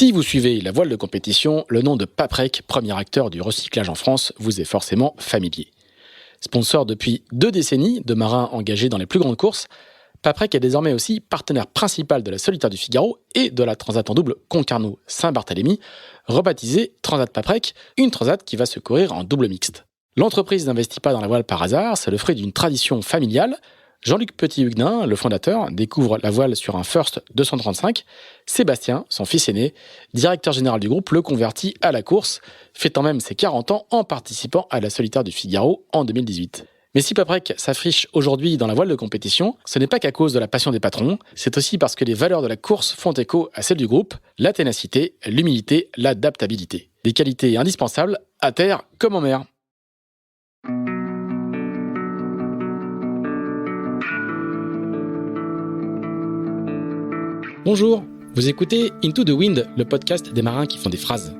Si vous suivez la voile de compétition, le nom de Paprec, premier acteur du recyclage en France, vous est forcément familier. Sponsor depuis 2 décennies de marins engagés dans les plus grandes courses, Paprec est désormais aussi partenaire principal de la Solitaire du Figaro et de la Transat en double Concarneau-Saint-Barthélemy, rebaptisée Transat Paprec, une transat qui va se courir en double mixte. L'entreprise n'investit pas dans la voile par hasard, c'est le fruit d'une tradition familiale. Jean-Luc Petit-Huguenin, le fondateur, découvre la voile sur un First 235. Sébastien, son fils aîné, directeur général du groupe, le convertit à la course, fêtant même ses 40 ans en participant à la Solitaire du Figaro en 2018. Mais si Paprec s'affiche aujourd'hui dans la voile de compétition, ce n'est pas qu'à cause de la passion des patrons, c'est aussi parce que les valeurs de la course font écho à celles du groupe, la ténacité, l'humilité, l'adaptabilité. Des qualités indispensables à terre comme en mer. Bonjour, vous écoutez Into the Wind, le podcast des marins qui font des phrases.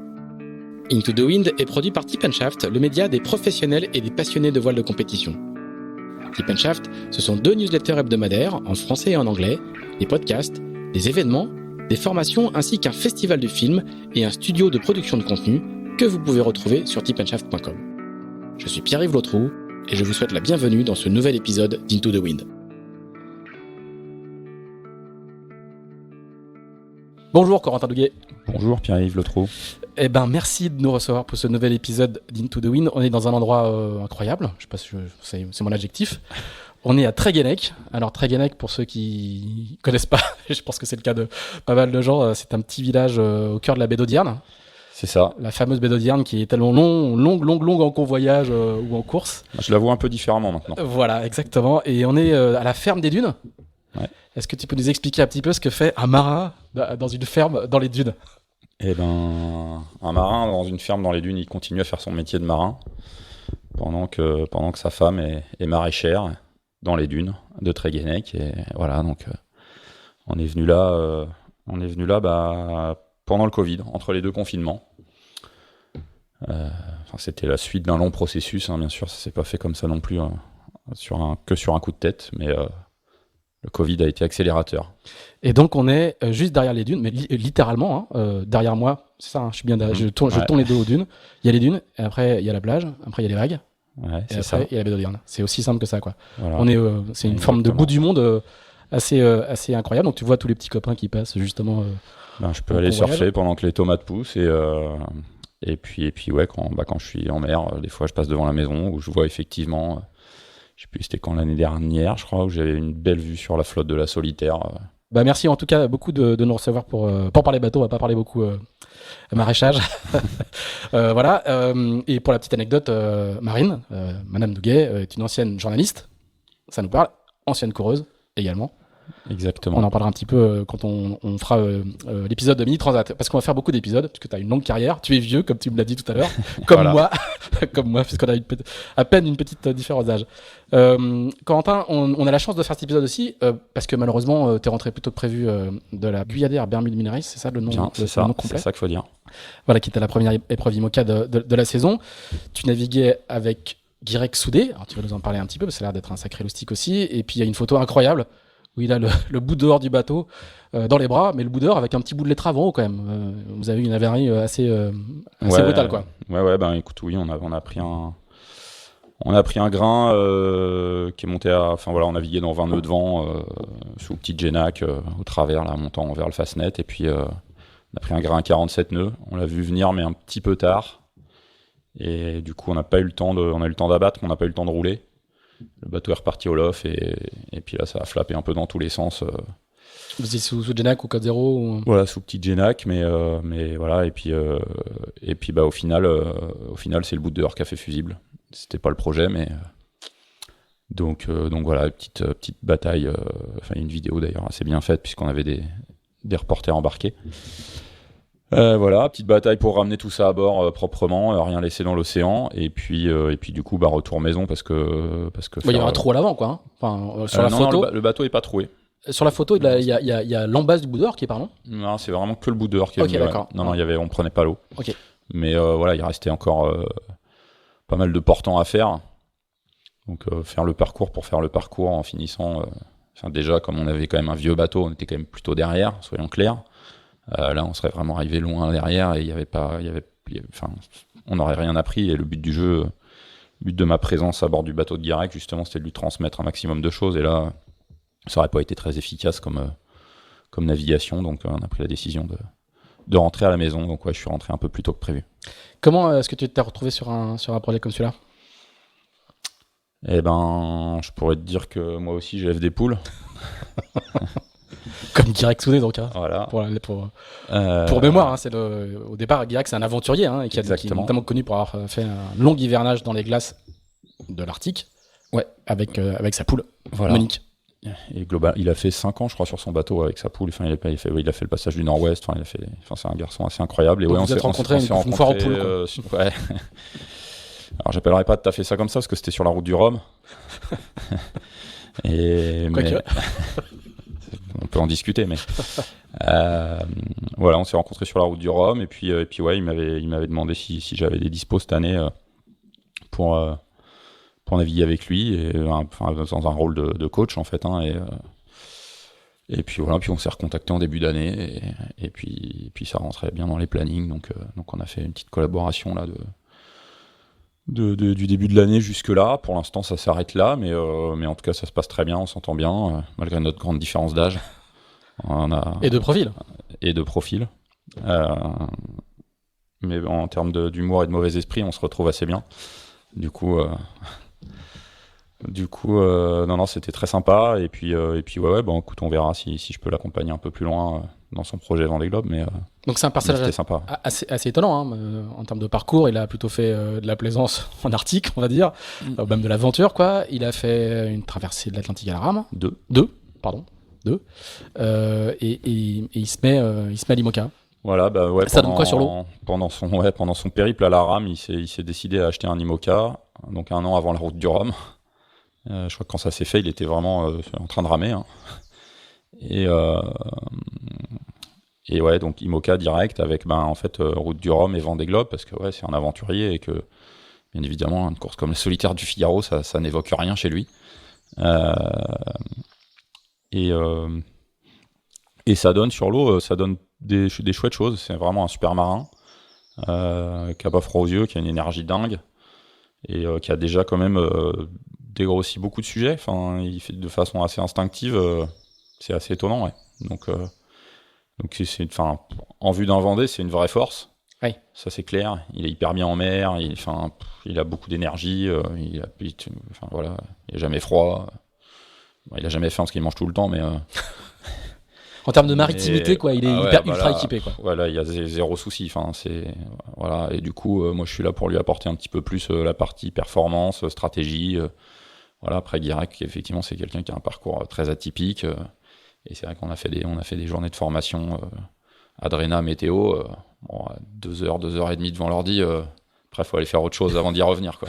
Into the Wind est produit par Tip & Shaft, le média des professionnels et des passionnés de voile de compétition. Tip & Shaft, ce sont 2 newsletters hebdomadaires en français et en anglais, des podcasts, des événements, des formations ainsi qu'un festival de films et un studio de production de contenu que vous pouvez retrouver sur tipandshaft.com. Je suis Pierre-Yves Lautroux et je vous souhaite la bienvenue dans ce nouvel épisode d'Into the Wind. Bonjour Corentin Douguet. Bonjour Pierre-Yves Lautroux. Merci de nous recevoir pour ce nouvel épisode d'Into the Wind. On est dans un endroit incroyable, je sais pas si c'est mon adjectif. On est à Tréguennec. Alors Tréguennec, pour ceux qui connaissent pas, je pense que c'est le cas de pas mal de gens, c'est un petit village au cœur de la baie d'Audierne. C'est ça. La fameuse baie d'Audierne qui est tellement longue en convoyage ou en course. Je la vois un peu différemment maintenant. Voilà, exactement. Et on est à la ferme des dunes. Ouais. Est-ce que tu peux nous expliquer un petit peu ce que fait un marin dans une ferme dans les dunes ? Un marin dans une ferme dans les dunes, il continue à faire son métier de marin pendant que sa femme est maraîchère dans les dunes de Tréguennec. Et voilà, donc on est venu là pendant le Covid, entre les 2 confinements. C'était la suite d'un long processus, bien sûr, ça s'est pas fait comme ça non plus que sur un coup de tête, mais le Covid a été accélérateur. Et donc on est juste derrière les dunes, mais littéralement, derrière moi, c'est ça, je suis bien derrière, je tourne les dos aux dunes. Il y a les dunes, et après il y a la plage, après il y a les vagues, et après il y a la baie d'Audierne. C'est aussi simple que ça, quoi. Voilà. C'est une forme de bout du monde assez incroyable. Donc tu vois tous les petits copains qui passent justement. Je peux aller surfer pendant que les tomates poussent et puis ouais, quand je suis en mer, des fois je passe devant la maison où je vois effectivement. Je sais plus, c'était quand l'année dernière, je crois, où j'avais une belle vue sur la flotte de la Solitaire. Merci en tout cas beaucoup de nous recevoir pour parler bateau. On va pas parler beaucoup maraîchage. Voilà. Et pour la petite anecdote, Marine, Madame Douguet, est une ancienne journaliste. Ça nous parle. Ancienne coureuse également. Exactement. On en parlera un petit peu quand on fera l'épisode de Mini Transat, parce qu'on va faire beaucoup d'épisodes, parce que tu as une longue carrière, tu es vieux, comme tu me l'as dit tout à l'heure, comme moi, puisqu'on a à peine une petite différence d'âge. Corentin, on a la chance de faire cet épisode aussi, parce que malheureusement, tu es rentré plus tôt que prévu de la Guyadère Bermude Minaris, c'est ça le nom, Bien, le nom complet ? C'est ça qu'il faut dire. Voilà, qui était la première épreuve IMOCA de la saison. Tu naviguais avec Guirec Soudé, alors tu vas nous en parler un petit peu, parce que ça a l'air d'être un sacré loustic aussi, et puis il y a une photo incroyable, où il a le bout dehors du bateau dans les bras, mais le bout dehors avec un petit bout de lettre en haut quand même. Vous avez eu une avarie assez brutale, quoi. Ouais, écoute, oui, on a pris un grain qui est monté à... Enfin voilà, on naviguait dans 20 nœuds de vent sous petite génac au travers, là, montant vers le Fastnet, et puis on a pris un grain à 47 nœuds. On l'a vu venir, mais un petit peu tard. Et du coup, on a eu le temps d'abattre, mais on n'a pas eu le temps de rouler. Le bateau est reparti au lof et puis là ça a flappé un peu dans tous les sens. Vous étiez sous Génac ou Code Zéro ou... Voilà, sous petite Génac, mais voilà, et puis au final c'est le bout dehors qui a fait fusible. C'était pas le projet, mais donc voilà, petite bataille, une vidéo d'ailleurs assez bien faite puisqu'on avait des reporters embarqués. Voilà, petite bataille pour ramener tout ça à bord proprement, rien laisser dans l'océan, et puis du coup retour maison parce que il y a un trou à l'avant, quoi. Sur la photo, le bateau est pas troué. Sur la photo, il y a l'embase du bout dehors qui est par non. Non, c'est vraiment que le bout dehors qui est venu. D'accord. Non, on prenait pas l'eau. Ok. Mais voilà, il restait encore pas mal de portants à faire. Donc faire le parcours pour faire le parcours en finissant. Déjà, comme on avait quand même un vieux bateau, on était quand même plutôt derrière, soyons clairs. Là, on serait vraiment arrivé loin derrière et on n'aurait rien appris. Et le but du jeu, le but de ma présence à bord du bateau de Guirec, justement, c'était de lui transmettre un maximum de choses. Et là, ça n'aurait pas été très efficace comme navigation. Donc, on a pris la décision de rentrer à la maison. Donc, ouais, je suis rentré un peu plus tôt que prévu. Comment est-ce que tu t'es retrouvé sur un projet comme celui-là ? Eh ben, je pourrais te dire que moi aussi, j'élève des poules. Comme Guirec Soudet, donc. Hein, voilà. Pour mémoire, au départ, Guirec, c'est un aventurier et qui est notamment connu pour avoir fait un long hivernage dans les glaces de l'Arctique. Ouais, avec sa poule, voilà. Monique. Et global, il a fait 5 ans, je crois, sur son bateau avec sa poule. Enfin, il a fait le passage du Nord-Ouest. C'est un garçon assez incroyable. Et donc vous êtes rencontrés une foire aux poules. Ouais. Alors, j'appellerais pas tout à fait ça comme ça parce que c'était sur la route du Rhum. On peut en discuter, mais voilà, on s'est rencontrés sur la route du Rhum et puis ouais, il m'avait demandé si j'avais des dispos cette année pour naviguer avec lui et dans un rôle de coach en fait. Et puis voilà, puis on s'est recontacté en début d'année et puis ça rentrait bien dans les plannings, donc on a fait une petite collaboration là du début de l'année jusque là. Pour l'instant, ça s'arrête là, mais en tout cas, ça se passe très bien, on s'entend bien, malgré notre grande différence d'âge. Et de profil. Et de profil. Mais en termes d'humour et de mauvais esprit, on se retrouve assez bien. Du coup, non, c'était très sympa. Et puis ouais, bon, écoute, on verra si je peux l'accompagner un peu plus loin dans son projet Vendée Globe. Mais donc c'est un personnage assez étonnant en termes de parcours. Il a plutôt fait de la plaisance en Arctique, on va dire, même de l'aventure, quoi. Il a fait une traversée de l'Atlantique à la rame. Deux. Et il se met à l'IMOCA. Voilà, bah ouais. Ça donne quoi sur l'eau ? Pendant son périple à la rame, il s'est décidé à acheter un IMOCA, donc 1 an avant la route du Rhum. Je crois que quand ça s'est fait, il était vraiment en train de ramer. Et ouais, donc IMOCA direct avec en fait route du Rhum et Vendée Globe, parce que ouais, c'est un aventurier et que bien évidemment une course comme le Solitaire du Figaro, ça n'évoque rien chez lui. Et ça donne sur l'eau, ça donne des chouettes choses. C'est vraiment un super marin qui a pas froid aux yeux, qui a une énergie dingue et qui a déjà quand même dégrossi beaucoup de sujets. Enfin, il fait de façon assez instinctive. C'est assez étonnant, ouais. Donc en vue d'un Vendée, c'est une vraie force. Oui. Ça c'est clair. Il est hyper bien en mer. Il a beaucoup d'énergie. Il a jamais froid. Il a jamais faim parce qu'il mange tout le temps, mais en termes de maritimité, quoi, il est ultra équipé, quoi. Voilà, il y a zéro souci. Voilà, et du coup, moi, je suis là pour lui apporter un petit peu plus la partie performance, stratégie. Voilà, après Guirec, effectivement, c'est quelqu'un qui a un parcours très atypique. Et c'est vrai qu'on a fait des journées de formation Adrena, météo, 2h30 devant l'ordi. Après, il faut aller faire autre chose avant d'y revenir, quoi.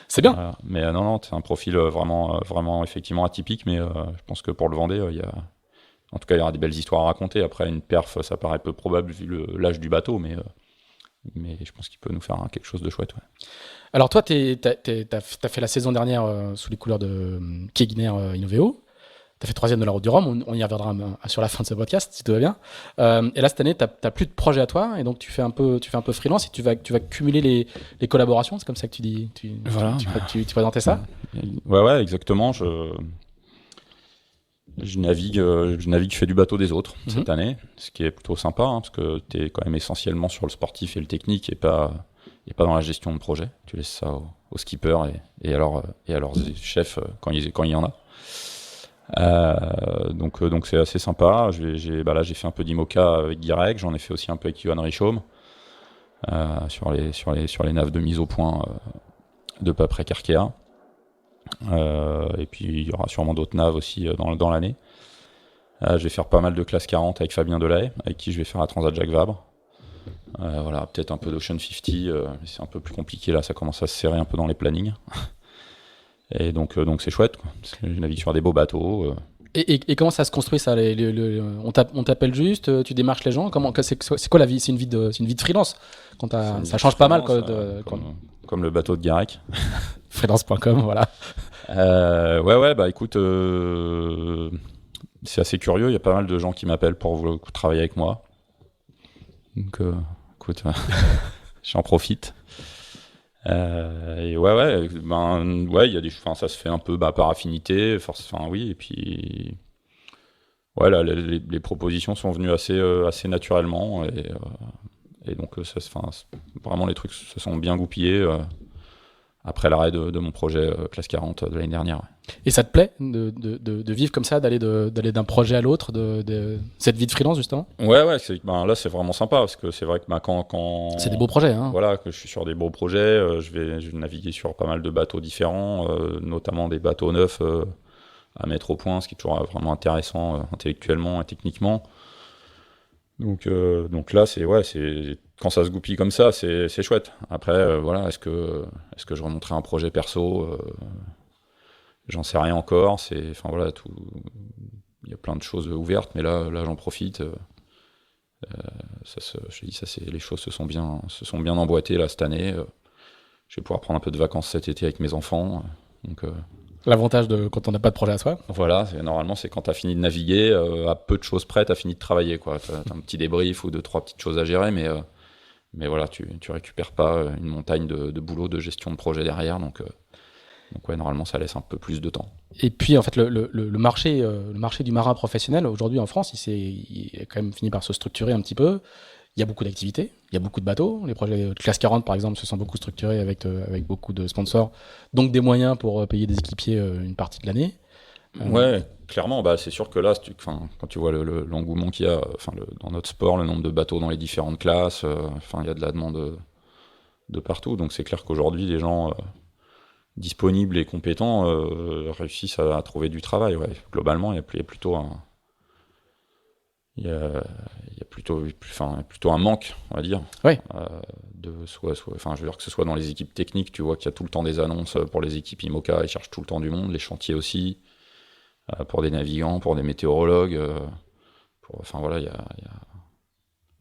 C'est bien. Voilà. Mais non, c'est un profil vraiment effectivement atypique, mais je pense que pour le Vendée, en tout cas, il y aura des belles histoires à raconter. Après, une perf, ça paraît peu probable vu l'âge du bateau, mais je pense qu'il peut nous faire quelque chose de chouette. Ouais. Alors toi, t'as fait la saison dernière sous les couleurs de Keguiner Innoveo. Tu as fait 3e de la route du Rhum, on y reviendra sur la fin de ce podcast, si tout va bien. Et là, cette année, tu n'as plus de projet à toi, et donc tu fais un peu freelance, et tu vas cumuler les collaborations, c'est comme ça que tu dis, voilà. tu présentais ça ? Ouais, exactement. Je navigue, je fais du bateau des autres cette année, ce qui est plutôt sympa, parce que tu es quand même essentiellement sur le sportif et le technique, et pas dans la gestion de projet. Tu laisses ça aux skippers et à leurs chefs quand il y en a. Donc c'est assez sympa. Là j'ai fait un peu d'IMOCA avec Guirec, j'en ai fait aussi un peu avec Johan Richaume sur les naves de mise au point de Paprec Arkea. Et puis il y aura sûrement d'autres naves aussi dans l'année. Je vais faire pas mal de classe 40 avec Fabien Delahaye, avec qui je vais faire la Transat Jacques Vabre. Voilà, peut-être un peu d'Ocean 50, mais c'est un peu plus compliqué là, ça commence à se serrer un peu dans les plannings. Et donc c'est chouette, quoi, parce que je navigue sur des beaux bateaux. Et comment ça se construit ça on t'appelle juste, tu démarches les gens. C'est quoi la vie ? C'est une vie de freelance. Ça change pas mal. Comme le bateau de Guirec. Freelance.com, voilà. Ouais, bah écoute, c'est assez curieux. Il y a pas mal de gens qui m'appellent pour vouloir travailler avec moi. Donc, écoute, j'en profite. Et ouais, il y a ça se fait un peu par affinité, oui. Et puis, ouais, là, les propositions sont venues assez naturellement. Et donc, vraiment, les trucs se sont bien goupillés après l'arrêt de mon projet Classe 40 de l'année dernière. Ouais. Et ça te plaît de vivre comme ça, d'aller d'un projet à l'autre, de cette vie de freelance justement? Ouais, là c'est vraiment sympa parce que c'est vrai que quand c'est des beaux projets, hein. Voilà, que je suis sur des beaux projets, je vais naviguer sur pas mal de bateaux différents, notamment des bateaux neufs à mettre au point, ce qui est toujours vraiment intéressant intellectuellement et techniquement. Donc là, c'est quand ça se goupille comme ça, c'est chouette. Après, est-ce que je remonterai un projet perso j'en sais rien encore. Tout. Il y a plein de choses ouvertes, mais là j'en profite. Les choses se sont bien emboîtées là cette année. Je vais pouvoir prendre un peu de vacances cet été avec mes enfants. L'avantage de quand on n'a pas de projet à soi. Voilà, normalement c'est quand tu as fini de naviguer, à peu de choses près, tu as fini de travailler. Tu as un petit débrief ou 2-3 petites choses à gérer, mais voilà, tu récupères pas une montagne de boulot, de gestion de projet derrière. Donc ouais, normalement ça laisse un peu plus de temps. Et puis en fait le marché du marin professionnel aujourd'hui en France, il a quand même fini par se structurer un petit peu. Il y a beaucoup d'activités, il y a beaucoup de bateaux. Les projets de Classe 40 par exemple se sont beaucoup structurés avec beaucoup de sponsors, donc des moyens pour payer des équipiers une partie de l'année. Ouais, clairement, c'est sûr que là, quand tu vois l'engouement qu'il y a dans notre sport, le nombre de bateaux dans les différentes classes, il y a de la demande de partout. Donc c'est clair qu'aujourd'hui, les gens disponibles et compétents réussissent à trouver du travail. Ouais. Globalement, il y a plutôt un manque, on va dire. Ouais. Je veux dire que ce soit dans les équipes techniques, tu vois qu'il y a tout le temps des annonces pour les équipes IMOCA, ils cherchent tout le temps du monde, les chantiers aussi, pour des navigants, pour des météorologues.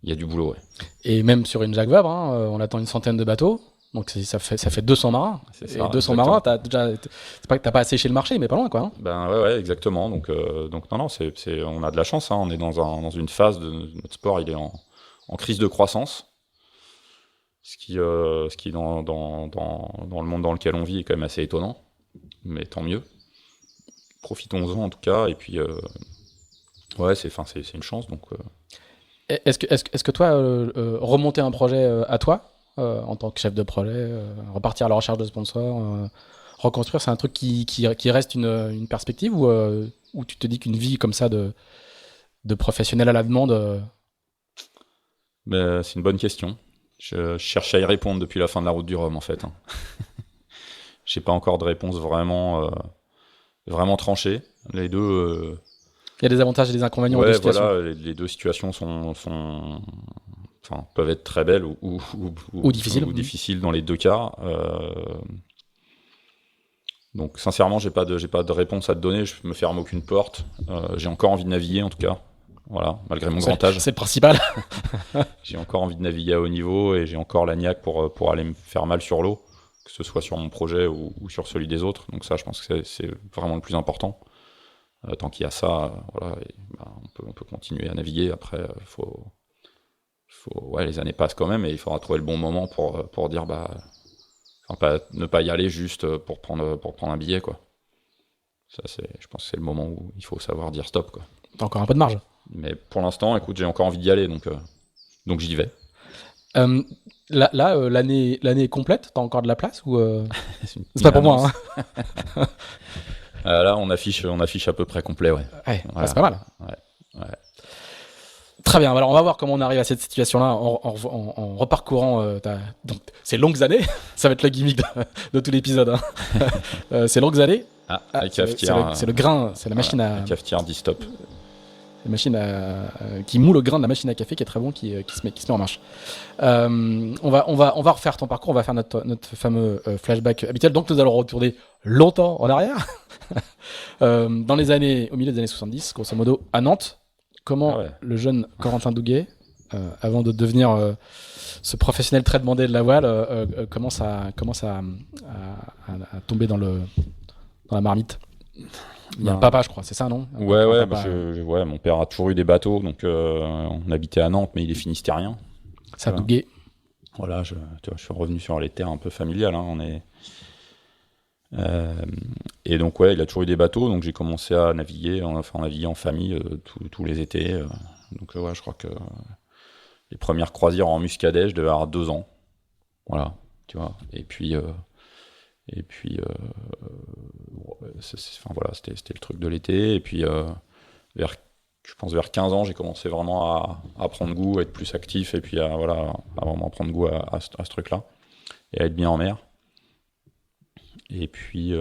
Il y a du boulot. Ouais. Et même sur une Jacques Vabre, on attend une centaine de bateaux. Donc ça fait 200 marins. C'est ça, et 200 exactement. marins, c'est pas que t'as pas asséché le marché, mais pas loin, quoi. Hein. Ouais, exactement. Donc non, on a de la chance. Hein. On est dans une phase de notre sport, il est en crise de croissance. Ce qui dans le monde dans lequel on vit est quand même assez étonnant. Mais tant mieux. Profitons-en en tout cas. Et puis c'est une chance. Donc. Est-ce que toi, remonter un projet à toi, en tant que chef de projet, repartir à la recherche de sponsors, reconstruire, c'est un truc qui reste une perspective ou tu te dis qu'une vie comme ça de professionnel à la demande c'est une bonne question. Je cherche à y répondre depuis la fin de la route du Rhum, en fait. J'ai pas encore de réponse vraiment tranchée. Les deux... Il y a des avantages et des inconvénients aux deux situations. Voilà, les deux situations peuvent être très belles ou difficiles dans les deux cas. Donc sincèrement, j'ai pas de réponse à te donner. Je me ferme aucune porte. J'ai encore envie de naviguer en tout cas. Voilà, malgré mon grand âge. C'est le principal. J'ai encore envie de naviguer à haut niveau et j'ai encore la niaque pour aller me faire mal sur l'eau, que ce soit sur mon projet ou sur celui des autres. Donc ça, je pense que c'est vraiment le plus important. Tant qu'il y a ça, on peut continuer à naviguer. Après, les années passent quand même et il faudra trouver le bon moment pour dire ne pas y aller juste pour prendre un billet, quoi. Ça, je pense que c'est le moment où il faut savoir dire stop, quoi. T'as encore un peu de marge. Mais pour l'instant, écoute, j'ai encore envie d'y aller, donc j'y vais. L'année est complète, t'as encore de la place ou c'est pas pour moi. Hein. Là, on affiche à peu près complet, ouais. Voilà. C'est pas mal. Ouais. Très bien. Alors, on va voir comment on arrive à cette situation-là en reparcourant donc, ces longues années. Ça va être le gimmick de tout l'épisode. Hein. Ces longues années. C'est le grain, c'est la machine à. Cafetière dit stop. La machine qui moule le grain de la machine à café qui est très bon, qui se met en marche. On va refaire ton parcours, on va faire notre fameux flashback habituel. Donc nous allons retourner longtemps en arrière, au milieu des années 70, grosso modo, à Nantes. Comment le jeune Corentin Douguet, avant de devenir ce professionnel très demandé de la voile, commence à tomber dans la marmite? Il y a un papa, je crois, c'est ça, non? Ouais, ouais, mon père a toujours eu des bateaux, donc on habitait à Nantes, mais il est finistérien. Ça douguait. Voilà, tu vois, je suis revenu sur les terres un peu familiales. Et donc, ouais, il a toujours eu des bateaux, donc j'ai commencé à naviguer, naviguer en famille tous les étés. Donc, ouais, je crois que les premières croisières en Muscadet, je devais avoir 2 ans. Voilà, tu vois. Et puis, voilà, c'était le truc de l'été. Et puis, je pense vers 15 ans, j'ai commencé vraiment à prendre goût, à être plus actif, et puis à vraiment prendre goût à ce truc-là, et à être bien en mer. Et puis.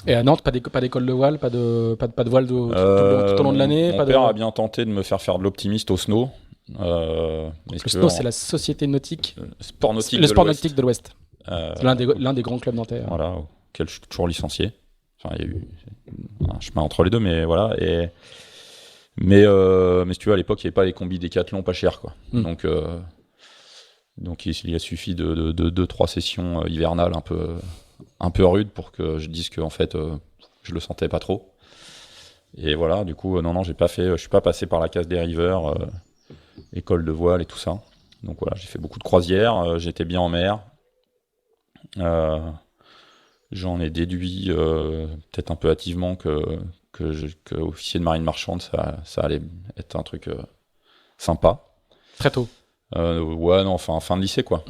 Et à Nantes, pas d'école de voile, pas de voile tout au long de l'année. Mon père a bien tenté de me faire de l'optimiste au SNO. Le SNO, c'est la Société nautique. Sport nautique le sport nautique de l'Ouest. C'est l'un des grands clubs nantais. Voilà, auquel je suis toujours licencié. Enfin, il y a eu un chemin entre les deux, mais voilà. Mais si tu veux, à l'époque, il n'y avait pas les combis Décathlon pas chers, quoi. Donc il a suffi de 2-3 sessions hivernales un peu rudes pour que je dise que en fait, je le sentais pas trop. Et voilà, du coup, non, je suis pas passé par la case des rivers, école de voile et tout ça. Donc voilà, j'ai fait beaucoup de croisières, j'étais bien en mer. J'en ai déduit peut-être un peu hâtivement que officier de marine marchande, ça allait être un truc sympa. Très tôt. Ouais, non, enfin fin de lycée, quoi.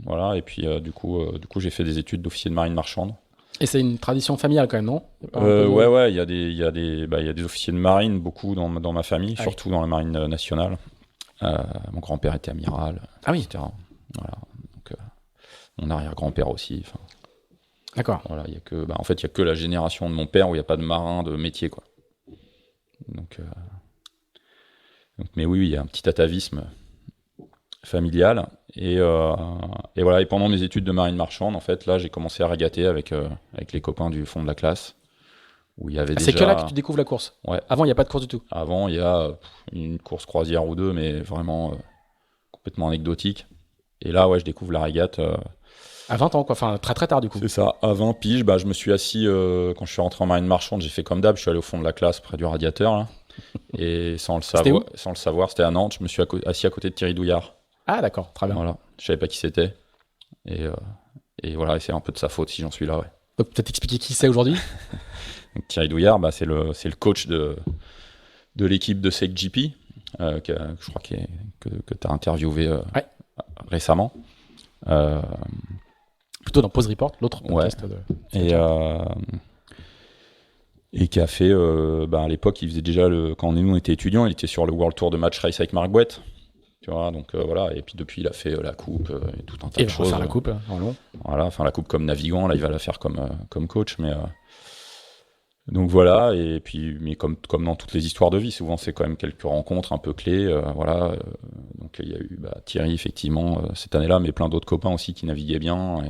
Voilà, et puis du coup, j'ai fait des études d'officier de marine marchande. Et c'est une tradition familiale quand même, non? Ouais, il y a des officiers de marine, beaucoup dans ma famille, surtout dans la marine nationale. Mon grand-père était amiral, etc. Voilà. Donc, mon arrière-grand-père aussi. D'accord. Voilà, il y a que la génération de mon père où il n'y a pas de marin de métier, quoi. Donc, mais oui, il y a un petit atavisme familial. Et voilà. Et pendant mes études de marine marchande, en fait, là, j'ai commencé à régater avec les copains du fond de la classe, où il y avait déjà. C'est que là que tu découvres la course. Ouais. Avant, il n'y a pas de course du tout. Avant, il y a une course croisière ou deux, mais vraiment complètement anecdotique. Et là, ouais, je découvre la régate. À 20 ans, quoi. Enfin, très très tard, du coup. C'est ça. À 20 piges, je me suis assis, quand je suis rentré en marine marchande, j'ai fait comme d'hab, je suis allé au fond de la classe, près du radiateur, là. Et sans le savoir, c'était à Nantes, je me suis assis à côté de Thierry Douillard. Ah, d'accord, très bien. Voilà. Je savais pas qui c'était. Et voilà, et c'est un peu de sa faute si j'en suis là, ouais. Donc, peut-être expliquer qui c'est aujourd'hui. Donc, Thierry Douillard, c'est le coach de l'équipe de SecGP, que je crois que tu as interviewé récemment. Plutôt dans Pause Report, l'autre podcast. Et qui a fait, à l'époque, il faisait déjà, quand nous on était étudiants, il était sur le World Tour de Match Race avec Marc Bouette. Tu vois, donc voilà, et puis depuis il a fait la coupe et tout un tas de choses. Il va faire la coupe en long. Voilà, enfin la coupe comme navigant, là il va la faire comme coach, mais donc voilà, et puis mais comme dans toutes les histoires de vie, souvent c'est quand même quelques rencontres un peu clés, voilà. Donc il y a eu Thierry effectivement cette année-là, mais plein d'autres copains aussi qui naviguaient bien,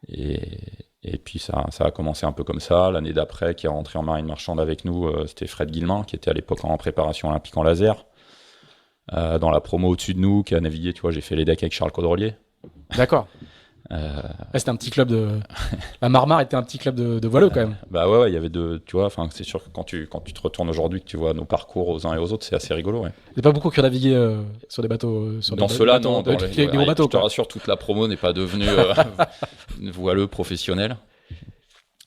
et puis ça a commencé un peu comme ça. L'année d'après, qui est rentré en marine marchande avec nous, c'était Fred Guillemin, qui était à l'époque en préparation olympique en laser. Dans la promo au-dessus de nous, qui a navigué, tu vois, j'ai fait les decks avec Charles Caudrelier. D'accord. C'était un petit club de. La Marmare était un petit club de voileux quand même. Ouais, il y avait tu vois, c'est sûr que quand tu te retournes aujourd'hui, que tu vois nos parcours aux uns et aux autres, c'est assez rigolo. Ouais. Il n'y a pas beaucoup qui ont navigué sur des bateaux. Dans ceux-là, non. Des gros bateaux. Je te rassure, toute la promo n'est pas devenue voileux professionnel.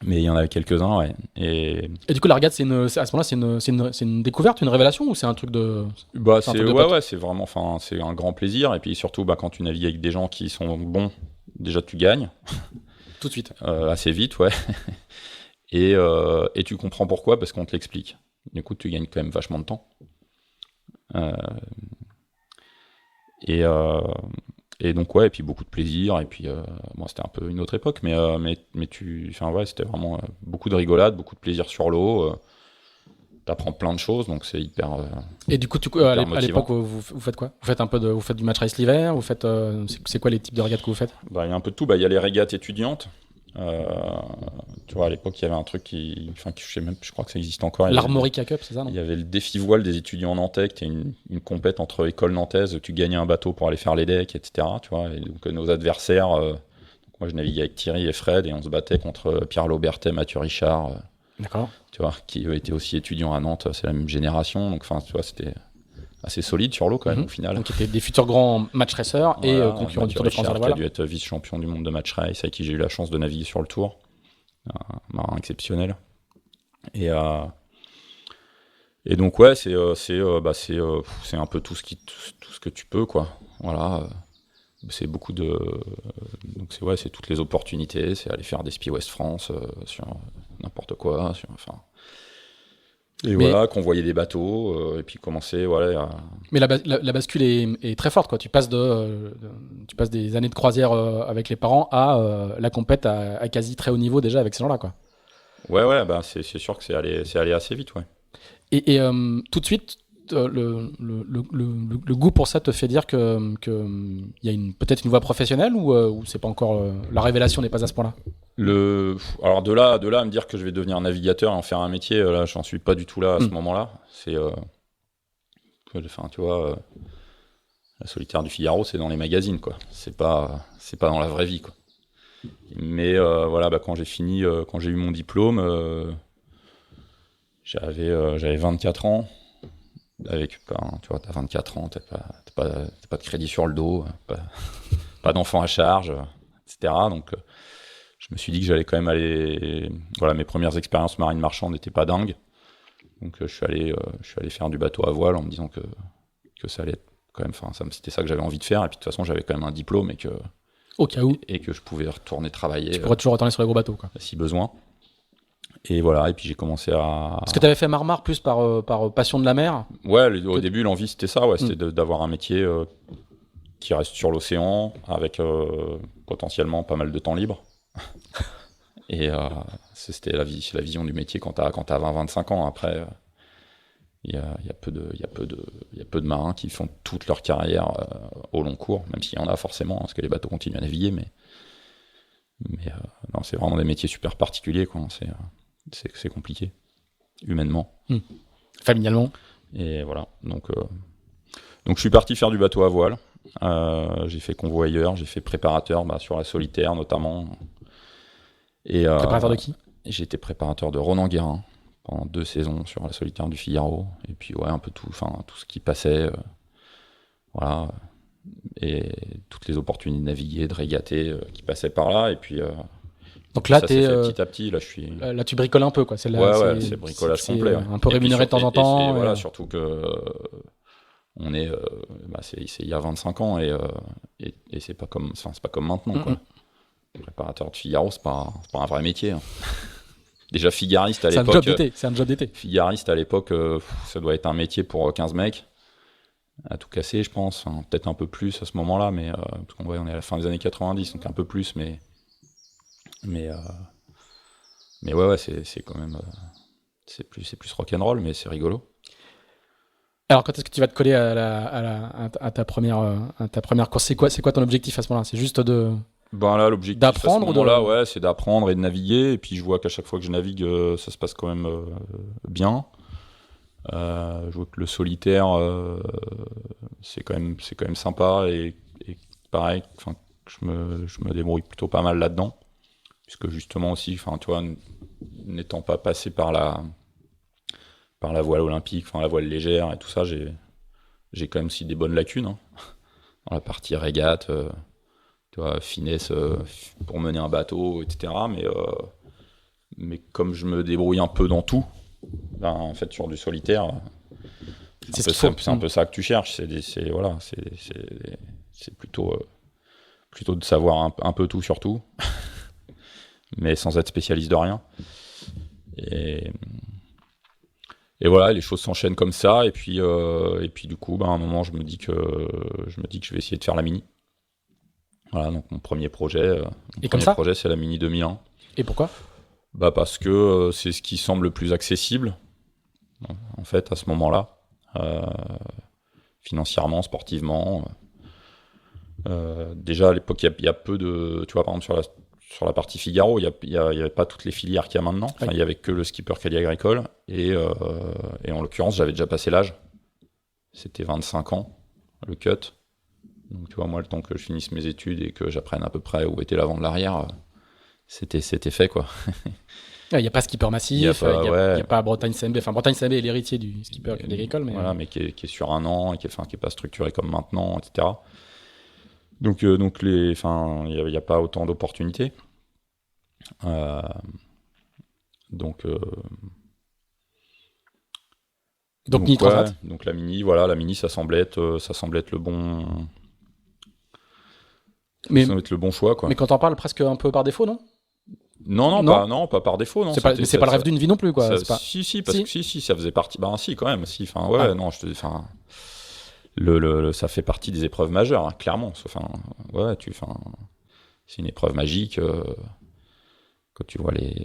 Mais il y en avait quelques-uns, ouais. Et du coup, la régate, à ce moment-là, c'est une découverte, une révélation, ou c'est un truc de. C'est vraiment, c'est un grand plaisir. Et puis surtout, quand tu navigues avec des gens qui sont bons, déjà tu gagnes. Tout de suite. Assez vite, ouais. Et tu comprends pourquoi, parce qu'on te l'explique. Du coup, tu gagnes quand même vachement de temps. Et donc ouais, et puis beaucoup de plaisir, et puis c'était un peu une autre époque, mais c'était vraiment beaucoup de rigolade, beaucoup de plaisir sur l'eau. T'apprends plein de choses, donc c'est hyper. Et du coup, à l'époque, vous faites quoi? Vous faites du match race l'hiver? Vous faites c'est quoi les types de régates que vous faites? Il y a un peu de tout. Il y a les régates étudiantes. Tu vois, à l'époque, il y avait un truc je crois que ça existe encore. L'Armorica Cup, c'est ça, non? Il y avait le défi voile des étudiants nantais, qui était une compète entre écoles nantaises, où tu gagnais un bateau pour aller faire les decks, etc. Tu vois, et donc nos adversaires, moi je naviguais avec Thierry et Fred, et on se battait contre Pierre Laubertet, Mathieu Richard. D'accord. Tu vois, qui étaient aussi étudiants à Nantes, c'est la même génération, donc enfin, tu vois, c'était assez solide sur l'eau quand même au final. Donc, étaient des futurs grands match racers et concurrents du Tour de France à la qui a voile. dû être vice-champion du monde de match race, avec qui j'ai eu la chance de naviguer sur le Tour. Un marin exceptionnel. Et donc, ouais, c'est un peu tout ce que tu peux, quoi. Voilà. C'est beaucoup de. Donc, c'est toutes les opportunités. C'est aller faire des Spi West France sur n'importe quoi. Et voilà, convoyer des bateaux, et puis commencer, voilà. Mais la bascule est très forte, quoi. Tu passes des années de croisière avec les parents à la compète à quasi très haut niveau déjà avec ces gens-là, quoi. Ouais, bah c'est sûr que c'est allé assez vite, ouais. Et tout de suite, le goût pour ça te fait dire que y a peut-être une voie professionnelle ou c'est pas encore la révélation n'est pas à ce point-là. Alors de là à me dire que je vais devenir navigateur et en faire un métier, là j'en suis pas du tout là à ce moment-là. C'est enfin tu vois, la solitaire du Figaro c'est dans les magazines, quoi. C'est pas dans la vraie vie, quoi. Mais voilà, bah, quand j'ai eu mon diplôme, j'avais 24 ans. Avec, tu vois, t'as 24 ans, t'as pas de crédit sur le dos, pas d'enfant à charge, etc. Donc, je me suis dit que j'allais quand même aller. Voilà, mes premières expériences marine marchande n'étaient pas dingues. Donc, je suis allé faire du bateau à voile en me disant que ça allait être quand même. Enfin, c'était ça que j'avais envie de faire. Et puis, de toute façon, j'avais quand même un diplôme au cas où. Et que je pouvais retourner travailler. Tu pourrais toujours retourner sur les gros bateaux, quoi. Si besoin. Et voilà, et puis j'ai commencé à... Est-ce que tu avais fait Marmar plus par passion de la mer ? Ouais, au début, l'envie, c'était ça, ouais, c'était d'avoir un métier qui reste sur l'océan, avec potentiellement pas mal de temps libre. Et c'était la vision du métier quand t'as 20-25 ans. Après, il y a peu de marins qui font toute leur carrière au long cours, même s'il y en a forcément, parce que les bateaux continuent à naviguer, mais non, c'est vraiment des métiers super particuliers, quoi. C'est compliqué, humainement. Familialement. Et voilà. Donc je suis parti faire du bateau à voile. J'ai fait convoyeur, j'ai fait préparateur sur la solitaire notamment. Et, préparateur de qui ? J'ai été préparateur de Ronan Guérin pendant 2 saisons sur la solitaire du Figaro. Et puis ouais, un peu tout ce qui passait. Voilà. Et toutes les opportunités de naviguer, de régater qui passaient par là. Et puis... Donc là, ça s'est fait petit à petit. Là, tu bricoles un peu, quoi. C'est bricolage complet. Ouais. Un peu rémunéré de temps en temps. Voilà, surtout que on est, c'est il y a 25 ans et c'est pas comme maintenant, quoi. Préparateur de Figaro, c'est pas un vrai métier. Hein. Déjà figariste à l'époque. C'est un job d'été. Figariste à l'époque, ça doit être un métier pour 15 mecs. À tout casser, je pense. Enfin, peut-être un peu plus à ce moment-là, mais parce qu'on on est à la fin des années 90, donc un peu plus, mais ouais, c'est quand même c'est plus rock'n'roll, mais c'est rigolo. Alors quand est-ce que tu vas te coller à ta première course ? C'est quoi ton objectif à ce moment-là ? C'est juste là, l'objectif d'apprendre, à ce moment-là, ouais, c'est d'apprendre et de naviguer. Et puis je vois qu'à chaque fois que je navigue, ça se passe quand même bien. Je vois que le solitaire, c'est quand même sympa et pareil, je me débrouille plutôt pas mal là-dedans. Puisque justement aussi, tu vois, n'étant pas passé par la voile olympique, la voile légère et tout ça, j'ai quand même aussi des bonnes lacunes, hein, dans la partie régate, tu vois, finesse pour mener un bateau, etc. Mais comme je me débrouille un peu dans tout, en fait sur du solitaire, c'est un peu ça que tu cherches. C'est plutôt de savoir un peu tout sur tout. Mais sans être spécialiste de rien. Et voilà, les choses s'enchaînent comme ça. Et puis du coup, à un moment, je me dis que je vais essayer de faire la Mini. Voilà, donc mon premier projet, c'est la Mini 2001. Et pourquoi ? Parce que c'est ce qui semble le plus accessible, en fait, à ce moment-là, financièrement, sportivement. Déjà à l'époque, il y a peu de, tu vois, par exemple sur la partie Figaro, il y avait pas toutes les filières qu'il y a maintenant. Enfin, il y avait que le skipper Crédit Agricole et en l'occurrence, j'avais déjà passé l'âge. C'était 25 ans le cut. Donc tu vois, moi, le temps que je finisse mes études et que j'apprenne à peu près où était l'avant de l'arrière, c'était fait, quoi. Il n'y a pas skipper massif, il n'y a pas Bretagne CMB. Enfin, Bretagne CMB est l'héritier du skipper agricole. Mais... Voilà, mais qui est sur un an, et qui est pas structuré comme maintenant, etc. Donc il n'y a pas autant d'opportunités. Donc Mini Transat. Donc la Mini, ça semblait être le bon. Ça semblait être le bon choix, quoi. Mais quand on parle presque un peu par défaut, non? Non, pas par défaut, non. C'est pas le rêve d'une vie non plus, quoi. Si, parce que ça faisait partie. Ben si, quand même, si. Enfin, non, ça fait partie des épreuves majeures, hein, clairement. C'est une épreuve magique. Quand tu vois les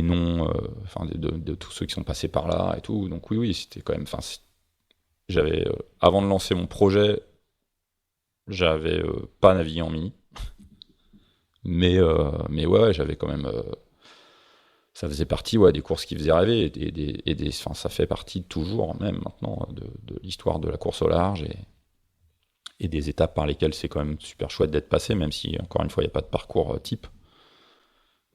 noms, de tous ceux qui sont passés par là et tout. Donc oui, c'était quand même. J'avais avant de lancer mon projet, j'avais pas navigué en mini. Mais j'avais quand même. Ça faisait partie des courses qui faisaient rêver. Ça fait partie toujours, même maintenant, de l'histoire de la course au large et des étapes par lesquelles c'est quand même super chouette d'être passé, même si, encore une fois, il n'y a pas de parcours type.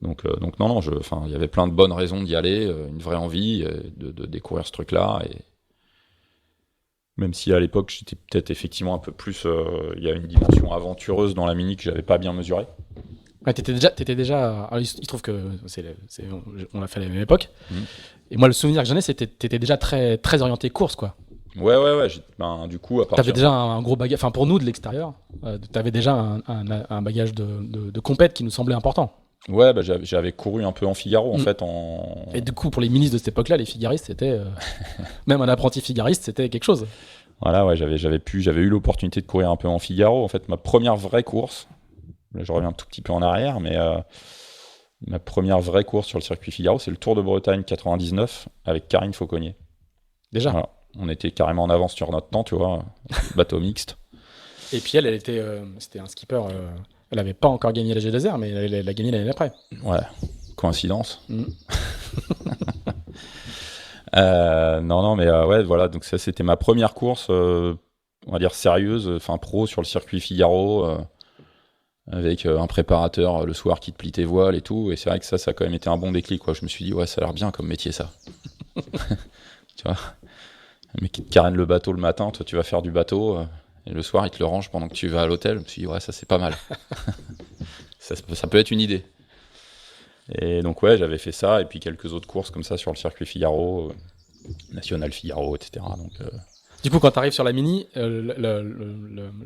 Donc non, il y avait plein de bonnes raisons d'y aller, une vraie envie de découvrir ce truc-là. Et même si à l'époque, j'étais peut-être effectivement un peu plus. Il y a une dimension aventureuse dans la mini que j'avais pas bien mesurée. Ouais, t'étais déjà. Alors, il se trouve que on l'a fait à la même époque. Et moi, le souvenir que j'en ai, c'était t'étais déjà très, très orienté course, quoi. Ouais. Du coup, à partir. T'avais déjà un gros bagage. Enfin, pour nous, de l'extérieur, t'avais déjà un bagage de compète qui nous semblait important. Ouais, j'avais couru un peu en Figaro, en fait. Et du coup, pour les ministres de cette époque-là, les figaristes, c'était. Même un apprenti figariste, c'était quelque chose. Voilà, ouais, j'avais eu l'opportunité de courir un peu en Figaro. En fait, ma première vraie course. Là, je reviens un tout petit peu en arrière, mais ma première vraie course sur le circuit Figaro, c'est le Tour de Bretagne 99 avec Karine Fauconnier. Déjà. Voilà. On était carrément en avance sur notre temps, tu vois, bateau mixte. Et puis elle était, c'était un skipper. Elle n'avait pas encore gagné la G2R, mais elle a gagné l'année d'après. Ouais, coïncidence. Non, mais ouais, voilà. Donc ça, c'était ma première course, on va dire sérieuse, enfin pro sur le circuit Figaro. Avec un préparateur le soir qui te plie tes voiles et tout, et c'est vrai que ça a quand même été un bon déclic, quoi. Je me suis dit, ouais, ça a l'air bien comme métier, ça. Tu vois, le mec qui te carène le bateau le matin, toi tu vas faire du bateau, et le soir il te le range pendant que tu vas à l'hôtel. Je me suis dit, ouais, ça c'est pas mal. ça peut être une idée. Et donc ouais, j'avais fait ça, et puis quelques autres courses comme ça sur le circuit Figaro, National Figaro, etc. Donc du coup, quand tu arrives sur la mini,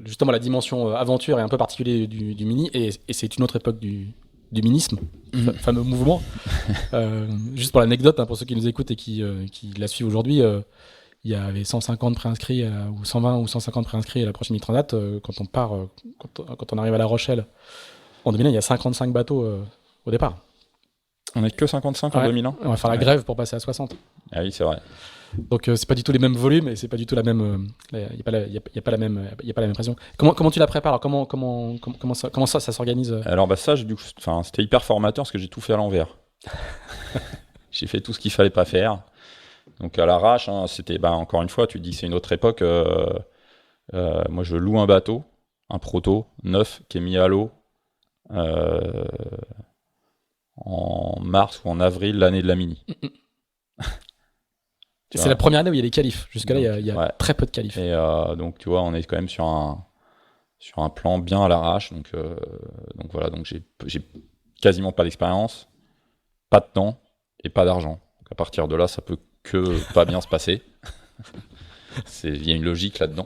justement la dimension aventure est un peu particulière du mini, et c'est une autre époque du minisme, fameux mouvement. Juste pour l'anecdote, hein, pour ceux qui nous écoutent et qui la suivent aujourd'hui, il y avait 150 préinscrits, ou 120 ou 150 préinscrits à la prochaine Mini Transat. Quand on part, quand on arrive à La Rochelle, en 2001, il y a 55 bateaux au départ. On n'est que 55 en 2001. On va faire la grève pour passer à 60. Ah oui, c'est vrai. Donc c'est pas du tout les mêmes volumes et c'est pas du tout la même. Il y a pas la même pression. Comment tu la prépares? Alors, comment ça s'organise? Alors ça, c'était hyper formateur parce que j'ai tout fait à l'envers. J'ai fait tout ce qu'il fallait pas faire. Donc à l'arrache, hein, c'était encore une fois, tu te dis c'est une autre époque. Moi, je loue un bateau, un proto neuf qui est mis à l'eau en mars ou en avril l'année de la mini. C'est la première année où il y a les qualifs. Jusque-là, il y a très peu de qualifs. Et donc, tu vois, on est quand même sur un plan bien à l'arrache. Donc voilà, donc j'ai quasiment pas d'expérience, pas de temps et pas d'argent. Donc à partir de là, ça peut que pas bien se passer. Il y a une logique là-dedans.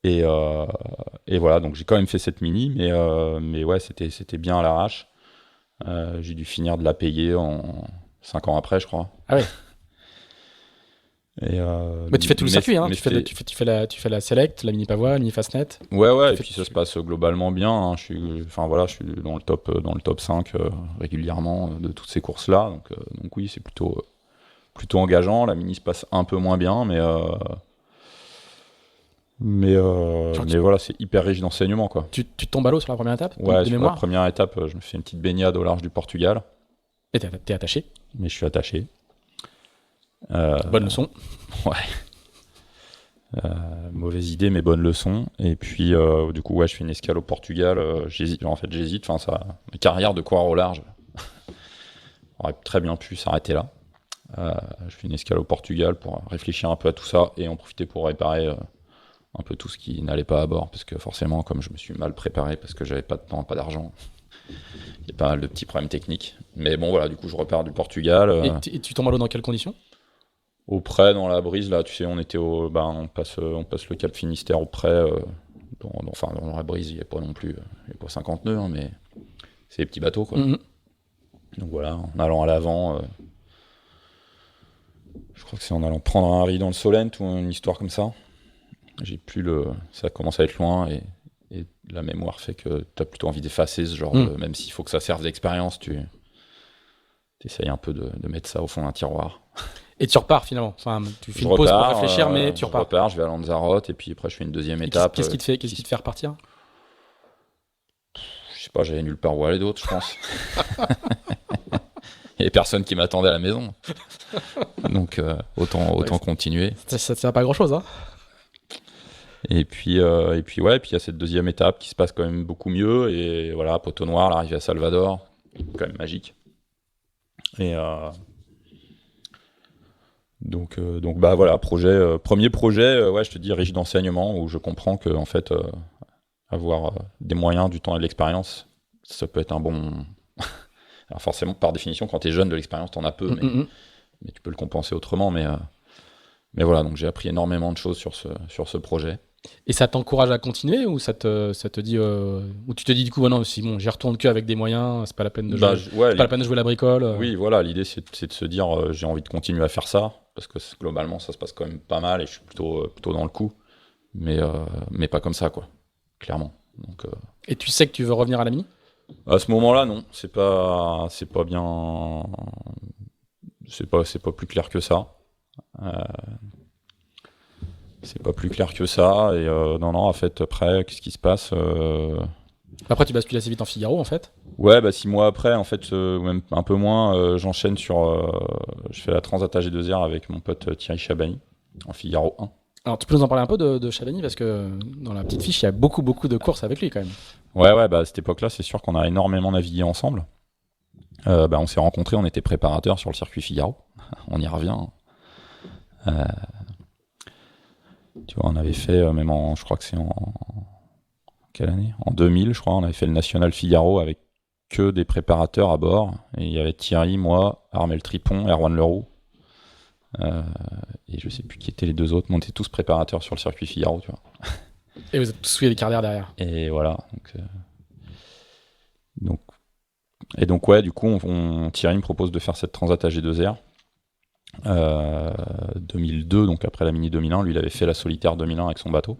Et voilà, donc j'ai quand même fait cette mini, mais ouais, c'était bien à l'arrache. J'ai dû finir de la payer 5 ans après, je crois. Ah ouais. Mais tu fais tout le circuit, hein. Tu fais la Select, la Mini Pavois, la Mini Fastnet. Ouais, et puis ça se passe globalement bien. Hein. Je suis dans le top 5 régulièrement de toutes ces courses-là. Donc oui, c'est plutôt engageant. La Mini se passe un peu moins bien, mais voilà, c'est hyper riche d'enseignement, quoi. Tu tombes à l'eau sur la première étape? Ouais, sur la première étape, je me fais une petite baignade au large du Portugal. Et t'es attaché? Mais je suis attaché. Bonne leçon. Ouais. Mauvaise idée, mais bonne leçon. Et puis, du coup, je fais une escale au Portugal. J'hésite. Enfin, ma carrière de coureur au large aurait très bien pu s'arrêter là. Je fais une escale au Portugal pour réfléchir un peu à tout ça et en profiter pour réparer un peu tout ce qui n'allait pas à bord. Parce que forcément, comme je me suis mal préparé, parce que j'avais pas de temps, pas d'argent, il y a pas mal de petits problèmes techniques. Mais bon, voilà, du coup, je repars du Portugal. Et tu tombes à l'eau dans quelles conditions? Au près, dans la brise, là, tu sais, on était on passe le Cap Finistère au près. Dans la brise, il n'y a pas non plus, il y a pas 50 nœuds, hein, mais c'est des petits bateaux, quoi. Mm-hmm. Donc voilà, en allant à l'avant, je crois que c'est en allant prendre un riz dans le Solent ou une histoire comme ça. Ça commence à être loin et la mémoire fait que tu as plutôt envie d'effacer ce genre même s'il faut que ça serve d'expérience, tu essayes un peu de mettre ça au fond d'un tiroir. Et tu repars finalement. Enfin, tu fais une pause pour réfléchir, mais tu repars. Je repars, je vais à Lanzarote et puis après je fais une deuxième étape. Qu'est-ce qui te fait repartir? Je sais pas, j'avais nulle part où aller d'autre, je pense. Il y avait personne qui m'attendait à la maison. Donc autant continuer. Ça tient pas à grand chose, hein. Et puis il y a cette deuxième étape qui se passe quand même beaucoup mieux. Et voilà, poteau noir, l'arrivée à Salvador, quand même magique. Et donc voilà, premier projet, je te dis riche d'enseignement, où je comprends que en fait avoir des moyens, du temps et de l'expérience, ça peut être un bon. Alors forcément, par définition, quand tu es jeune, de l'expérience, t'en as peu, mais tu peux le compenser autrement. Mais voilà, donc j'ai appris énormément de choses sur ce projet. Et ça t'encourage à continuer ou ça te dit ou tu te dis du coup non, si bon, j'y retourne que avec des moyens, c'est pas la peine de jouer, c'est pas la peine de jouer la bricole. Oui, voilà, l'idée c'est de se dire j'ai envie de continuer à faire ça parce que globalement ça se passe quand même pas mal et je suis plutôt dans le coup, mais pas comme ça quoi, clairement. Donc Et tu sais que tu veux revenir à la mini? À ce moment-là, non, c'est pas bien, c'est pas plus clair que ça. C'est pas plus clair que ça. Et non, en fait, après, qu'est-ce qui se passe Après, tu bascules assez vite en Figaro, en fait. Ouais, 6 mois après, en fait, même un peu moins, j'enchaîne je fais la Transat AG2R avec mon pote Thierry Chabani, en Figaro 1. Alors, tu peux nous en parler un peu de Chabani, parce que dans la petite fiche, il y a beaucoup de courses avec lui, quand même. Ouais, à cette époque-là, c'est sûr qu'on a énormément navigué ensemble. On s'est rencontrés, on était préparateurs sur le circuit Figaro. On y revient. Tu vois, on avait fait, je crois que c'est en quelle année ? En 2000, je crois, on avait fait le National Figaro avec que des préparateurs à bord. Et il y avait Thierry, moi, Armel Tripon, Erwan Leroux. Et je sais plus qui étaient les deux autres, mais on était tous préparateurs sur le circuit Figaro, tu vois. Et vous êtes tous souillés des carrières derrière. Et voilà. Donc ouais, du coup, Thierry me propose de faire cette Transat AG2R. 2002, donc après la Mini 2001, lui il avait fait la Solitaire 2001 avec son bateau.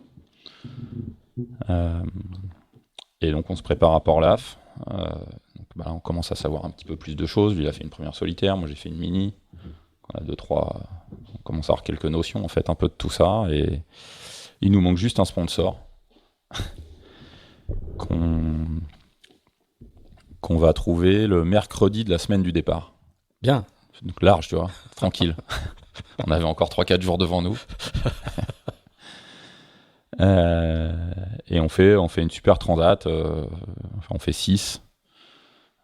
Et donc on se prépare à Port-Laf. On commence à savoir un petit peu plus de choses. Lui il a fait une première Solitaire, moi j'ai fait une Mini. On a on commence à avoir quelques notions en fait, un peu de tout ça. Et il nous manque juste un sponsor qu'on va trouver le mercredi de la semaine du départ. Bien. Donc large, tu vois, tranquille. On avait encore 3-4 jours devant nous. Et on fait une super transat. On fait 6.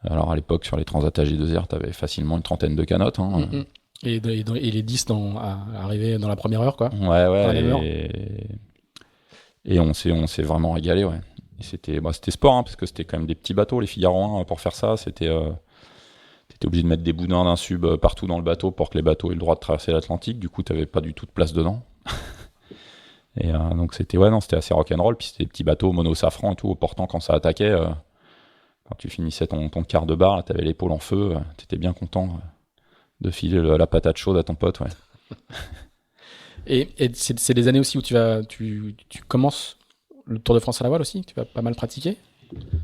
Alors à l'époque, sur les transats AG2R, t'avais facilement une trentaine de canottes. Hein. Et les 10 à arriver dans la première heure, quoi. Ouais. Et on s'est vraiment régalé, ouais. Et c'était sport, hein, parce que c'était quand même des petits bateaux, les Figaro 1, pour faire ça. T'étais obligé de mettre des boudins d'un sub partout dans le bateau pour que les bateaux aient le droit de traverser l'Atlantique. Du coup, t'avais pas du tout de place dedans. Et donc c'était assez rock'n'roll. Puis c'était des petits bateaux mono safran et tout, au portant quand ça attaquait. Quand tu finissais ton quart de barre, t'avais l'épaule en feu. T'étais bien content de filer la patate chaude à ton pote, ouais. Et c'est des années aussi où tu commences le Tour de France à la voile aussi. Tu vas pas mal pratiquer.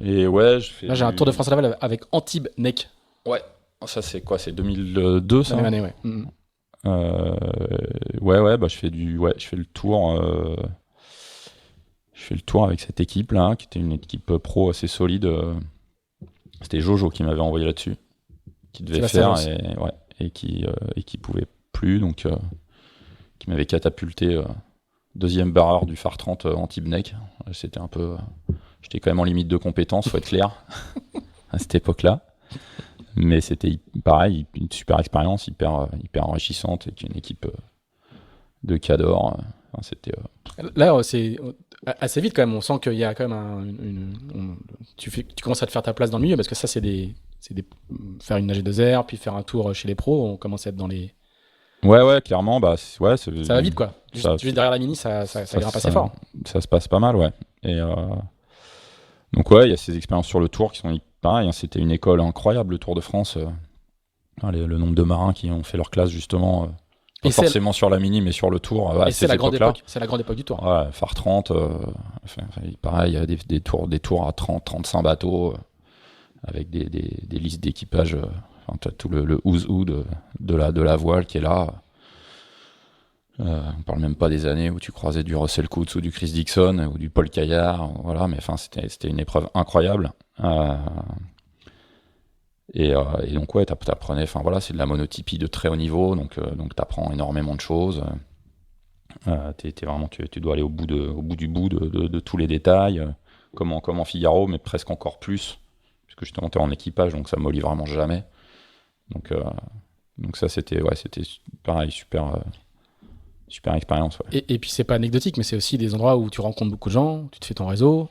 Et ouais, Là, j'ai un Tour de France à la voile avec Antibes Neck. Ouais. Ça, c'est quoi ? C'est 2002, ça ? La même année, ouais. Je fais le tour. Je fais le tour avec cette équipe-là, qui était une équipe pro assez solide. C'était Jojo qui m'avait envoyé là-dessus, qui devait faire et qui pouvait plus, donc qui m'avait catapulté deuxième barreur du phare 30 anti-Bnec. C'était un peu... j'étais quand même en limite de compétence, faut être clair, à cette époque-là. Mais c'était pareil, une super expérience, hyper enrichissante, avec une équipe de cadors. C'était... Là, c'est assez vite quand même. On sent qu'il y a quand même tu commences à te faire ta place dans le milieu, parce que ça, faire une nage 2 puis faire un tour chez les pros, on commence à être dans les... Ouais, clairement. Ça va vite, quoi. Juste derrière la mini, ça grimpe assez fort. Ça se passe pas mal, ouais. Et donc, ouais, il y a ces expériences sur le tour qui sont pareil. C'était une école incroyable, le Tour de France. Le nombre de marins qui ont fait leur classe, justement, pas forcément sur la mini, mais sur le tour. Et c'est la grande époque du tour. Ouais, phare 30. Pareil, il y a des tours à 30, 35 bateaux, avec des listes d'équipage. Tu as tout le who's who de la voile qui est là. On parle même pas des années où tu croisais du Russell Coutts ou du Chris Dixon ou du Paul Caillard, voilà, mais c'était une épreuve incroyable. Et donc ouais, t'apprenais, c'est de la monotypie de très haut niveau, donc t'apprends énormément de choses. Tu dois aller au bout du bout de tous les détails, comme en Figaro, mais presque encore plus, puisque justement t'es en équipage, donc ça mollit vraiment jamais. Donc ça c'était pareil, super expérience. Ouais. Et puis c'est pas anecdotique, mais c'est aussi des endroits où tu rencontres beaucoup de gens, tu te fais ton réseau.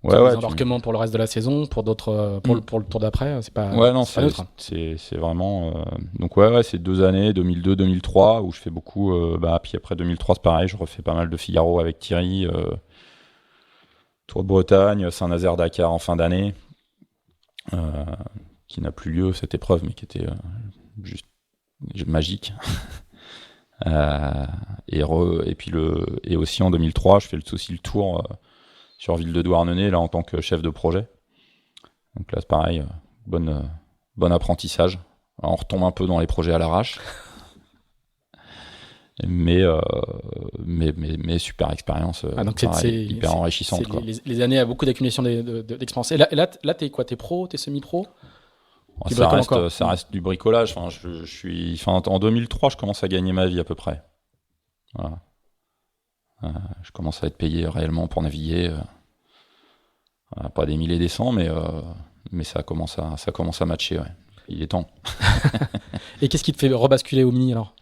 Des embarquements pour le reste de la saison, pour d'autres, pour le tour d'après, c'est pas. Ouais, non, c'est pas neutre. C'est vraiment. Donc ouais, c'est 2 années, 2002, 2003, où je fais beaucoup. Puis après 2003, c'est pareil, je refais pas mal de Figaro avec Thierry. Tour de Bretagne, Saint-Nazaire Dakar en fin d'année, qui n'a plus lieu cette épreuve, mais qui était juste magique. Et aussi en 2003, je fais aussi le tour sur Ville de Douarnenez, là en tant que chef de projet. Donc là c'est pareil, bon apprentissage. Alors, on retombe un peu dans les projets à l'arrache, mais super expérience, donc hyper enrichissante. Les années à beaucoup d'accumulation d'expérience. Et là t'es quoi? T'es pro? T'es semi-pro? Ça reste du bricolage. En 2003, je commence à gagner ma vie à peu près. Voilà. Je commence à être payé réellement pour naviguer. Pas des milliers et des cents, mais ça commence à matcher. Ouais. Il est temps. Et qu'est-ce qui te fait rebasculer au mini alors?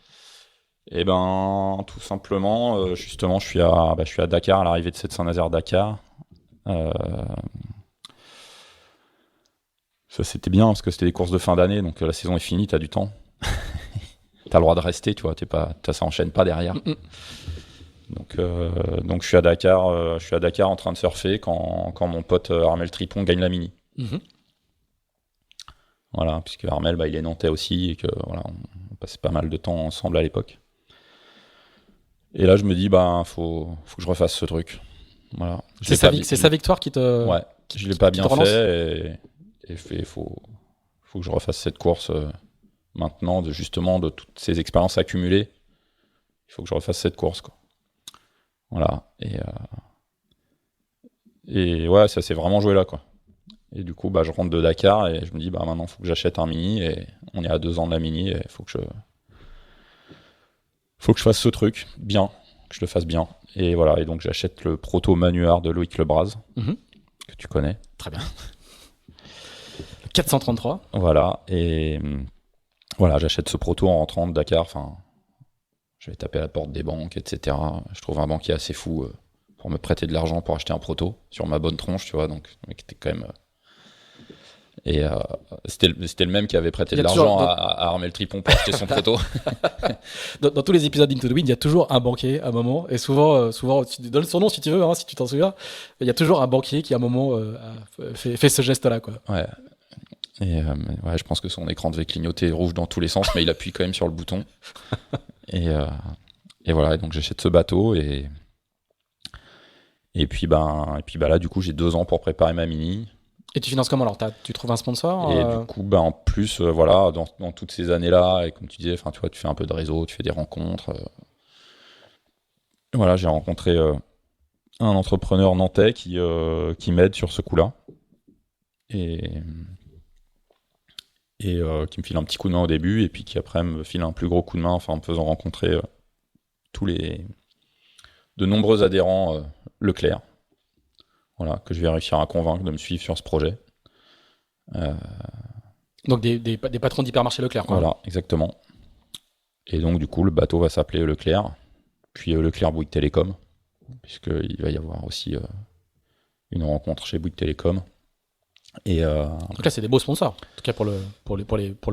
Eh ben, tout simplement, justement, je suis à Dakar, à l'arrivée de cette Saint-Nazaire Dakar. Ça c'était bien parce que c'était des courses de fin d'année, donc la saison est finie, t'as du temps. T'as le droit de rester, tu vois, ça enchaîne pas derrière. Donc je suis à Dakar, en train de surfer quand mon pote Armel Tripon gagne la mini. Voilà, puisque Armel, il est nantais aussi et que voilà, on passait pas mal de temps ensemble à l'époque. Et là je me dis faut que je refasse ce truc. Voilà. C'est sa victoire qui te. Ouais, je l'ai pas bien fait et il faut que je refasse cette course maintenant, de toutes ces expériences accumulées. Il faut que je refasse cette course, quoi. Voilà. Et ouais, ça s'est vraiment joué là, quoi. Et du coup, je rentre de Dakar et je me dis, maintenant, il faut que j'achète un mini. Et on est à 2 ans de la mini et il faut que je fasse ce truc bien, que je le fasse bien. Et voilà. Et donc, j'achète le proto Manuard de Loïc Lebras, que tu connais. Très bien. 433. Voilà. Et voilà, j'achète ce proto en rentrant de Dakar. Je vais taper à la porte des banques, etc. Je trouve un banquier assez fou pour me prêter de l'argent pour acheter un proto sur ma bonne tronche, tu vois. Donc, le mec était quand même. Et c'était le même qui avait prêté de l'argent à Armel Tripon pour acheter son proto. Dans tous les épisodes d'Into the Wind, il y a toujours un banquier à un moment. Et souvent tu donnes son nom si tu veux, si tu t'en souviens. Il y a toujours un banquier qui à un moment fait ce geste-là, quoi. Ouais. Et je pense que son écran devait clignoter rouge dans tous les sens, mais il appuie quand même sur le bouton. Et voilà, et donc j'achète ce bateau et puis là du coup j'ai 2 ans pour préparer ma mini. Et tu finances comment alors? Tu trouves un sponsor? Et du coup en plus voilà, dans toutes ces années-là, et comme tu disais, tu vois, tu fais un peu de réseau, tu fais des rencontres. Voilà, j'ai rencontré un entrepreneur nantais qui m'aide sur ce coup-là. Et qui me file un petit coup de main au début, et puis qui après me file un plus gros coup de main, en me faisant rencontrer tous les de nombreux adhérents Leclerc, voilà, que je vais réussir à convaincre de me suivre sur ce projet. Donc des patrons d'hypermarché Leclerc, quoi. Voilà, exactement. Et donc du coup, le bateau va s'appeler Leclerc, puis Leclerc Bouygues Télécom, puisqu'il va y avoir aussi une rencontre chez Bouygues Télécom. Et en tout cas, c'est des beaux sponsors. En tout cas, pour le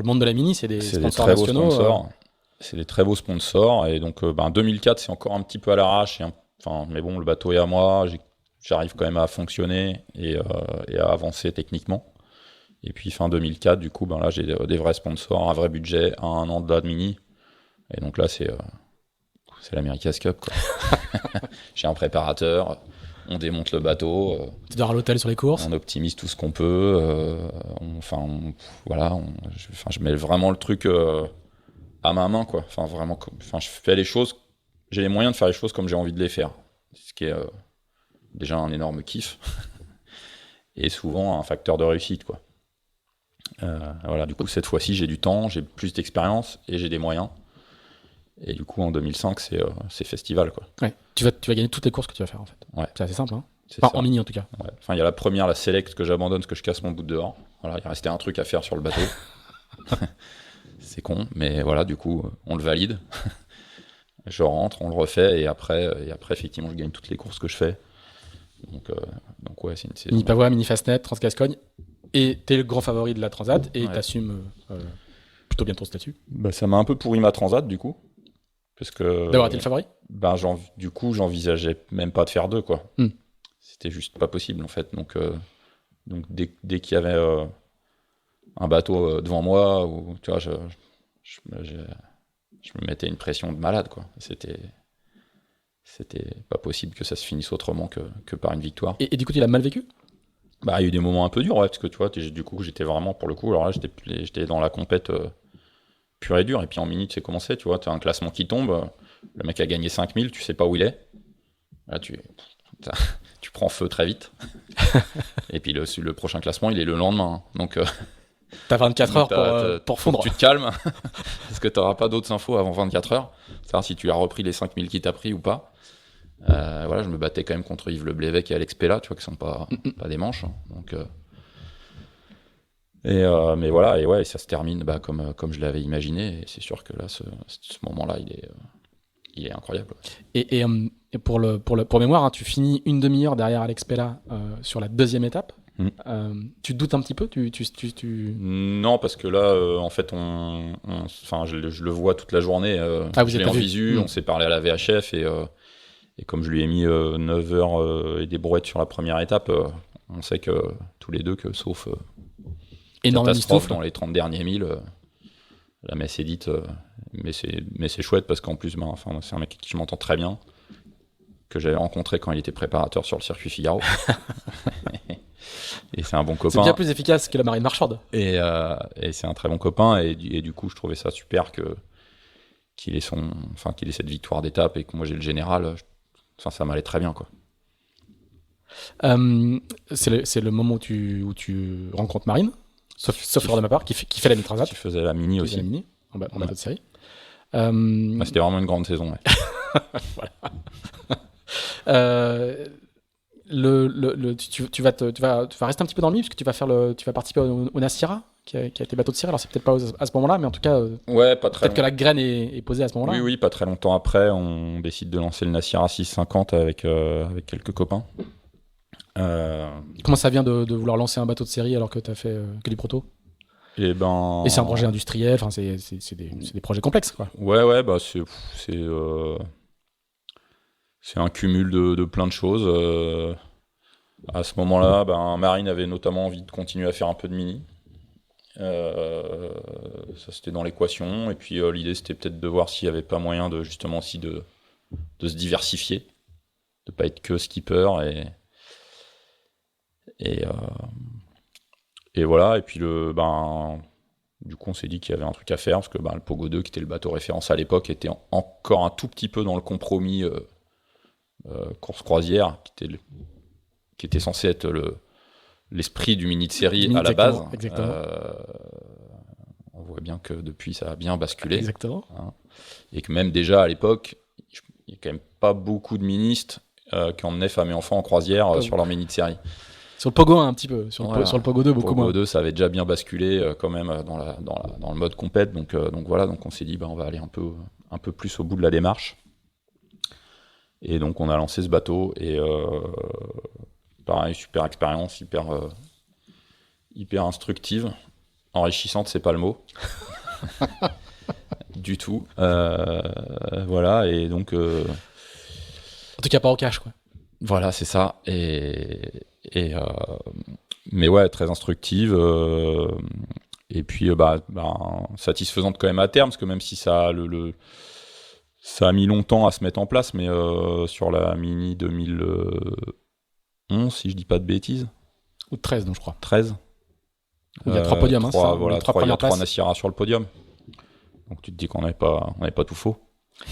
monde de la mini, c'est des sponsors très nationaux. Beaux sponsors. C'est des très beaux sponsors. Et donc, 2004, c'est encore un petit peu à l'arrache. Mais bon, le bateau est à moi. J'arrive quand même à fonctionner et à avancer techniquement. Et puis, fin 2004, du coup, là, j'ai des vrais sponsors, un vrai budget, un an de mini. Et donc là, c'est l'America's Cup, quoi. J'ai un préparateur. On démonte le bateau. Tu dors à l'hôtel sur les courses. On optimise tout ce qu'on peut. Je mets vraiment le truc à ma main, quoi. Je fais les choses. J'ai les moyens de faire les choses comme j'ai envie de les faire. Ce qui est déjà un énorme kiff. Et souvent un facteur de réussite, quoi. Voilà, du coup, cette fois-ci, j'ai du temps, j'ai plus d'expérience et j'ai des moyens. Et du coup, en 2005, c'est festival, quoi. Ouais. Tu vas gagner toutes les courses que tu vas faire, en fait. Ouais. C'est assez simple, hein. Enfin, en mini, en tout cas. Ouais. Enfin, il y a la première, la Select, que j'abandonne parce que je casse mon bout de dehors. Voilà, il restait un truc à faire sur le bateau. C'est con, mais voilà, du coup, on le valide. Je rentre, on le refait, et après, effectivement, je gagne toutes les courses que je fais. Donc ouais, c'est une saison. Mini Pavois, Mini Fastnet, Transgascogne. Et t'es le grand favori de la Transat, et t'assumes plutôt bien ton statut. Ça m'a un peu pourri ma Transat, du coup. Parce que, d'avoir été le favori ? Du coup, j'envisageais même pas de faire deux, quoi. C'était juste pas possible, en fait. Donc dès qu'il y avait un bateau devant moi, ou tu vois, je me mettais une pression de malade, quoi. C'était pas possible que ça se finisse autrement que par une victoire. Et du coup, tu l'as mal vécu ? Il y a eu des moments un peu durs, ouais, parce que tu vois, du coup, j'étais vraiment, pour le coup, alors là, j'étais dans la compète pure et dure. Et puis en mini, tu sais comment c'est, tu vois, tu as un classement qui tombe, le mec a gagné 5000, tu sais pas où il est. Là, tu prends feu très vite. Et puis le prochain classement, il est le lendemain. Donc, t'as 24 heures pour fondre. Tu te calmes, parce que tu n'auras pas d'autres infos avant 24 heures. Savoir si tu as repris les 5000 qu'il t'a pris ou pas. Voilà, je me battais quand même contre Yves Le Blévec et Alex Pella, tu vois, qui sont pas des manches. Donc, mais voilà, et ouais, ça se termine comme je l'avais imaginé. Et c'est sûr que là, ce moment-là, il est incroyable. Et pour mémoire, hein, tu finis une demi-heure derrière Alex Pella sur la deuxième étape. Tu te doutes un petit peu Non, parce que là, en fait, je le vois toute la journée. Je l'ai en visu, on s'est parlé à la VHF, et comme je lui ai mis 9 heures et des brouettes sur la première étape, on sait que tous les deux, que sauf catastrophe dans les 30 derniers milles, la messe est dite. Mais c'est chouette parce qu'en plus, c'est un mec avec qui je m'entends très bien, que j'avais rencontré quand il était préparateur sur le circuit Figaro. Et c'est un bon copain. C'est bien plus efficace que la marine marchande. Et c'est un très bon copain, et du coup, je trouvais ça super qu'il ait cette victoire d'étape, et que moi j'ai le général. Ça m'allait très bien, quoi. C'est le moment où tu rencontres Marine, sauf erreur de ma part, qui fait la mini Transat. Qui faisait la mini aussi. La mini, en bateau de série. C'était vraiment une grande saison. Ouais. Tu vas rester un petit peu dans le milieu, parce que tu vas participer au Nasira, qui a été bateau de série. Alors c'est peut-être pas à ce moment-là, mais en tout cas, ouais, pas très peut-être que la graine est posée à ce moment-là. Oui, pas très longtemps après, on décide de lancer le Nasira 650 avec quelques copains. Comment ça vient de vouloir lancer un bateau de série alors que tu as fait que du proto ? Et c'est un projet industriel, c'est des projets complexes, quoi. Ouais, c'est un cumul de plein de choses. À ce moment-là, Marine avait notamment envie de continuer à faire un peu de mini. Ça, c'était dans l'équation. Et puis l'idée, c'était peut-être de voir s'il n'y avait pas moyen de justement aussi de se diversifier, de pas être que skipper. Et voilà. Et puis du coup, on s'est dit qu'il y avait un truc à faire, parce que le Pogo 2, qui était le bateau référence à l'époque, était encore un tout petit peu dans le compromis course croisière, qui était censé être l'esprit du mini de série à la base. Exactement. On voit bien que depuis, ça a bien basculé. Exactement. Et que même déjà à l'époque, il y a quand même pas beaucoup de ministres qui emmenaient femmes et enfants en croisière sur leur mini de série. Sur le Pogo 1 un petit peu, sur le Pogo 2 beaucoup Pogo moins. 2, ça avait déjà bien basculé quand même dans le mode compète, donc voilà, donc on s'est dit on va aller un peu plus au bout de la démarche. Et donc on a lancé ce bateau et pareil, super expérience, hyper instructive, enrichissante, c'est pas le mot. Du tout. Voilà, et donc En tout cas pas au cash quoi. voilà, c'est ça. Mais ouais, très instructive. Et puis, satisfaisante quand même à terme, parce que même si ça a mis longtemps à se mettre en place, mais sur la Mini 2011, si je dis pas de bêtises. Ou 13, donc je crois. 13. Il y a 3 podiums, trois, ça. Voilà, les 3 il y a premières 3 places. Nassira sur le podium. Donc tu te dis qu'on n'avait pas tout faux.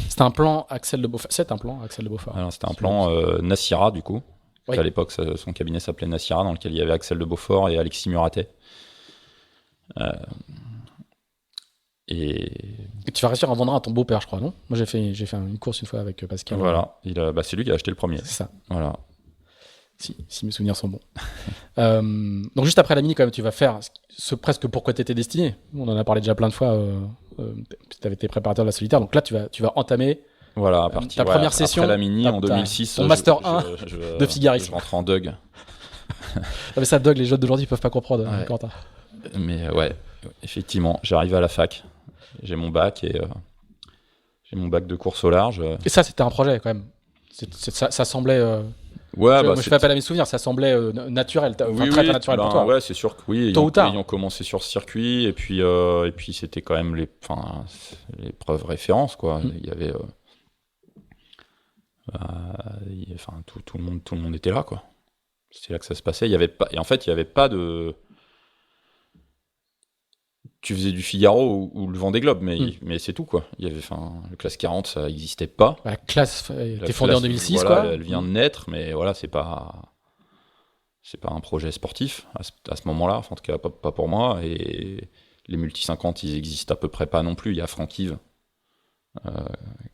C'était un plan Axel de Beaufort. C'est un plan Axel de Beaufort. Alors, c'était un plan Nassira, du coup. Oui. À l'époque, son cabinet s'appelait Nassira, dans lequel il y avait Axel de Beaufort et Alexis Muratet. Et tu vas réussir à vendre à ton beau-père, je crois, non? Moi, j'ai fait une course une fois avec Pascal. voilà, c'est lui qui a acheté le premier. C'est ça. Voilà. Si mes souvenirs sont bons. Donc, juste après la Mini, quand même, tu vas faire ce presque pourquoi tu étais destiné. On en a parlé déjà plein de fois. Tu avais été préparateur de la solitaire. Donc là, tu vas entamer Voilà, ta première session. Après la Mini, en 2006, ton Master 1 de figarisme. Je rentre en Doug. Mais ça, Doug, les jeunes d'aujourd'hui ne peuvent pas comprendre, Ouais. Quentin. Mais ouais, effectivement, j'arrive à la fac. J'ai mon bac et j'ai mon bac de course au large. Et ça, c'était un projet, quand même. Ça semblait... Ouais, moi, je fais appel à mes souvenirs, ça semblait naturel, très naturel pour toi. Ouais, c'est sûr que oui. Tôt ou tard. Ils ont commencé sur ce circuit et puis c'était quand même l'épreuve référence, quoi. Il y avait, tout le monde était là, quoi. C'était là que ça se passait. Il y avait pas, et en fait, il y avait pas de. Tu faisais du Figaro ou le Vendée Globe, mais c'est tout, quoi. Il y avait, le classe 40, ça n'existait pas. La classe était La fondée en classe, 2006, voilà, quoi. Elle vient de naître, mais voilà, c'est pas un projet sportif à ce moment-là, enfin, en tout cas pas pour moi. Et les multi 50, ils existent à peu près pas non plus. Il y a Franck Yves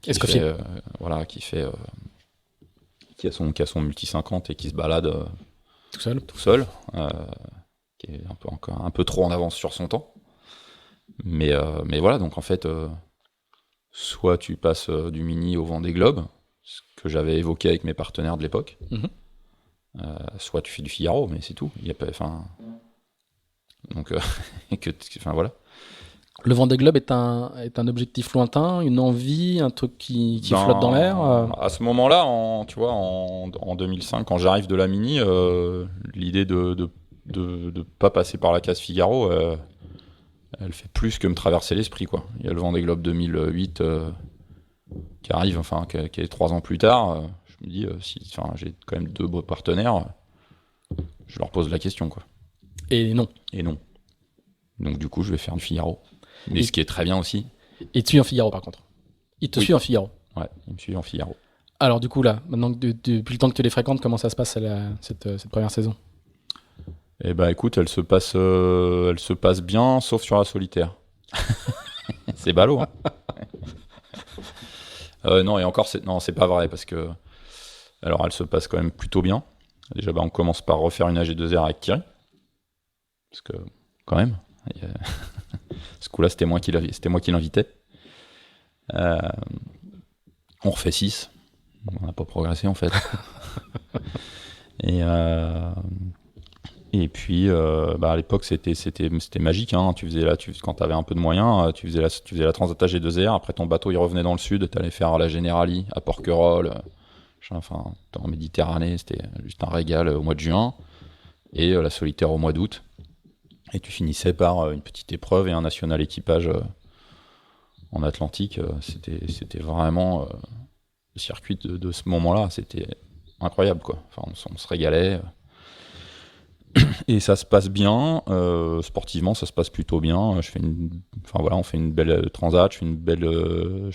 qui a son multi 50 et qui se balade Tout seul. qui est un peu trop en avance sur son temps. Mais voilà, donc en fait, soit tu passes du Mini au Vendée Globe, ce que j'avais évoqué avec mes partenaires de l'époque, soit tu fais du Figaro, mais c'est tout. Il y a pas, donc voilà. Le Vendée Globe est un objectif lointain, une envie, un truc qui flotte dans l'air. À ce moment-là, en 2005, quand j'arrive de la Mini, l'idée de pas passer par la case Figaro, elle fait plus que me traverser l'esprit, quoi. Il y a le Vendée Globe 2008 qui arrive, qui est 3 ans plus tard. Je me dis, j'ai quand même 2 beaux partenaires, je leur pose la question, quoi. Et non. Donc du coup, je vais faire du Figaro. Mais ce qui est très bien aussi. Et tu suis en Figaro, par contre. Il te suit en Figaro. Ouais, il me suit en Figaro. Alors du coup, là, maintenant, depuis le temps que tu les fréquentes, comment ça se passe cette première saison? Eh ben écoute, elle se passe bien, sauf sur la solitaire. C'est ballot, hein. Non, et encore, c'est pas vrai, parce que alors elle se passe quand même plutôt bien. Déjà, on commence par refaire une AG2R avec Thierry, parce que quand même, ce coup-là, c'était moi qui l'invitais. On refait 6. On n'a pas progressé, en fait. Et puis, à l'époque, c'était magique, hein. Quand tu avais un peu de moyens, tu faisais la Transat AG2R. Après, ton bateau, il revenait dans le sud. Tu allais faire la Generali à Porquerolles, en Méditerranée. C'était juste un régal au mois de juin. Et la solitaire au mois d'août. Et tu finissais par une petite épreuve et un national équipage en Atlantique. C'était vraiment le circuit de ce moment-là. C'était incroyable, quoi. On se régalait. Et ça se passe bien, sportivement ça se passe plutôt bien. On fait une belle transat, je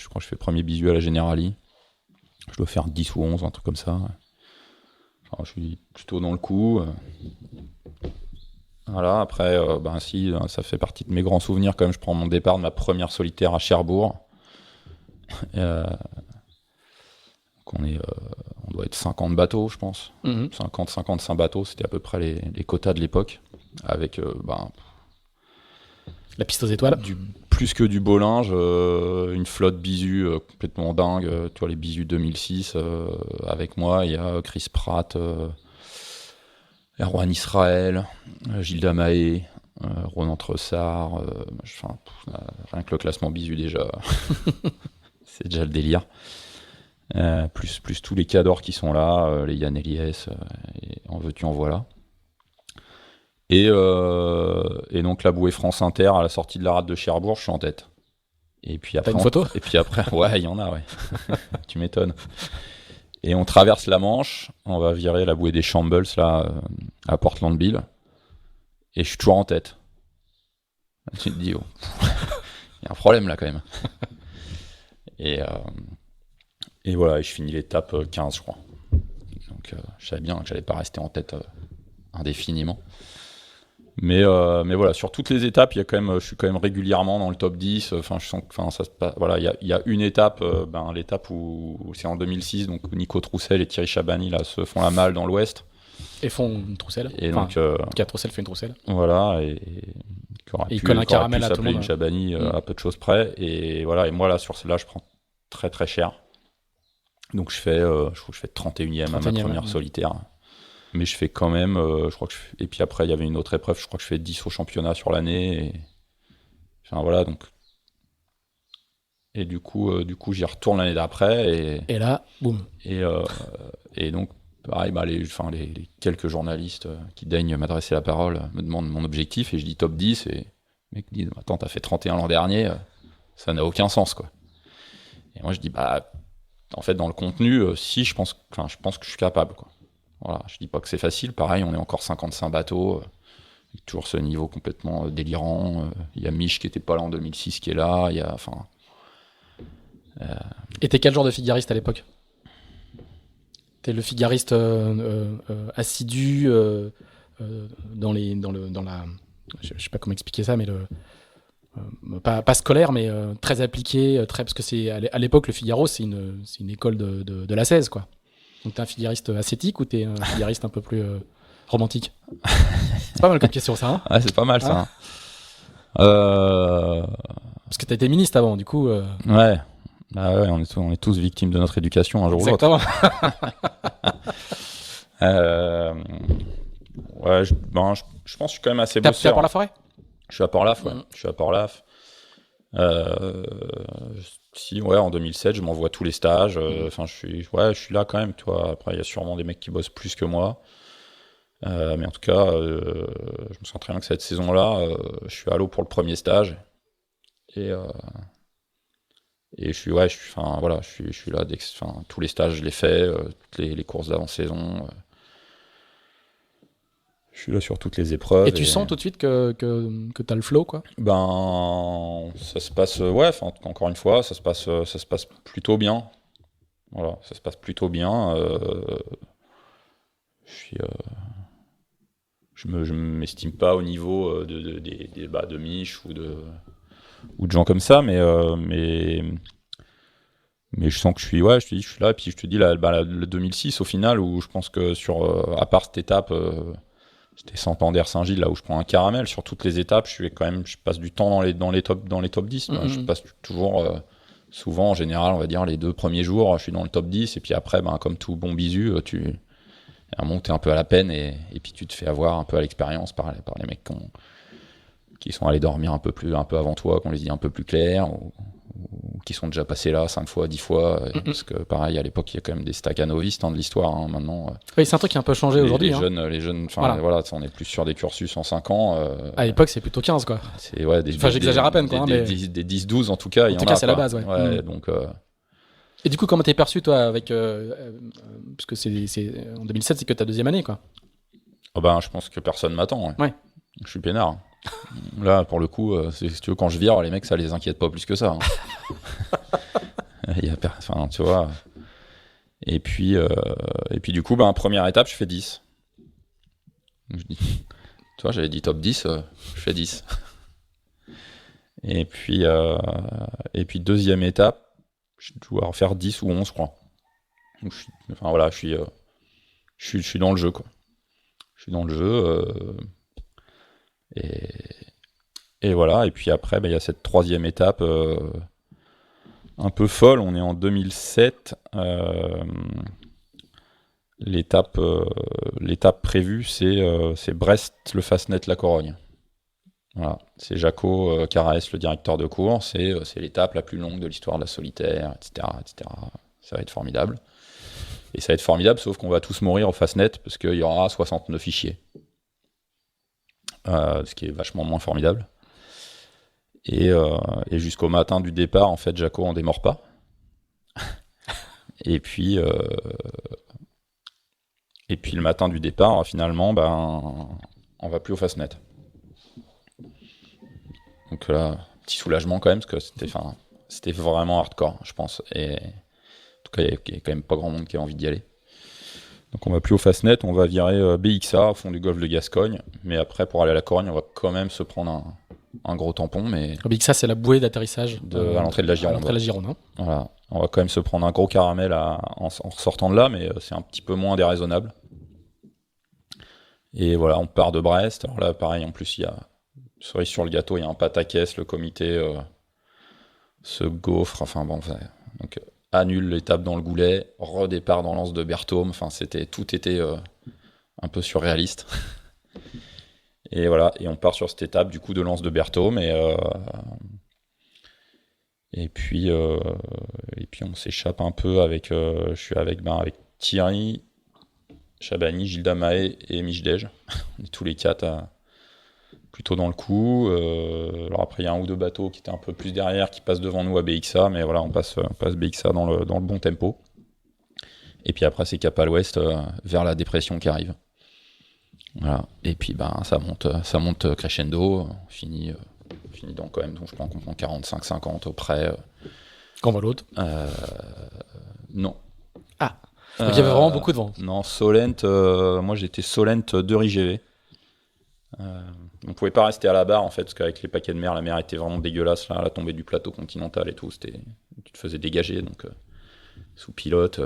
crois que je fais premier bisu à la Generali. Je dois faire 10 ou 11, un truc comme ça. Je suis plutôt dans le coup. Voilà, après, ça fait partie de mes grands souvenirs quand même. Je prends mon départ de ma première solitaire à Cherbourg. on doit être 50 bateaux, je pense. 50-55 bateaux, c'était à peu près les quotas de l'époque. Avec la piste aux étoiles. Plus que du beau linge, une flotte bisu complètement dingue. Tu vois, les bisus 2006, avec moi, il y a Chris Pratt, Erwan Israël, Gilles Damaé, Ronan Tressard. Rien que le classement bisu déjà, c'est déjà le délire. Plus tous les cadors qui sont là, les Yann Eliès, et en veux-tu, en voilà. Et donc la bouée France Inter à la sortie de la rade de Cherbourg, je suis en tête. Et puis après, t'as une photo ? Et puis après, ouais, il y en a, ouais. Tu m'étonnes. Et on traverse la Manche, on va virer la bouée des Shambles là à Portland Bill, et je suis toujours en tête. Tu te dis, oh, il y a un problème là quand même. Et voilà, et je finis l'étape 15, je crois. Donc je savais bien que j'allais pas rester en tête indéfiniment. Mais voilà, sur toutes les étapes, je suis quand même régulièrement dans le top 10. Enfin, je sens que ça se passe. Voilà, il y a une étape, l'étape où c'est en 2006, donc où Nico Troussel et Thierry Chabani là se font la malle dans l'Ouest. Et font une trousselle. Et donc, Troussel fait une trousselle. Voilà, et il colle un caramel à tout le monde. Une Chabani à peu de choses près. Et voilà, et moi là sur celle-là, je prends très très cher. Donc je crois que je fais 31e à ma première solitaire. Mais je fais quand même, je crois que et puis après il y avait une autre épreuve, je crois que je fais 10 au championnat sur l'année. Enfin voilà, donc. Et du coup j'y retourne l'année d'après. Et là, boum. Et donc, pareil, les quelques journalistes qui daignent m'adresser la parole me demandent mon objectif et je dis top 10. Et le mec me dit, attends, t'as fait 31 l'an dernier, ça n'a aucun sens, quoi. Et moi je dis, en fait, dans le contenu, si, je pense que je suis capable, quoi. Voilà, je dis pas que c'est facile, pareil, on est encore 55 bateaux, avec toujours ce niveau complètement délirant. Il y a Mich qui était pas là en 2006 qui est là, Et t'es quel genre de figariste à l'époque ? T'es le figariste assidu dans la... Je sais pas comment expliquer ça, mais pas scolaire, mais très appliqué, parce que c'est à l'époque le Figaro, c'est une école de la 16, quoi. Donc t'es un figariste ascétique ou t'es un figariste un peu plus romantique ? C'est pas mal comme question, ça, hein ? Ouais, c'est pas mal, ça. Parce que t'as été ministre avant, du coup... Ouais. Ouais, on est tous victimes de notre éducation un jour ou l'autre. Exactement. Ouais, je pense que je suis quand même assez bosseur. T'es à Port-la-Forêt ? Je suis à Port-Laf, ouais. Je suis à Port-Laf. En 2007, je m'envoie tous les stages. Je suis là quand même, tu vois. Après, il y a sûrement des mecs qui bossent plus que moi. Mais en tout cas, je me sens très bien que cette saison-là, je suis à l'eau pour le premier stage. Et je suis là, tous les stages, je les fais, toutes les courses d'avant-saison. Je suis là sur toutes les épreuves. Et tu sens tout de suite que t'as le flow, quoi ? Ça se passe, encore une fois, ça se passe plutôt bien. Voilà, ça se passe plutôt bien. Je m'estime pas au niveau de Mich ou de gens comme ça, mais je sens que je suis là, et puis je te dis le 2006 au final, où je pense que à part cette étape, c'était Santander-Saint-Gilles, là où je prends un caramel, sur toutes les étapes, je passe du temps dans les top 10, je passe toujours, souvent en général, on va dire les 2 premiers jours, je suis dans le top 10, et puis après, comme tout bon bisu, à un moment où t'es un peu à la peine, et puis tu te fais avoir un peu à l'expérience par les mecs qui sont allés dormir un peu avant toi, qu'on les dit un peu plus clairs, ou qui sont déjà passés là 5 fois, 10 fois, parce que pareil, à l'époque, il y a quand même des staccanovistes de l'histoire, maintenant. Oui, c'est un truc qui a un peu changé aujourd'hui. Les jeunes, voilà, on est plus sur des cursus en 5 ans. À l'époque, c'est plutôt 15, quoi. J'exagère à peine, quoi. Des 10-12, en tout cas, il y en a. En tout cas, c'est la base, ouais. Ouais, donc... Et du coup, comment t'es perçu, toi, avec... parce que c'est en 2007, c'est que ta 2e année, quoi. Je pense que personne m'attend. Ouais. Je suis peinard. Là, pour le coup, si tu veux, quand je vire, les mecs, ça les inquiète pas plus que ça. Tu vois. Et puis du coup, première étape, je fais 10. Tu vois, j'avais dit top 10, je fais 10. Et puis deuxième étape, je dois refaire 10 ou 11, je crois. Donc, je suis dans le jeu, quoi. Je suis dans le jeu. Et, et voilà. Et puis après, il y a cette troisième étape un peu folle. On est en 2007. L'étape prévue, c'est Brest, le Fastnet, la Corogne. Voilà. C'est Jaco Carès, le directeur de course. C'est l'étape la plus longue de l'histoire de la solitaire, etc., etc. Ça va être formidable. Et ça va être formidable, sauf qu'on va tous mourir au Fastnet parce qu'il y aura 69 fichiers. Ce qui est vachement moins formidable. Et jusqu'au matin du départ, en fait, Jaco en démord pas. Et puis le matin du départ, finalement, on va plus au Fastnet. Donc là, petit soulagement quand même, parce que c'était vraiment hardcore, je pense. Et en tout cas, il y a quand même pas grand monde qui a envie d'y aller. Donc on va plus au Fastnet, on va virer BXA au fond du golfe de Gascogne. Mais après, pour aller à la Corogne, on va quand même se prendre un gros tampon. Mais BXA, c'est la bouée d'atterrissage à l'entrée de la Gironde. À l'entrée de la Gironde, hein. Voilà. On va quand même se prendre un gros caramel en ressortant de là, mais c'est un petit peu moins déraisonnable. Et voilà, on part de Brest. Alors là, pareil, en plus, il y a cerise sur le gâteau, il y a un pataquès, le comité se gaufre, donc annule l'étape dans le Goulet, redépart dans l'Anse de Berthaume, tout était un peu surréaliste. Et voilà, et on part sur cette étape du coup de l'Anse de Berthaume, et puis on s'échappe un peu je suis avec Thierry, Chabani, Gilles Damae et Michdej. On est tous les quatre plutôt dans le coup. Alors après, il y a un ou deux bateaux qui étaient un peu plus derrière, qui passent devant nous à BXA, mais voilà, on passe BXA dans le bon tempo. Et puis après, c'est cap à l'ouest, vers la dépression qui arrive. Voilà. Et puis ça monte crescendo. On finit donc quand même, donc je pense qu'on prend 45-50 auprès. Quand va l'autre Non. Ah, donc il y avait vraiment beaucoup de vent. Non, Solent, moi j'étais Solent 2 RIGV. On pouvait pas rester à la barre en fait, parce qu'avec les paquets de mer, la mer était vraiment dégueulasse là, à la tombée du plateau continental et tout, tu te faisais dégager, donc sous pilote.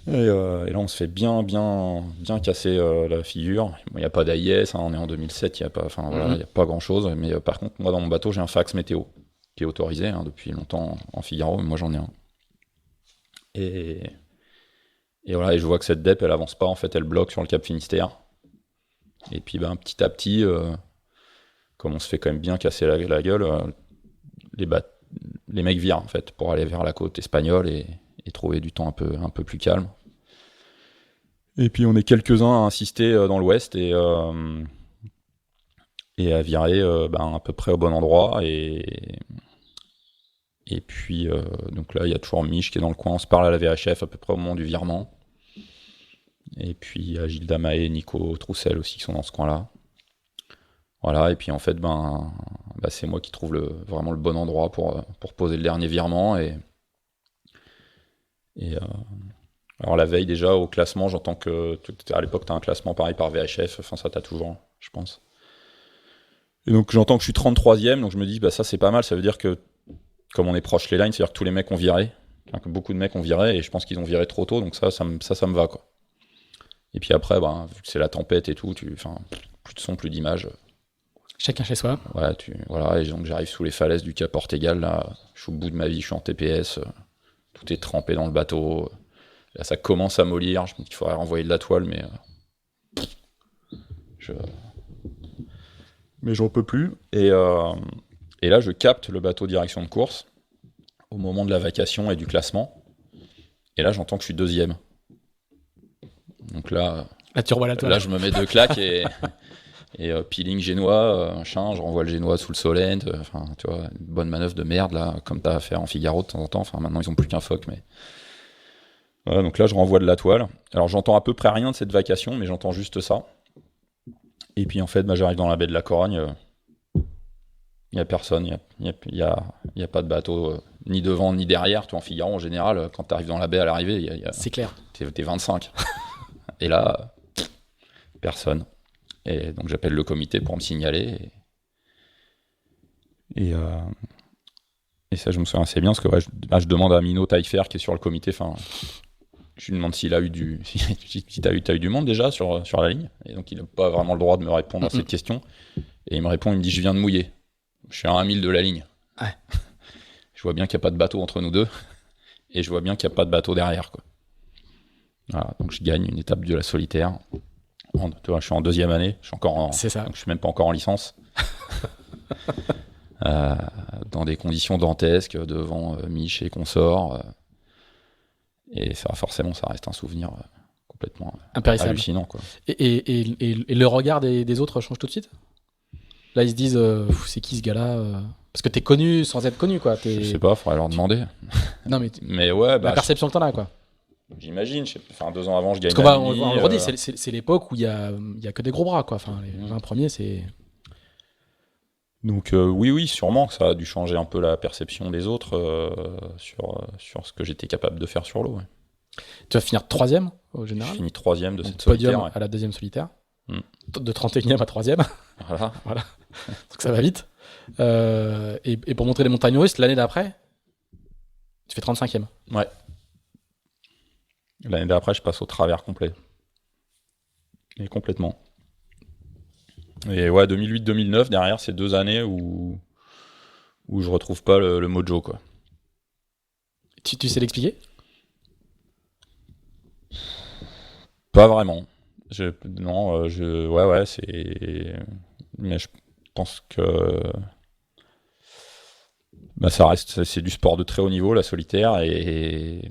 Et là on se fait bien casser la figure. Il n'y a pas d'AIS, on est en 2007, il n'y a pas grand chose, mais par contre moi dans mon bateau j'ai un fax météo qui est autorisé depuis longtemps en Figaro, mais moi j'en ai un. Et voilà, et je vois que cette DEP elle avance pas, en fait elle bloque sur le Cap Finistère. Et puis petit à petit, comme on se fait quand même bien casser la gueule, les mecs virent en fait pour aller vers la côte espagnole et trouver du temps un peu plus calme. Et puis on est quelques-uns à insister dans l'ouest et à virer à peu près au bon endroit. Et puis donc là il y a toujours Mich qui est dans le coin, on se parle à la VHF à peu près au moment du virement. Et puis il y a Gilles Damae et Nico Troussel aussi qui sont dans ce coin-là. Voilà, et puis en fait, c'est moi qui trouve vraiment le bon endroit pour poser le dernier virement. Alors la veille déjà, au classement, j'entends que à l'époque, tu as un classement pareil par VHF, ça t'as toujours, je pense. Et donc j'entends que je suis 33e, donc je me dis, ça c'est pas mal, ça veut dire que, comme on est proche les lines, c'est-à-dire que tous les mecs ont viré, que beaucoup de mecs ont viré, et je pense qu'ils ont viré trop tôt, donc ça me va, quoi. Et puis après, vu que c'est la tempête et tout, plus de son, plus d'image. Chacun chez soi. Voilà, et donc j'arrive sous les falaises du Cap Ortegal, là, je suis au bout de ma vie, je suis en TPS, tout est trempé dans le bateau. Là, ça commence à mollir, je pense qu'il faudrait renvoyer de la toile, mais j'en peux plus. Et là, je capte le bateau direction de course au moment de la vacation et du classement. Et là, j'entends que je suis deuxième. Donc là, tu revois la toile. Là, je me mets 2 claques et peeling génois, je renvoie le génois sous le Solent. Tu vois, une bonne manœuvre de merde, là, comme t'as à faire en Figaro de temps en temps. Maintenant, ils ont plus qu'un phoque, mais. Voilà, donc là, je renvoie de la toile. Alors, j'entends à peu près rien de cette vacation, mais j'entends juste ça. Et puis, en fait, j'arrive dans la baie de la Corogne. Il n'y a personne, il n'y a pas de bateau, ni devant, ni derrière. Toi, en Figaro, en général, quand tu arrives dans la baie à l'arrivée, c'est clair. T'es 25. Et là, personne. Et donc, j'appelle le comité pour me signaler. Et Et ça, je me souviens assez bien, parce que ouais, je demande à Mino Taillefer, qui est sur le comité, je lui demande s'il a eu si t'as eu du monde déjà sur la ligne. Et donc, il n'a pas vraiment le droit de me répondre à cette question. Et il me répond, il me dit, je viens de mouiller. Je suis à 1 mille de la ligne. Ouais. Je vois bien qu'il n'y a pas de bateau entre nous deux. Et je vois bien qu'il n'y a pas de bateau derrière, quoi. Voilà, donc je gagne une étape de la solitaire. Tu vois, je suis en 2e année. C'est ça. Donc je suis même pas encore en licence. Dans des conditions dantesques, devant Mich et consorts. Et ça, forcément, ça reste un souvenir complètement hallucinant, quoi. Et le regard des autres change tout de suite. Là, ils se disent, c'est qui ce gars-là Parce que t'es connu sans être connu, quoi. Je sais pas, faudrait leur demander. Non, mais ouais, la perception que t'en as, quoi. J'imagine. 2 ans avant, je gagne. Parce qu'on on le redit, c'est l'époque où il y a que des gros bras, quoi. Enfin, les 20 premiers, c'est. Donc oui, sûrement que ça a dû changer un peu la perception des autres sur ce que j'étais capable de faire sur l'eau. Ouais. Tu vas finir 3e au général. Je finis 3e de donc, cette solitaire. Podium à la 2e solitaire. De 31e à 3e. Voilà. Donc ça va vite. Et pour montrer les montagnes russes, l'année d'après, tu fais 35e. Ouais. L'année d'après, je passe au travers complet. Et complètement. Et ouais, 2008-2009, derrière, c'est 2 années où je retrouve pas le mojo, quoi. Tu sais l'expliquer ? Pas vraiment. Ouais, c'est... Mais je pense que... ça reste... C'est du sport de très haut niveau, la solitaire, et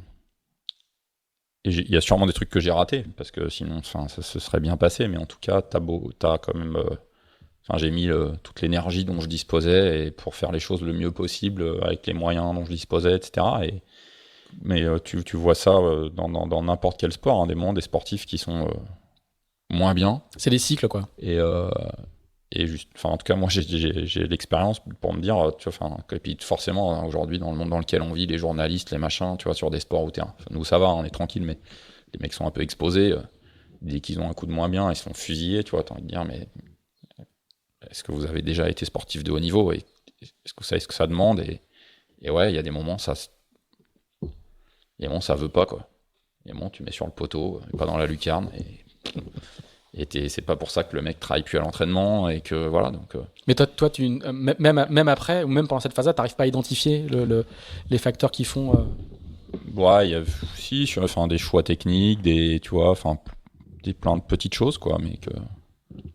il y a sûrement des trucs que j'ai ratés, parce que sinon, ça se serait bien passé, mais en tout cas, t'as quand même... j'ai mis toute l'énergie dont je disposais et pour faire les choses le mieux possible avec les moyens dont je disposais, etc. Mais tu vois ça dans n'importe quel sport, des moments des sportifs qui sont moins bien. C'est des cycles, quoi. Et juste, en tout cas, moi, j'ai l'expérience pour me dire, tu vois, et puis forcément, aujourd'hui, dans le monde dans lequel on vit, les journalistes, les machins, tu vois, sur des sports où nous, ça va, on est tranquille, mais les mecs sont un peu exposés. Dès qu'ils ont un coup de moins bien, ils se font fusiller, tu vois, t'as envie de dire, mais est-ce que vous avez déjà été sportif de haut niveau et est-ce que vous savez ce que ça demande et ouais, il y a des moments, ça veut pas, quoi. Il y a des moments, tu mets sur le poteau, pas dans la lucarne, et c'est pas pour ça que le mec travaille plus à l'entraînement, et que voilà, donc... Mais toi même après, ou même pendant cette phase-là, t'arrives pas à identifier les facteurs qui font... Ouais, il y a des choix techniques, tu vois, plein de petites choses, quoi, mais que...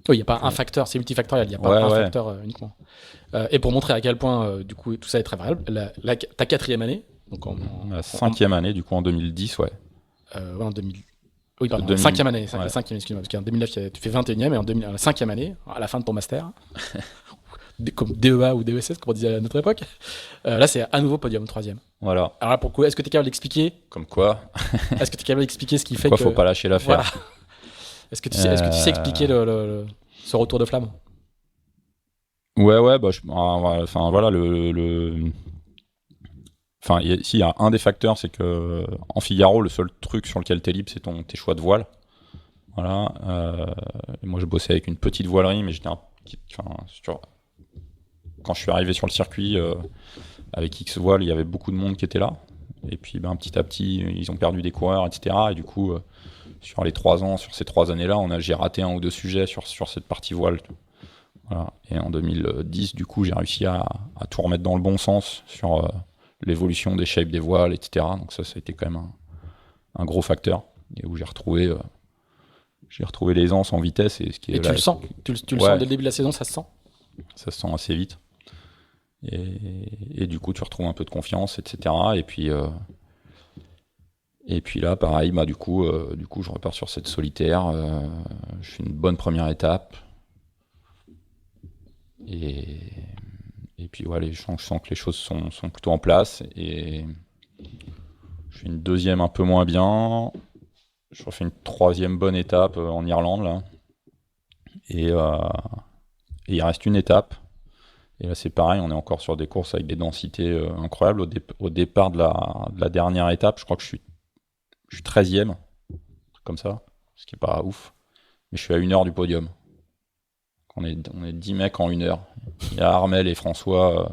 Oui, il n'y a pas un facteur, c'est multifactoriel, il n'y a pas un facteur uniquement. Et pour montrer à quel point, du coup, tout ça est très variable, ta 4e année, donc la 5e année, du coup, en 2010, ouais. En 2000... Oui, pardon, 5e année, 5e, excuse-moi, parce qu'en 2009, tu fais 21e, et en 2000, la 5e année, à la fin de ton master, comme DEA ou DESS, comme on disait à notre époque, là, c'est à nouveau podium, 3e. Voilà. Alors là, pourquoi est-ce que tu es capable d'expliquer Comme quoi Est-ce que tu es capable d'expliquer ce qui fait que... faut pas lâcher l'affaire. Voilà. Est-ce que tu sais expliquer ce retour de flamme ? Ouais, voilà, s'il y a un des facteurs, c'est que en Figaro, le seul truc sur lequel t'es libre, c'est tes choix de voile. Voilà. Et moi, je bossais avec une petite voilerie, mais quand je suis arrivé sur le circuit avec X voile, il y avait beaucoup de monde qui était là. Et puis, petit à petit, ils ont perdu des coureurs, etc. Et du coup, sur ces 3 années-là, j'ai raté 1 ou 2 sujets sur cette partie voile. Voilà. Et en 2010, du coup, j'ai réussi à tout remettre dans le bon sens sur l'évolution des shapes des voiles, etc. Donc ça a été quand même un gros facteur. Et où j'ai retrouvé l'aisance en vitesse. Et tu le sens tu le sens dès le début de la saison, ça se sent ? Ça se sent assez vite. Et du coup, tu retrouves un peu de confiance, etc. Et puis là, pareil, du coup, je repars sur cette solitaire. Je fais une bonne première étape. Et puis, je sens que les choses sont plutôt en place. Et je fais une 2e un peu moins bien. Je refais une 3e bonne étape en Irlande, là. Et il reste une étape. Et là, c'est pareil, on est encore sur des courses avec des densités incroyables. Au départ de la dernière étape, je crois que je suis 13e, un truc comme ça, ce qui est pas ouf. Mais je suis à 1 heure du podium. On est 10 mecs en 1 heure. Il y a Armel et François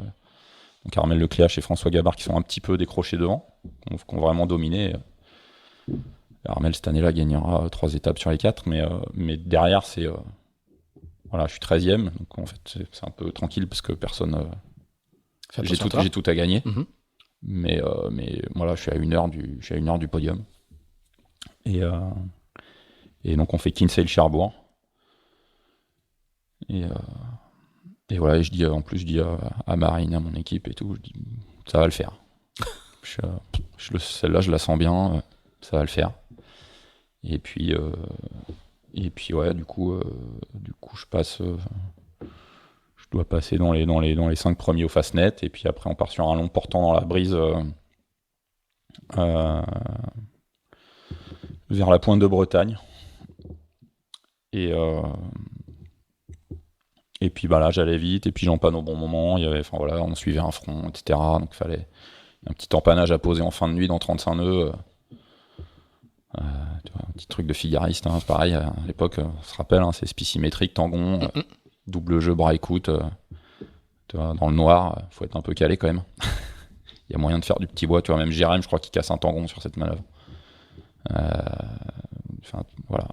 Donc Armel Lecléache et François Gabard qui sont un petit peu décrochés devant, qui ont vraiment dominé. Armel cette année-là gagnera 3 étapes sur les 4, mais derrière c'est voilà, je suis 13e, donc en fait c'est un peu tranquille parce que personne j'ai tout à gagner. Mm-hmm. Mais voilà, je suis à 1 heure du podium. Et donc on fait Kinsale-Cherbourg. Et voilà, et je dis à Marine, à mon équipe et tout, je dis ça va le faire. Celle-là, je la sens bien, ça va le faire. Et puis ouais, du coup, je passe. Je dois passer dans les 5 premiers au Fastnet, et puis après on part sur un long portant dans la brise vers la pointe de Bretagne. Et puis bah là j'allais vite, et puis j'empanne au bon moment. On suivait un front, etc. Donc il fallait un petit empannage à poser en fin de nuit dans 35 nœuds. Tu vois, un petit truc de figariste, hein, c'est pareil, à l'époque, on se rappelle, hein, c'est spicymétrique, tangon, double jeu bras écoute, tu vois, dans le noir, faut être un peu calé quand même. Il y a moyen de faire du petit bois, tu vois, même Jérém, je crois qu'il casse un tangon sur cette manœuvre. Voilà.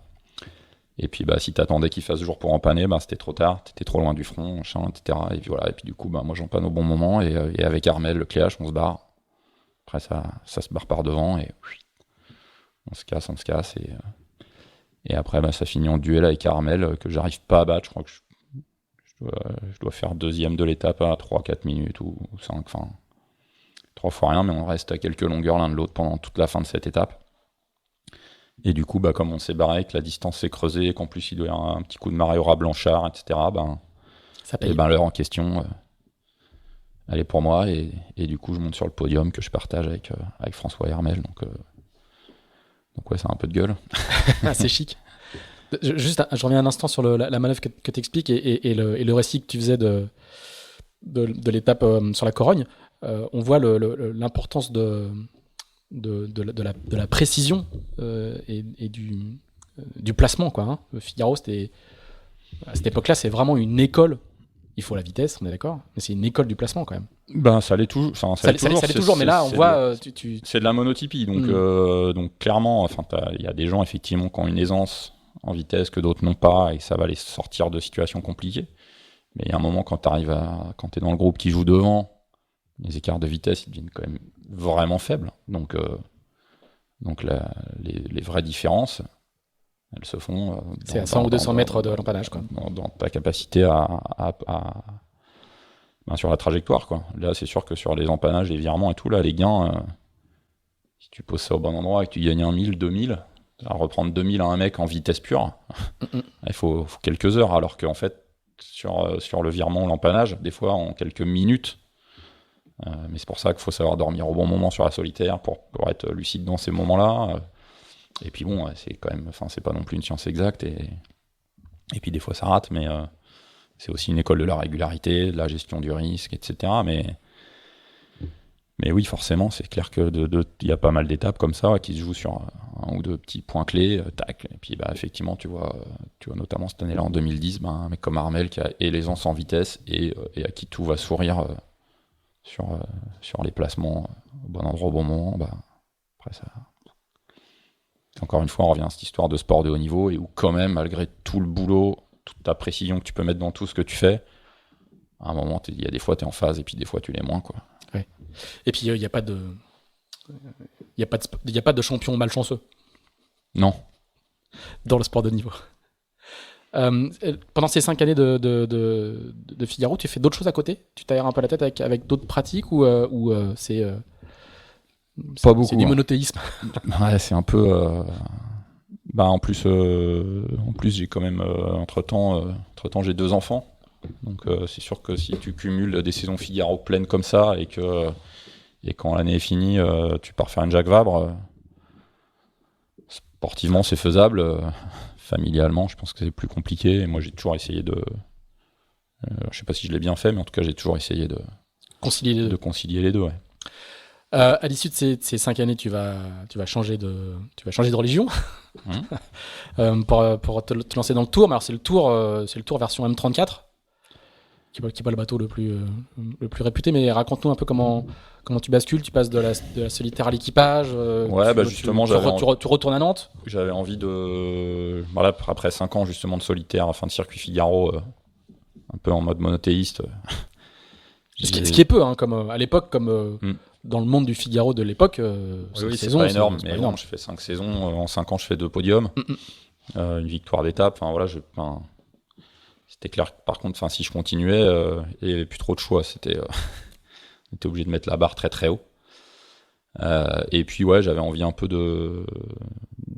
Et puis bah si t'attendais qu'il fasse jour pour empanner, bah c'était trop tard, t'étais trop loin du front, machin, etc. Et puis voilà, et puis du coup bah moi j'empanne au bon moment, et avec Armel Lecléache on se barre. Après ça se barre par devant, et on se casse, et après bah ça finit en duel avec Armel que j'arrive pas à battre. Je crois que je dois faire 2e de l'étape à 3-4 minutes ou 5, enfin 3 fois rien, mais on reste à quelques longueurs l'un de l'autre pendant toute la fin de cette étape. Et du coup, bah, comme on s'est barré, que la distance s'est creusée, qu'en plus il doit y avoir un petit coup de marée au ras Blanchard, etc., ça paye. Et l'heure en question, elle est pour moi, et du coup je monte sur le podium que je partage avec François et Armel. Donc ouais, c'est un peu de gueule. C'est chic. Juste, je reviens un instant sur la manœuvre que tu expliques et le récit que tu faisais de l'étape sur la Corogne. On voit l'importance de la précision et du placement, quoi, hein. Le Figaro, à cette époque-là, c'est vraiment une école. Il faut la vitesse, on est d'accord, mais c'est une école du placement quand même. Ben ça l'est toujours. Ça l'est toujours, mais là on voit. C'est de la monotypie, donc clairement, il y a des gens effectivement qui ont une aisance en vitesse que d'autres n'ont pas, et ça va les sortir de situations compliquées. Mais il y a un moment quand t'es dans le groupe qui joue devant, les écarts de vitesse ils deviennent quand même vraiment faibles. Donc les vraies différences, elles se font. C'est à 100 ou 200 mètres de l'empannage, quoi. Dans ta capacité sur la trajectoire, quoi. Là, c'est sûr que sur les empannages, les virements et tout, là, les gains, si tu poses ça au bon endroit et que tu gagnes 1000, 2000, à reprendre 2000 à un mec en vitesse pure, il faut quelques heures, alors qu'en fait, sur le virement ou l'empannage, des fois en quelques minutes. Mais c'est pour ça qu'il faut savoir dormir au bon moment sur la solitaire pour être lucide dans ces moments-là. Et puis bon, c'est quand même, c'est pas non plus une science exacte, et puis des fois ça rate, mais c'est aussi une école de la régularité, de la gestion du risque, etc. Mais oui, forcément, c'est clair que y a pas mal d'étapes comme ça qui se jouent sur un ou deux petits points clés, tac. Et puis bah effectivement, tu vois notamment cette année-là en 2010, un mec comme Armel qui a l'aisance en vitesse et à qui tout va sourire sur les placements au bon endroit au bon moment. Bah après ça. Encore une fois, on revient à cette histoire de sport de haut niveau, et où quand même, malgré tout le boulot, toute ta précision que tu peux mettre dans tout ce que tu fais, à un moment, il y a des fois tu es en phase, et puis des fois tu l'es moins, quoi. Ouais. Et puis il n'y a pas de champion malchanceux. Non. Dans le sport de niveau. Pendant ces 5 années de Figaro, tu fais d'autres choses à côté? Tu t'aères un peu la tête avec d'autres pratiques, ou c'est pas beaucoup, c'est du monothéisme? Ouais, c'est un peu. En plus, j'ai quand même entre-temps, j'ai 2 enfants. Donc c'est sûr que si tu cumules des saisons Figaro pleines comme ça, et quand l'année est finie, tu pars faire une Jacques Vabre, sportivement c'est faisable. Familialement, je pense que c'est plus compliqué. Et moi, j'ai toujours essayé je sais pas si je l'ai bien fait, mais en tout cas, j'ai toujours essayé de concilier les deux. Ouais. À l'issue de ces 5 années, tu vas changer de religion pour te lancer dans le Tour. Mais alors c'est le Tour version M34, qui est pas le bateau le plus réputé, mais raconte-nous un peu comment tu bascules, tu passes de la solitaire à l'équipage. Justement, tu retournes à Nantes. J'avais envie de... Voilà, après 5 ans justement de solitaire, fin de circuit Figaro, un peu en mode monothéiste. Ce qui est peu, hein, comme à l'époque, comme dans le monde du Figaro de l'époque. C'est pas énorme, mais bon, je fais 5 saisons. En 5 ans, je fais 2 podiums, une victoire d'étape. Enfin, voilà, c'était clair que par contre, si je continuais, il n'y avait plus trop de choix. On était obligé de mettre la barre très très haut. Et puis, j'avais envie un peu de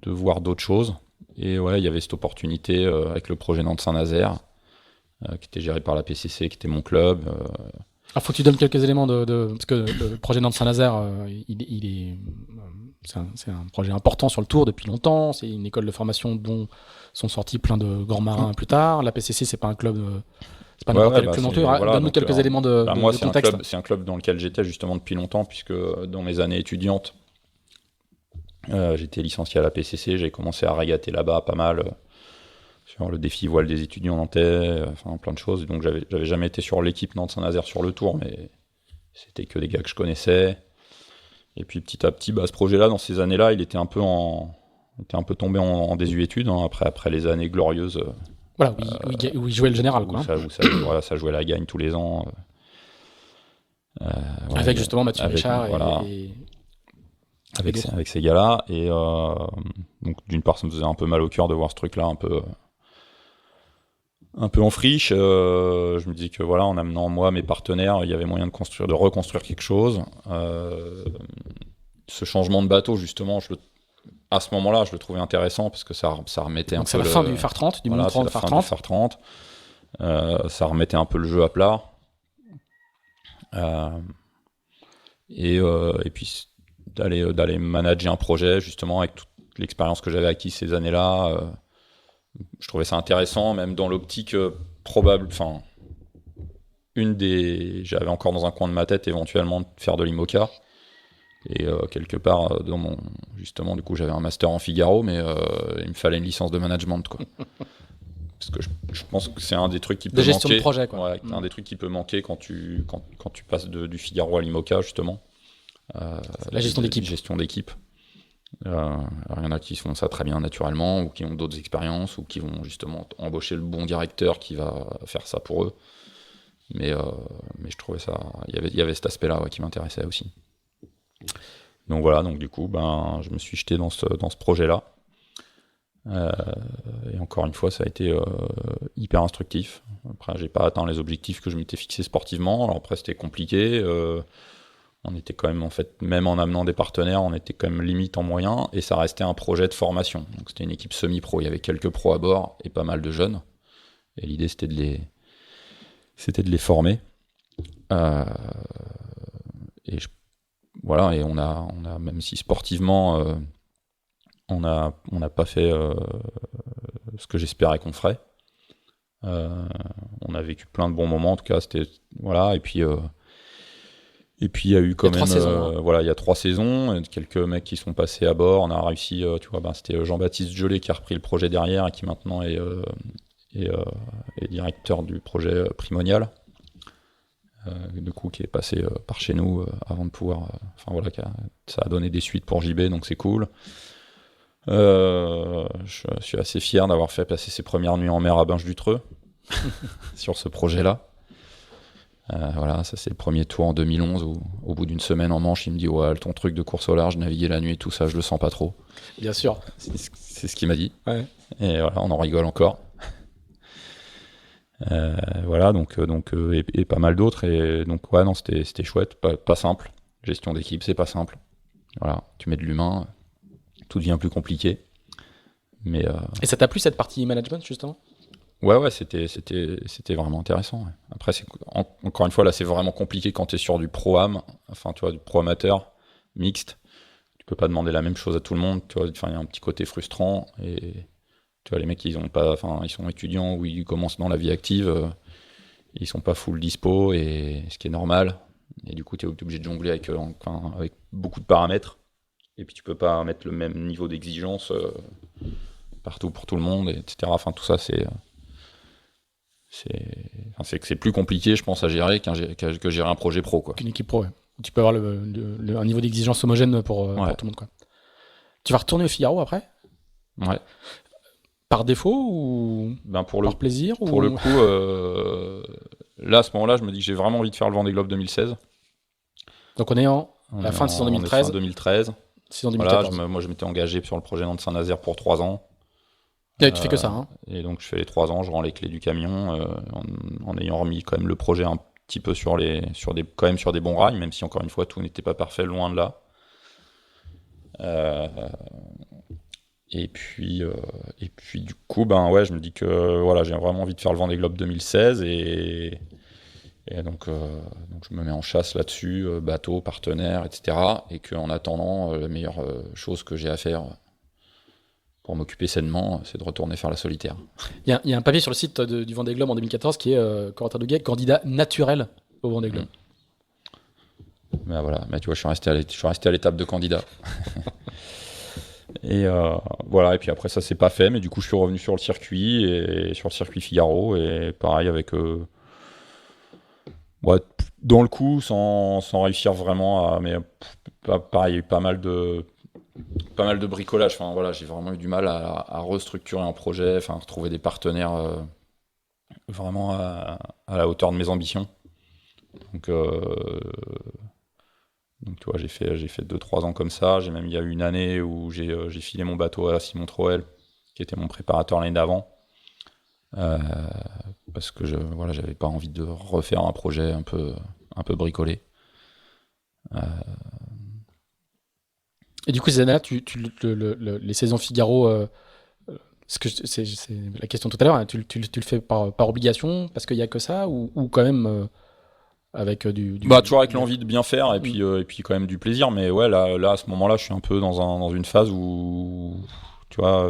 voir d'autres choses. Et il y avait cette opportunité avec le projet Nantes-Saint-Nazaire, qui était géré par la PCC, qui était mon club. Faut que tu donnes quelques éléments parce que le projet Nantes-Saint-Nazaire, c'est un projet important sur le Tour depuis longtemps. C'est une école de formation dont sont sortis plein de grands marins plus tard. La PCC, c'est pas un club, c'est pas n'importe quel club non plus. Donne-nous quelques éléments de contexte. C'est un club dans lequel j'étais justement depuis longtemps, puisque dans mes années étudiantes, j'étais licencié à la PCC. J'ai commencé à régater là-bas pas mal. Sur le défi voile des étudiants nantais, plein de choses. Donc j'avais jamais été sur l'équipe Nantes-Saint-Nazaire sur le Tour, mais c'était que des gars que je connaissais. Et puis petit à petit, ce projet-là, dans ces années-là, il était un peu tombé en désuétude, hein, après les années glorieuses. Où il jouait le général, quoi. Ça jouait la gagne tous les ans. Avec justement Mathieu Richard avec ces gars-là. Et donc d'une part, ça me faisait un peu mal au cœur de voir ce truc-là un peu en friche. Je me dis que en amenant moi mes partenaires, il y avait moyen de reconstruire quelque chose. Ce changement de bateau, justement, à ce moment-là, je le trouvais intéressant parce que ça remettait donc un peu. Donc c'est la fin du phare 30, du Mont 30 phare 30. Phare 30. Ça remettait un peu le jeu à plat. Et puis d'aller manager un projet, justement, avec toute l'expérience que j'avais acquise ces années-là. Je trouvais ça intéressant, même dans l'optique probable. J'avais encore dans un coin de ma tête éventuellement de faire de l'IMOCA. Et quelque part, justement, du coup, j'avais un master en Figaro, mais il me fallait une licence de management, quoi. Parce que je pense que c'est un des trucs qui peut manquer. De gestion de projet, quoi. Un des trucs qui peut manquer quand tu passes du Figaro à l'IMOCA, justement. La gestion d'équipe. Gestion d'équipe. Il y en a qui font ça très bien naturellement, ou qui ont d'autres expériences, ou qui vont justement embaucher le bon directeur qui va faire ça pour eux. Mais je trouvais ça... Il y avait cet aspect-là qui m'intéressait aussi. Donc voilà, du coup, je me suis jeté dans ce projet-là. Et encore une fois, ça a été hyper instructif. Après, j'ai pas atteint les objectifs que je m'étais fixé sportivement. Alors après, c'était compliqué. On était quand même, en fait, même en amenant des partenaires, on était quand même limite en moyens, et ça restait un projet de formation. Donc c'était une équipe semi-pro, il y avait quelques pros à bord et pas mal de jeunes. Et l'idée, c'était de les former. Et on a même si sportivement, on n'a pas fait ce que j'espérais qu'on ferait. On a vécu plein de bons moments, en tout cas, c'était et puis il y a eu quand même, il y a 3 saisons, quelques mecs qui sont passés à bord. On a réussi, c'était Jean-Baptiste Jolet qui a repris le projet derrière et qui maintenant est directeur du projet Primonial. Du coup, qui est passé par chez nous avant de pouvoir. Ça a donné des suites pour JB, donc c'est cool. Je suis assez fier d'avoir fait passer ses premières nuits en mer à Binche-du-Treux sur ce projet-là. Ça c'est le premier tour en 2011 où au bout d'une semaine en Manche il me dit ton truc de course au large, naviguer la nuit et tout ça, je le sens pas trop. Bien sûr. C'est ce qu'il m'a dit. Ouais. Et on en rigole encore. Et pas mal d'autres. Et donc c'était chouette, pas simple. Gestion d'équipe, c'est pas simple. Tu mets de l'humain, tout devient plus compliqué. Mais Et ça t'a plu cette partie management justement ? Ouais, c'était vraiment intéressant. Ouais. Après, encore une fois, là, c'est vraiment compliqué quand tu es sur du pro-am, du pro-amateur, mixte. Tu peux pas demander la même chose à tout le monde. Il y a un petit côté frustrant. Et les mecs, ils sont étudiants ou ils commencent dans la vie active. Ils sont pas full dispo, et ce qui est normal. Et du coup, tu es obligé de jongler avec beaucoup de paramètres. Et puis, tu peux pas mettre le même niveau d'exigence partout pour tout le monde, etc. Tout ça, c'est que c'est plus compliqué, je pense, à gérer que gérer un projet pro, quoi. Qu'une équipe pro, ouais. Tu peux avoir un niveau d'exigence homogène pour tout le monde, quoi. Tu vas retourner au Figaro après ? Ouais. Par défaut ou par plaisir Pour le coup, là, à ce moment-là, je me dis que j'ai vraiment envie de faire le Vendée Globe 2016. Donc on est la fin de saison 2013. Fin 2013. Saison 2014. Voilà, moi, je m'étais engagé sur le projet Nantes Saint-Nazaire pour 3 ans. Et tu fais que ça, hein. Et donc, je fais les 3 ans, je rends les clés du camion, en ayant remis quand même le projet un petit peu sur des bons rails, même si, encore une fois, tout n'était pas parfait, loin de là. Et puis du coup, je me dis que voilà, j'ai vraiment envie de faire le Vendée Globe 2016 et donc je me mets en chasse là-dessus, bateau, partenaire, etc. Et qu'en attendant, la meilleure chose que j'ai à faire pour m'occuper sainement, c'est de retourner faire la solitaire. Il y a un papier sur le site du Vendée Globe en 2014 qui est Corentin Douguet, candidat naturel au Vendée Globe. Ben voilà, mais tu vois, je suis resté à l'étape de candidat. Et voilà, et puis après ça s'est pas fait, mais du coup je suis revenu sur le circuit Figaro, et pareil avec dans le coup sans réussir vraiment mais pareil, il y a eu pas mal de bricolage. Enfin voilà, j'ai vraiment eu du mal à restructurer un projet, enfin retrouver des partenaires vraiment à la hauteur de mes ambitions. Donc tu vois, j'ai fait 2-3 ans comme ça. Il y a eu une année où j'ai filé mon bateau à Simon Troel, qui était mon préparateur l'année d'avant, parce que j'avais pas envie de refaire un projet un peu bricolé. Et du coup, ces années-là, les saisons Figaro, c'est la question tout à l'heure, hein, tu le fais par obligation, parce qu'il y a que ça, ou quand même avec toujours avec l'envie de bien faire, et puis quand même du plaisir. Mais ouais, là à ce moment-là, je suis un peu dans une phase où, tu vois,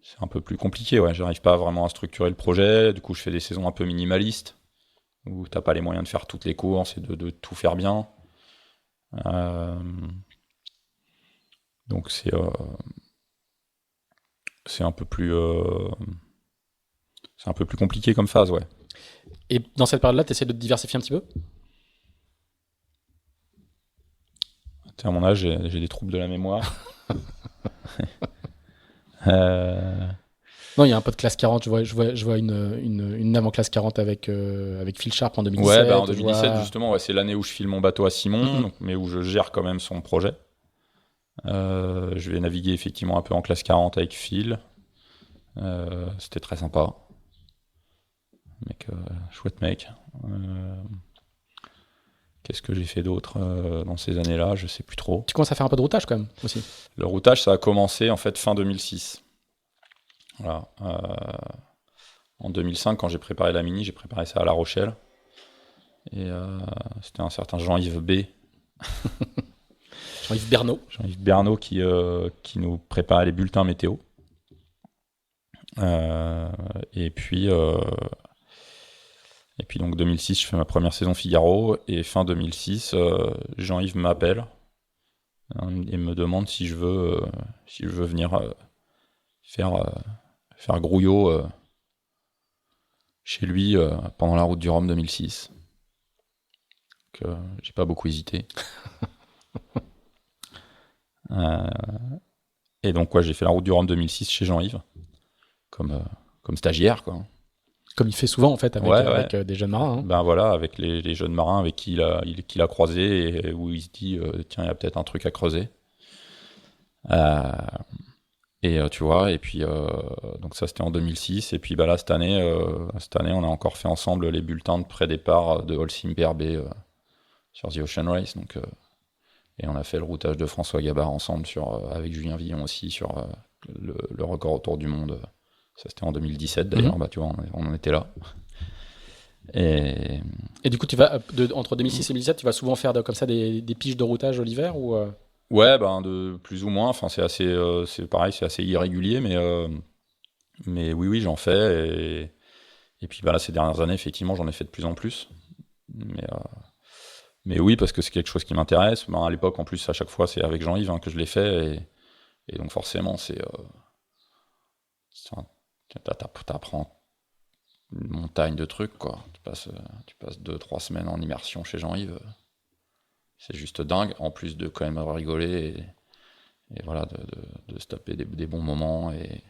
c'est un peu plus compliqué. Ouais, j'arrive pas vraiment à structurer le projet. Du coup, je fais des saisons un peu minimalistes, où t'as pas les moyens de faire toutes les courses et de tout faire bien. Donc c'est un peu plus compliqué comme phase, ouais. Et dans cette période-là, tu essaies de te diversifier un petit peu ? À mon âge, j'ai des troubles de la mémoire. Non, il y a un peu de classe 40. Je vois une nave en classe 40 avec Phil Sharp en 2017. Ouais, en 2017, justement, c'est l'année où je file mon bateau à Simon, mais où je gère quand même son projet. Je vais naviguer effectivement un peu en classe 40 avec Phil. C'était très sympa. Chouette mec. Qu'est-ce que j'ai fait d'autre dans ces années-là ? Je sais plus trop. Tu commences à faire un peu de routage quand même aussi. Le routage, ça a commencé en fait fin 2006. Voilà. En 2005, quand j'ai préparé la Mini, j'ai préparé ça à La Rochelle. Et c'était un certain Jean-Yves B. Jean-Yves Bernot. Jean-Yves Bernot qui nous préparait les bulletins météo. Et puis donc 2006, je fais ma première saison Figaro, et fin 2006, Jean-Yves m'appelle et me demande si je veux venir faire grouillot chez lui pendant la route du Rhum 2006. Donc, j'ai pas beaucoup hésité. Et donc j'ai fait la route du Rhum 2006 chez Jean-Yves comme stagiaire, quoi. Comme il fait souvent en fait avec des jeunes marins. Ben voilà, avec les jeunes marins avec qui il a croisé, et où il se dit tiens, il y a peut-être un truc à creuser. Tu vois, et puis donc ça c'était en 2006, et puis là cette année on a encore fait ensemble les bulletins de pré-départ de Holcim PRB sur The Ocean Race, donc et on a fait le routage de François Gabard ensemble avec Julien Villon aussi sur le record autour du monde. Ça c'était en 2017 d'ailleurs. Tu vois, on en était là. Et du coup tu vas entre 2006 et 2017, tu vas souvent faire comme ça des piges de routage l'hiver ou Ouais, de plus ou moins. Enfin, c'est pareil, c'est assez irrégulier, mais oui, j'en fais. Et puis là, ces dernières années, effectivement, j'en ai fait de plus en plus. Mais oui, parce que c'est quelque chose qui m'intéresse. À l'époque, en plus, à chaque fois, c'est avec Jean-Yves que je l'ai fait, et donc forcément, t'apprends une montagne de trucs, quoi. Tu passes 2-3 semaines en immersion chez Jean-Yves. C'est juste dingue, en plus de quand même rigoler et voilà, de se taper des bons moments et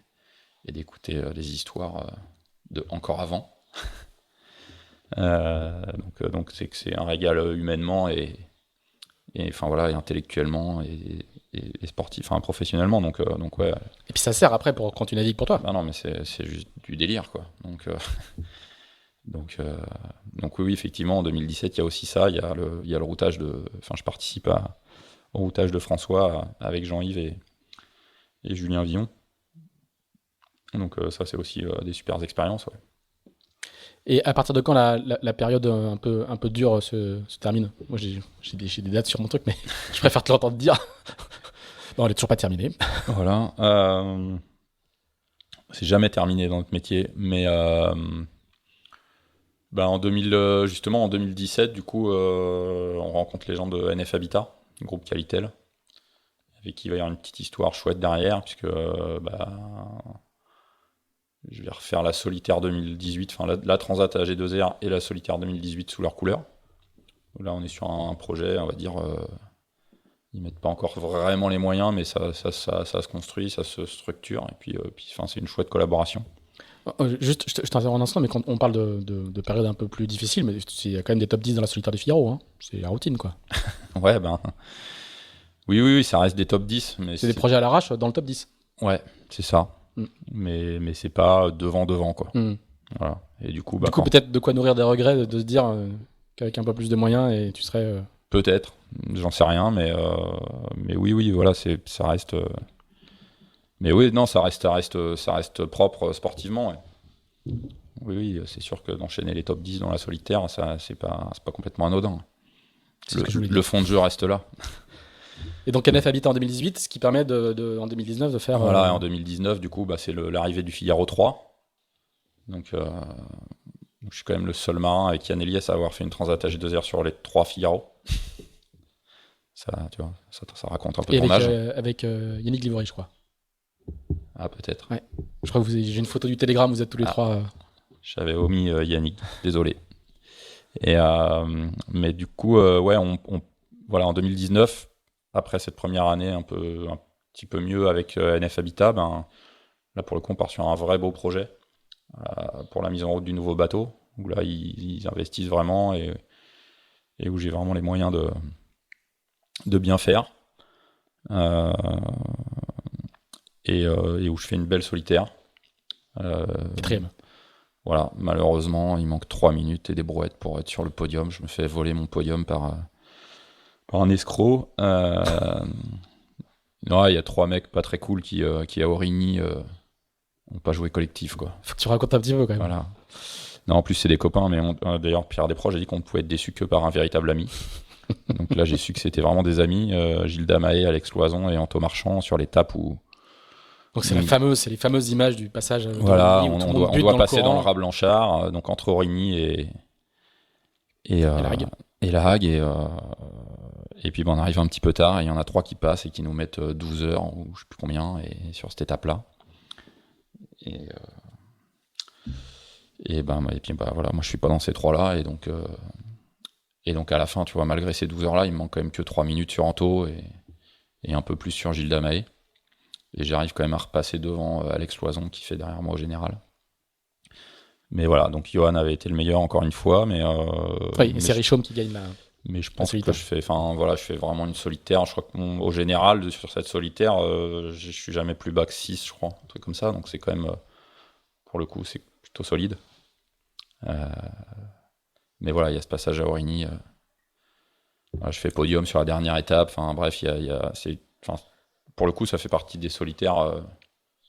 d'écouter les histoires de encore avant. Donc c'est que c'est un régal humainement et enfin voilà, et intellectuellement et sportif, enfin professionnellement. Donc ouais. Et puis ça sert après pour quand tu navigues pour toi. Bah non, mais c'est juste du délire, quoi. Donc oui, effectivement, en 2017, il y a aussi ça. Il y a le routage enfin, je participe au routage de François avec Jean-Yves et Julien Villon. Donc ça, c'est aussi des super expériences, ouais. Et à partir de quand la période un peu dure se termine? Moi, j'ai des dates sur mon truc, mais je préfère te l'entendre dire. Non, elle est toujours pas terminée. Voilà. C'est jamais terminé dans notre métier, mais justement en 2017, du coup, on rencontre les gens de NF Habitat, groupe Qualitel, avec qui il va y avoir une petite histoire chouette derrière, puisque je vais refaire la Solitaire 2018, enfin la Transat AG2R et la Solitaire 2018 sous leur couleur. Là, on est sur un projet, on va dire, ils mettent pas encore vraiment les moyens, mais ça se construit, ça se structure, et puis c'est une chouette collaboration. Juste, je t'interromps un instant, mais quand on parle de périodes un peu plus difficiles, mais il y a quand même des top 10 dans la Solitaire du Figaro, hein. C'est la routine, quoi. Ouais, oui, ça reste des top 10. Mais c'est des projets à l'arrache dans le top 10. Ouais, c'est ça. Mais c'est pas devant, quoi. Voilà. Et du coup, peut-être de quoi nourrir des regrets, de se dire qu'avec un peu plus de moyens, et tu serais... Peut-être, j'en sais rien, mais oui, voilà, ça reste... Mais oui, non, ça reste propre sportivement, ouais. Oui, c'est sûr que d'enchaîner les top 10 dans la Solitaire, ça, c'est pas complètement anodin. Le fond de jeu reste là. Et donc NF Habitat en 2018, ce qui permet en 2019 de faire... Voilà, en 2019, du coup, c'est l'arrivée du Figaro 3. Donc je suis quand même le seul marin avec Yann Eliès à avoir fait une Transat AG2R sur les 3 Figaro. Ça, tu vois, ça raconte un peu ton âge. Avec Yannick Livory, je crois. Ah, peut-être. Ouais. Je crois que j'ai une photo du Télégramme, vous êtes tous les trois... J'avais omis Yannick, désolé. Mais du coup, ouais, voilà, en 2019, après cette première année un petit peu mieux avec NF Habitat, là pour le coup on part sur un vrai beau projet pour la mise en route du nouveau bateau, où là ils investissent vraiment et où j'ai vraiment les moyens de bien faire. Et où je fais une belle Solitaire. Quatrième. Voilà, malheureusement, il manque 3 minutes et des brouettes pour être sur le podium. Je me fais voler mon podium par un escroc. Non, il y a 3 mecs pas très cool qui à Aurigny n'ont pas joué collectif, quoi. Faut que tu racontes un petit peu quand même. Voilà. Non, en plus c'est des copains, mais d'ailleurs Pierre Desproges a dit qu'on ne pouvait être déçu que par un véritable ami. Donc là j'ai su que c'était vraiment des amis, Gilles Damaé, Alex Loison et Anto Marchand sur l'étape où... Donc c'est les fameuses images du passage. Voilà, on doit passer dans le rat Blanchard, donc entre Aurigny et la Hague, et puis on arrive un petit peu tard, et il y en a 3 qui passent et qui nous mettent 12 heures, ou je sais plus combien, et sur cette étape-là. Et puis voilà, moi je suis pas dans ces 3-là, et donc à la fin, tu vois, malgré ces 12 heures-là, il me manque quand même que 3 minutes sur Anto, et un peu plus sur Gilles Damaé. Et j'arrive quand même à repasser devant Alex Loison qui fait derrière moi au général. Mais voilà, donc Johan avait été le meilleur encore une fois, mais c'est Richaume qui gagne la. Mais je pense que je fais vraiment une Solitaire. Je crois qu'au général sur cette Solitaire, je suis jamais plus bas que 6, je crois, un truc comme ça. Donc c'est quand même, pour le coup, c'est plutôt solide. Mais voilà, il y a ce passage à Aurigny. Je fais podium sur la dernière étape. Enfin bref, pour le coup, ça fait partie des Solitaires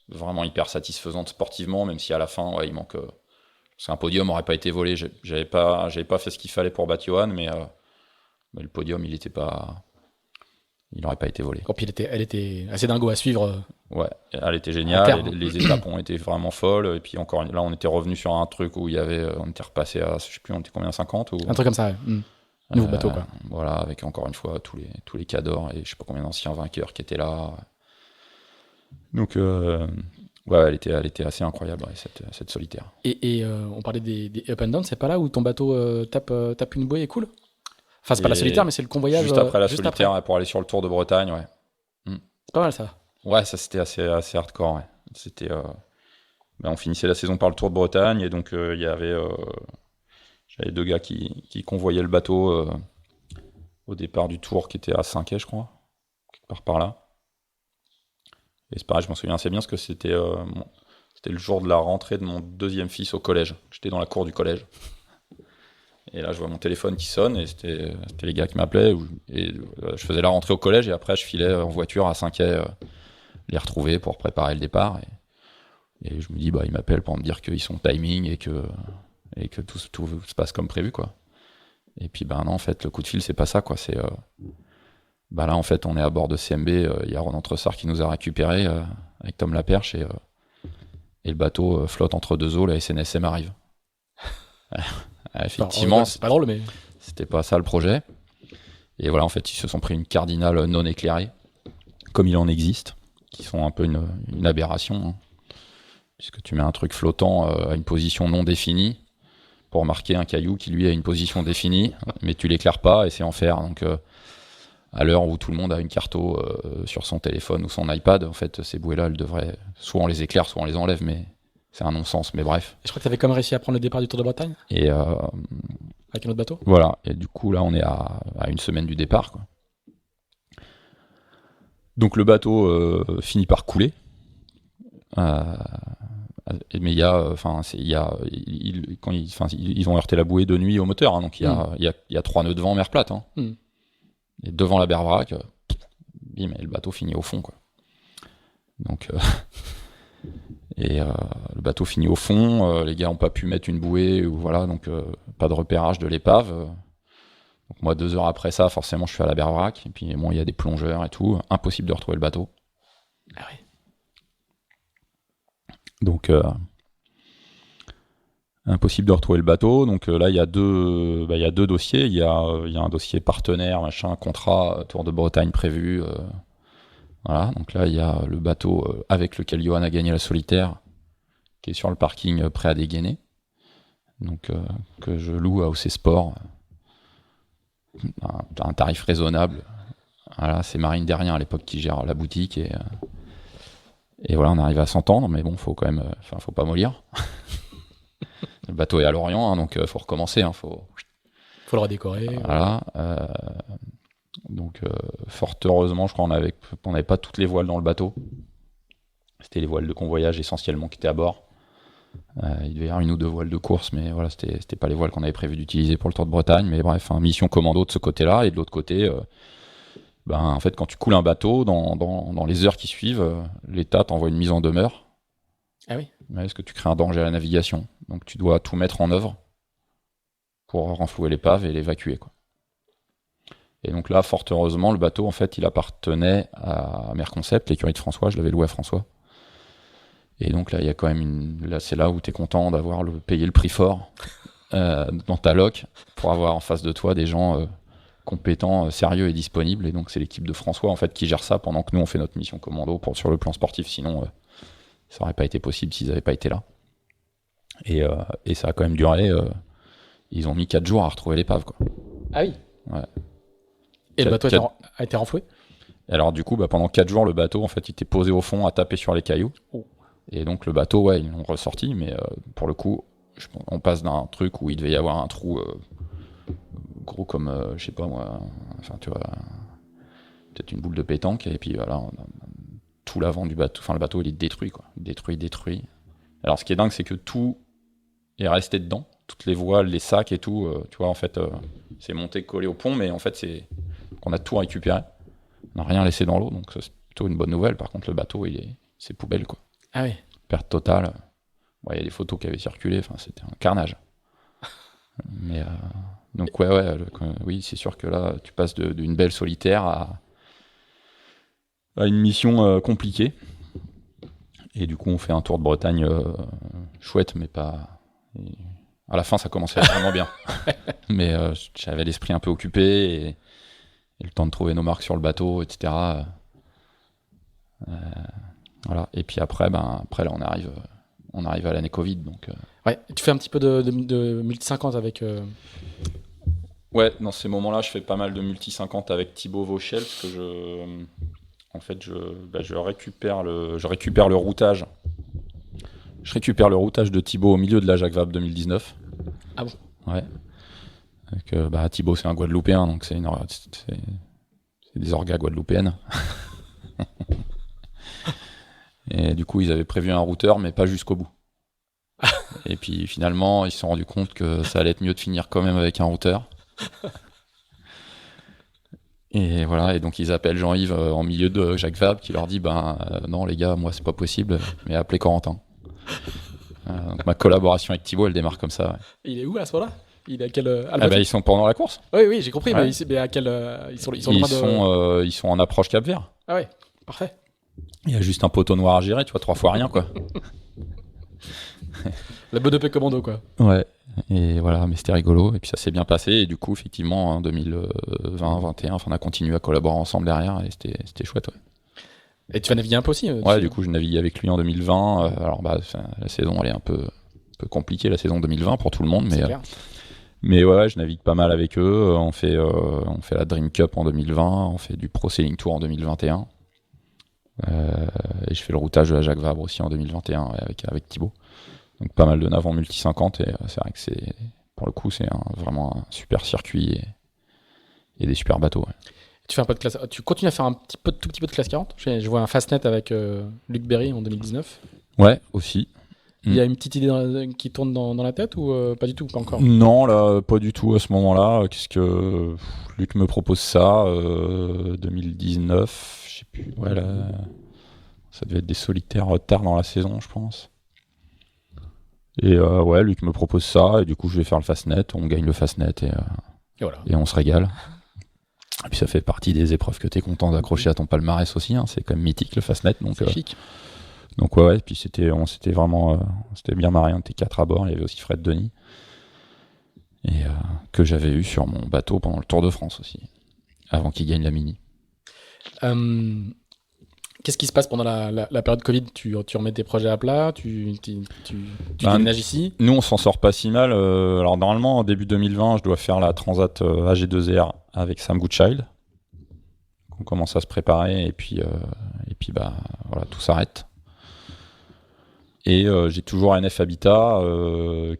vraiment hyper satisfaisantes sportivement, même si à la fin, il manque. Parce qu'un podium n'aurait pas été volé. J'avais pas fait ce qu'il fallait pour battre Johan, mais le podium, il n'aurait pas été volé. Et puis elle était assez dingo à suivre. Ouais, elle était géniale. Les étapes ont été vraiment folles. Et puis encore là, on était revenu sur un truc où on était repassé à, je sais plus, on était combien, 50 ou... Un truc comme ça, ouais. Nouveau bateau, quoi. Voilà, avec encore une fois tous les cadors et je sais pas combien d'anciens vainqueurs qui étaient là. Donc Ouais, elle était assez incroyable, ouais, cette solitaire. Et on parlait des up and down, c'est pas là où ton bateau tape une bouée et coule? Enfin, c'est pas la solitaire, mais c'est le convoyage. Juste après la juste solitaire, après. pour aller sur le Tour de Bretagne, ouais. C'est pas mal ça. Ouais, ça c'était assez hardcore, ouais. C'était, on finissait la saison par le Tour de Bretagne, et donc j'avais 2 gars qui convoyaient le bateau au départ du Tour, qui était à Saint-Quay, je crois, quelque part par là. Et c'est pareil, je m'en souviens assez bien, parce que c'était le jour de la rentrée de mon 2e fils au collège. J'étais dans la cour du collège. Et là, je vois mon téléphone qui sonne, et c'était les gars qui m'appelaient. Et je faisais la rentrée au collège, et après, je filais en voiture à Saint-Quay les retrouver pour préparer le départ. Et je me dis, ils m'appellent pour me dire qu'ils sont timing et que tout se passe comme prévu, quoi. Et puis, non, en fait, le coup de fil, c'est pas ça, quoi. C'est, là, en fait, on est à bord de CMB. Il y a Ronan Tressard qui nous a récupérés avec Tom Laperche, et le bateau flotte entre 2 eaux. La SNSM arrive. Effectivement, c'est pas drôle, mais c'était pas ça le projet. Et voilà, en fait, ils se sont pris une cardinale non éclairée, comme il en existe, qui sont un peu une aberration, hein, puisque tu mets un truc flottant à une position non définie pour marquer un caillou qui lui a une position définie, mais tu l'éclaires pas, et c'est en fer. Donc à l'heure où tout le monde a une carto sur son téléphone ou son iPad, en fait, ces bouées-là, elles devraient, soit on les éclaire, soit on les enlève, mais c'est un non-sens, mais bref. je crois que tu avais quand même réussi à prendre le départ du Tour de Bretagne Et avec un autre bateau. voilà, et du coup, là, on est à une semaine du départ, quoi. Donc le bateau finit par couler. Mais ils ont heurté la bouée de nuit au moteur, hein, donc il y a 3 nœuds de vent mer plate. Hein. Et devant la bervraque, bim, et le bateau finit au fond, quoi. Donc, le bateau finit au fond, les gars n'ont pas pu mettre une bouée, ou voilà, donc pas de repérage de l'épave. Donc moi, 2 heures après ça, forcément, je suis à la bervraque, et puis bon, il y a des plongeurs et tout, impossible de retrouver le bateau. Ah oui. Donc, impossible de retrouver le bateau. Donc là, il y a 2 dossiers. Il y a un dossier partenaire, machin, contrat, Tour de Bretagne prévu. Voilà. Donc là, il y a le bateau avec lequel Johan a gagné la solitaire, qui est sur le parking prêt à dégainer. Donc, que je loue à OC Sport. Un tarif raisonnable. Voilà, c'est Marine Derrien à l'époque qui gère la boutique, et voilà, on arrive à s'entendre, mais bon, faut quand même, faut pas mollir. Le bateau est à Lorient, hein, donc faut recommencer, hein, faut le redécorer. Voilà. Donc fort heureusement, je crois on n'avait pas toutes les voiles dans le bateau. C'était les voiles de convoyage essentiellement qui étaient à bord. Il devait y avoir 1 ou 2 voiles de course, mais voilà, c'était pas les voiles qu'on avait prévu d'utiliser pour le Tour de Bretagne. Mais bref, mission commando de ce côté-là, et de l'autre côté, en fait, quand tu coules un bateau, dans les heures qui suivent, l'État t'envoie une mise en demeure. Ah oui. Est-ce que tu crées un danger à la navigation? Donc tu dois tout mettre en œuvre pour renflouer l'épave et l'évacuer, quoi. Et donc là, fort heureusement, le bateau, en fait, il appartenait à Merconcept, l'écurie de François. Je l'avais loué à François. Et donc là, il y a quand même là, c'est là où tu es content d'avoir payé le prix fort dans ta loc, pour avoir en face de toi des gens compétents, sérieux et disponibles. Et donc c'est l'équipe de François, en fait, qui gère ça pendant que nous on fait notre mission commando sur le plan sportif. Sinon, ça aurait pas été possible s'ils n'avaient pas été là. Et ça a quand même duré. Ils ont mis 4 jours à retrouver l'épave, quoi. Ah oui. Ouais. Et le bateau a été renfloué? Alors du coup, pendant 4 jours, le bateau, en fait, il était posé au fond à taper sur les cailloux. Oh. Et donc le bateau, ouais, ils l'ont ressorti, mais pour le coup, on passe d'un truc où il devait y avoir un trou gros comme, je sais pas moi, enfin tu vois, peut-être une boule de pétanque, et puis voilà, tout l'avant du bateau, enfin le bateau il est détruit, quoi, détruit. Alors ce qui est dingue, c'est que tout est resté dedans, toutes les voiles, les sacs et tout, tu vois, en fait, c'est monté collé au pont, mais en fait on a tout récupéré, on n'a rien laissé dans l'eau, donc c'est plutôt une bonne nouvelle. Par contre, le bateau, c'est poubelle, quoi. Ah oui. Perte totale. Il y a des photos qui avaient circulé, enfin c'était un carnage. Mais donc oui, c'est sûr que là, tu passes d'une belle solitaire à une mission compliquée. Et du coup, on fait un tour de Bretagne chouette, mais pas. Et à la fin, ça commençait vraiment bien. Mais j'avais l'esprit un peu occupé, et le temps de trouver nos marques sur le bateau, etc. Voilà. Et puis après là, on arrive à l'année Covid. Donc, Ouais, tu fais un petit peu de multi 50 avec. Ouais, dans ces moments-là, je fais pas mal de multi 50 avec Thibaut Vauchel, parce que je récupère le routage. Je récupère le routage de Thibaut au milieu de la Jacques Vabre 2019. Ah bon? Ouais. Donc, Thibaut, c'est un Guadeloupéen, donc c'est des orgas guadeloupéennes. Et du coup, ils avaient prévu un routeur, mais pas jusqu'au bout. Et puis finalement, ils se sont rendus compte que ça allait être mieux de finir quand même avec un routeur. Et voilà, et donc ils appellent Jean-Yves en milieu de Jacques Vabre qui leur dit non les gars, moi c'est pas possible, mais appelez Corentin. Donc ma collaboration avec Thibaut, elle démarre comme ça. Ouais. Il est où à ce moment-là? Il est à quel. Ils sont pendant la course. Oui, j'ai compris, Ouais. mais à quel. Ils sont Ils sont en approche Cap Vert. Ah ouais, parfait. Il y a juste un poteau noir à gérer, tu vois, 3 fois rien quoi. La bonne EP commando quoi. Ouais. Et voilà, mais c'était rigolo, et puis ça s'est bien passé, et du coup, effectivement, en 2020-2021, on a continué à collaborer ensemble derrière, et c'était chouette, ouais. Et tu vas naviguer un peu aussi Ouais, du coup, je naviguais avec lui en 2020, alors la saison, elle est un peu compliquée, la saison 2020 pour tout le monde, mais ouais, je navigue pas mal avec eux, on fait la Dream Cup en 2020, on fait du Pro Sailing Tour en 2021, et je fais le routage de la Jacques Vabre aussi en 2021, ouais, avec Thibaut. Donc pas mal de naves en multi 50 et c'est vrai que pour le coup c'est vraiment un super circuit et des super bateaux. Ouais. Tu fais un peu de classe. Tu continues à faire tout petit peu de classe 40. Je vois un Fastnet avec Luc Berry en 2019. Ouais, aussi. Il y a une petite idée qui tourne dans la tête ou pas du tout, pas encore? Non, là, pas du tout à ce moment-là. Qu'est-ce que Luc me propose ça 2019, je sais plus. Ouais, là, ça devait être des solitaires tard dans la saison, je pense. Et ouais, Luc me propose ça, et du coup je vais faire le Fastnet, on gagne le Fastnet et voilà. Et on se régale. Et puis ça fait partie des épreuves que t'es content d'accrocher à ton palmarès aussi, hein. C'est quand même mythique le Fastnet. Donc, chic. Donc ouais, puis on s'était bien marré, on était 4 à bord, il y avait aussi Fred Denis, et que j'avais eu sur mon bateau pendant le Tour de France aussi, avant qu'il gagne la Mini. Qu'est-ce qui se passe pendant la période Covid? Tu remets tes projets à plat? Tu déménages ici? Nous, on s'en sort pas si mal. Alors normalement, en début 2020, je dois faire la Transat AG2R avec Sam Goodchild. On commence à se préparer, et puis voilà, tout s'arrête. Et j'ai toujours NF Habitat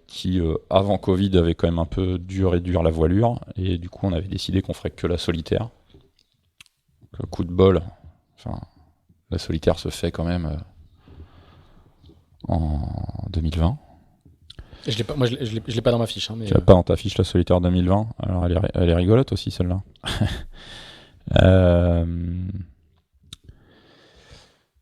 qui, avant Covid, avait quand même un peu dû réduire la voilure. Et du coup, on avait décidé qu'on ferait que la solitaire. Donc, coup de bol. La solitaire se fait quand même en 2020. Je l'ai pas dans ma fiche. Hein, mais tu l'as pas dans ta fiche, la solitaire 2020. Alors elle est rigolote aussi, celle-là.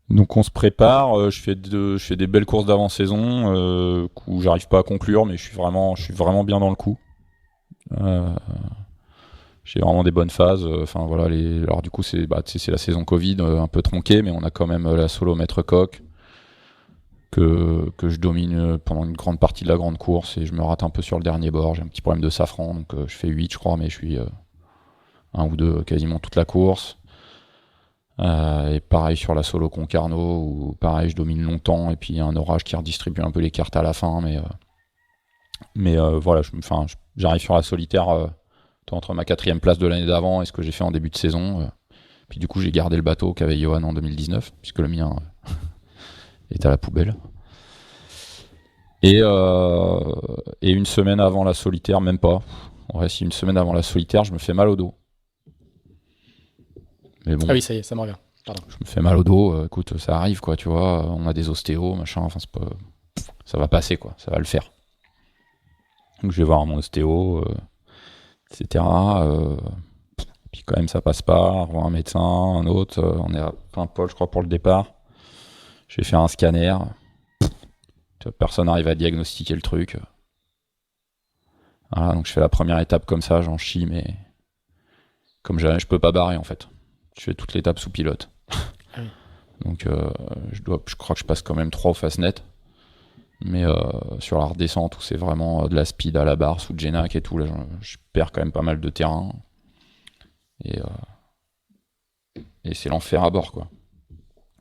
Donc on se prépare. Je fais des belles courses d'avant-saison où j'arrive pas à conclure, mais je suis vraiment bien dans le coup. J'ai vraiment des bonnes phases. Voilà, alors du coup c'est la saison Covid un peu tronquée, mais on a quand même la solo maître coq que je domine pendant une grande partie de la grande course, et je me rate un peu sur le dernier bord. J'ai un petit problème de safran, donc je fais 8 je crois, mais je suis 1 ou 2 quasiment toute la course. Et pareil sur la solo Concarneau, où pareil je domine longtemps, et puis il y a un orage qui redistribue un peu les cartes à la fin, mais voilà, j'arrive sur la solitaire entre ma 4e place de l'année d'avant et ce que j'ai fait en début de saison. Puis du coup, j'ai gardé le bateau qu'avait Johan en 2019, puisque le mien est à la poubelle. Et une semaine avant la solitaire, même pas. Ouais, si une semaine avant la solitaire, je me fais mal au dos. Mais bon, ah oui, ça y est, ça me revient. Pardon. Je me fais mal au dos. Écoute, ça arrive, quoi, tu vois. On a des ostéos, machin. Enfin, ça va passer, quoi. Ça va le faire. Donc, je vais voir mon ostéo, etc. Puis quand même ça passe pas, revoir un médecin, un autre, on est à Paimpol je crois pour le départ. Je vais faire un scanner, personne n'arrive à diagnostiquer le truc. Voilà, donc je fais la première étape comme ça, j'en chie, mais comme je peux pas barrer en fait. Je fais toute l'étape sous pilote. Ah oui. Donc je crois que je passe quand même 3 au Fastnet. Mais sur la redescente où c'est vraiment de la speed à la barre sous Genac et tout, là je perds quand même pas mal de terrain. Et c'est l'enfer à bord, quoi.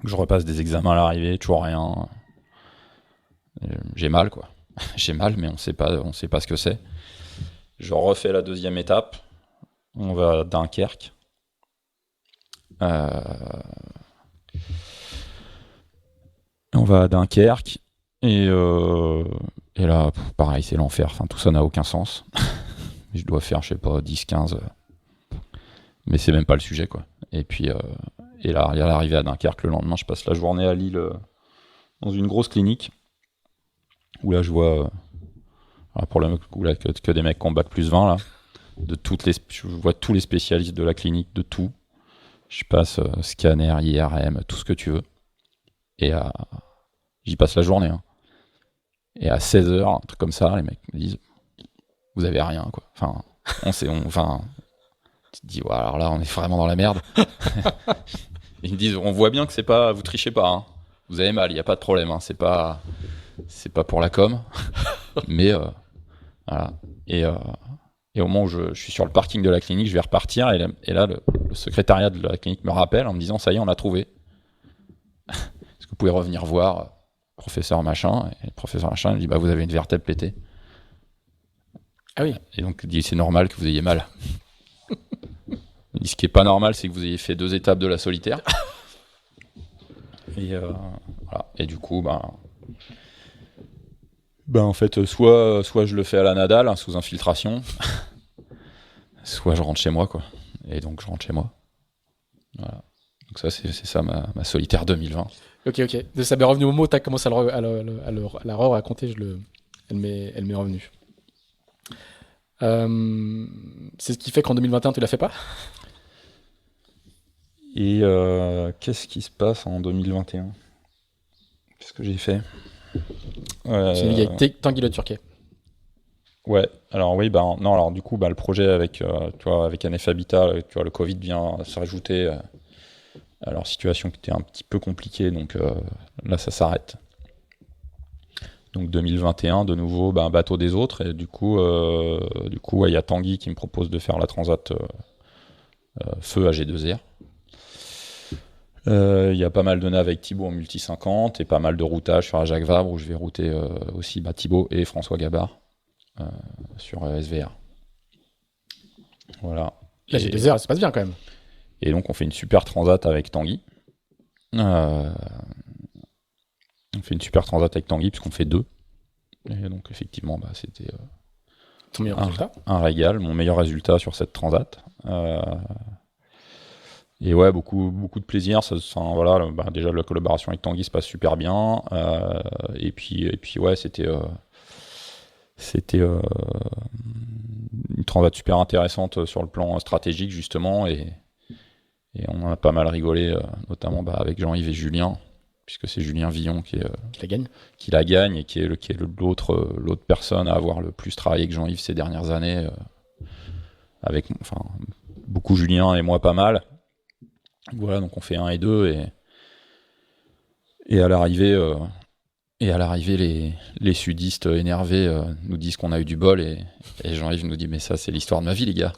Je repasse des examens à l'arrivée, toujours rien. J'ai mal, quoi. J'ai mal, mais on sait pas ce que c'est. Je refais la deuxième étape. On va à Dunkerque. On va à Dunkerque. Et là, pareil, c'est l'enfer. Enfin, tout ça n'a aucun sens. Je dois faire, je sais pas, 10, 15. Mais c'est même pas le sujet, quoi. Et puis, et là, à l'arrivée à Dunkerque, le lendemain, je passe la journée à Lille dans une grosse clinique. Où là, je vois, pour le coup, là, que des mecs qui ont bac plus 20, là. Je vois tous les spécialistes de la clinique, de tout. Je passe scanner, IRM, tout ce que tu veux. Et j'y passe la journée. Hein. Et à 16h, un truc comme ça, les mecs me disent vous avez rien, quoi. Enfin, tu te dis, ouais, alors là, on est vraiment dans la merde. Ils me disent on voit bien que c'est pas, vous trichez pas. Hein. Vous avez mal, il n'y a pas de problème. Hein. C'est pas pour la com. Mais voilà. Et au moment où je suis sur le parking de la clinique, je vais repartir. Et là, le secrétariat de la clinique me rappelle en me disant ça y est, on a trouvé. Est-ce que vous pouvez revenir voir professeur machin? Et le professeur machin il me dit bah, vous avez une vertèbre pétée. Ah oui. Et donc il dit c'est normal que vous ayez mal. Il dit ce qui est pas normal, c'est que vous ayez fait 2 étapes de la solitaire. Et voilà. Et du coup, en fait, soit je le fais à la Nadal, hein, sous infiltration, soit je rentre chez moi, quoi. Et donc, je rentre chez moi. Voilà. Donc ça, c'est ça ma solitaire 2020. Ok. Ça m'est revenu au mot, tu as commencé à la raconter, elle m'est revenue. C'est ce qui fait qu'en 2021, tu la fais pas? Et qu'est-ce qui se passe en 2021? Qu'est-ce que j'ai fait? J'ai vu qu'il y a Tanguy Le Turquet. Ouais, alors oui, non, alors du coup, le projet avec, tu vois, avec Anef Habitat, tu vois, le Covid vient se rajouter à leur situation qui était un petit peu compliquée, donc là, ça s'arrête. Donc 2021, de nouveau, un bateau des autres, et du coup, il y a Tanguy qui me propose de faire la Transat Feu AG2R. Il y a pas mal de naves avec Thibaut en multi 50 et pas mal de routage sur la Jacques Vabre où je vais router aussi Thibaut et François Gabard sur SVR. Voilà. Là, j'ai 2 heures, ça se passe bien quand même. Et donc, on fait une super transat avec Tanguy. On fait une super transat avec Tanguy puisqu'on fait 2. Et donc, effectivement, c'était ton meilleur résultat. Un régal, mon meilleur résultat sur cette transat. Et ouais, beaucoup de plaisir. Voilà, déjà, la collaboration avec Tanguy se passe super bien. Et puis ouais, c'était une transat super intéressante sur le plan stratégique, justement. Et on en a pas mal rigolé, notamment avec Jean-Yves et Julien, puisque c'est Julien Villon qui la gagne et qui est l'autre personne à avoir le plus travaillé avec Jean-Yves ces dernières années. Avec beaucoup Julien et moi pas mal. Voilà, donc on fait 1 et 2 et à l'arrivée les sudistes énervés nous disent qu'on a eu du bol et Jean-Yves nous dit mais ça c'est l'histoire de ma vie les gars.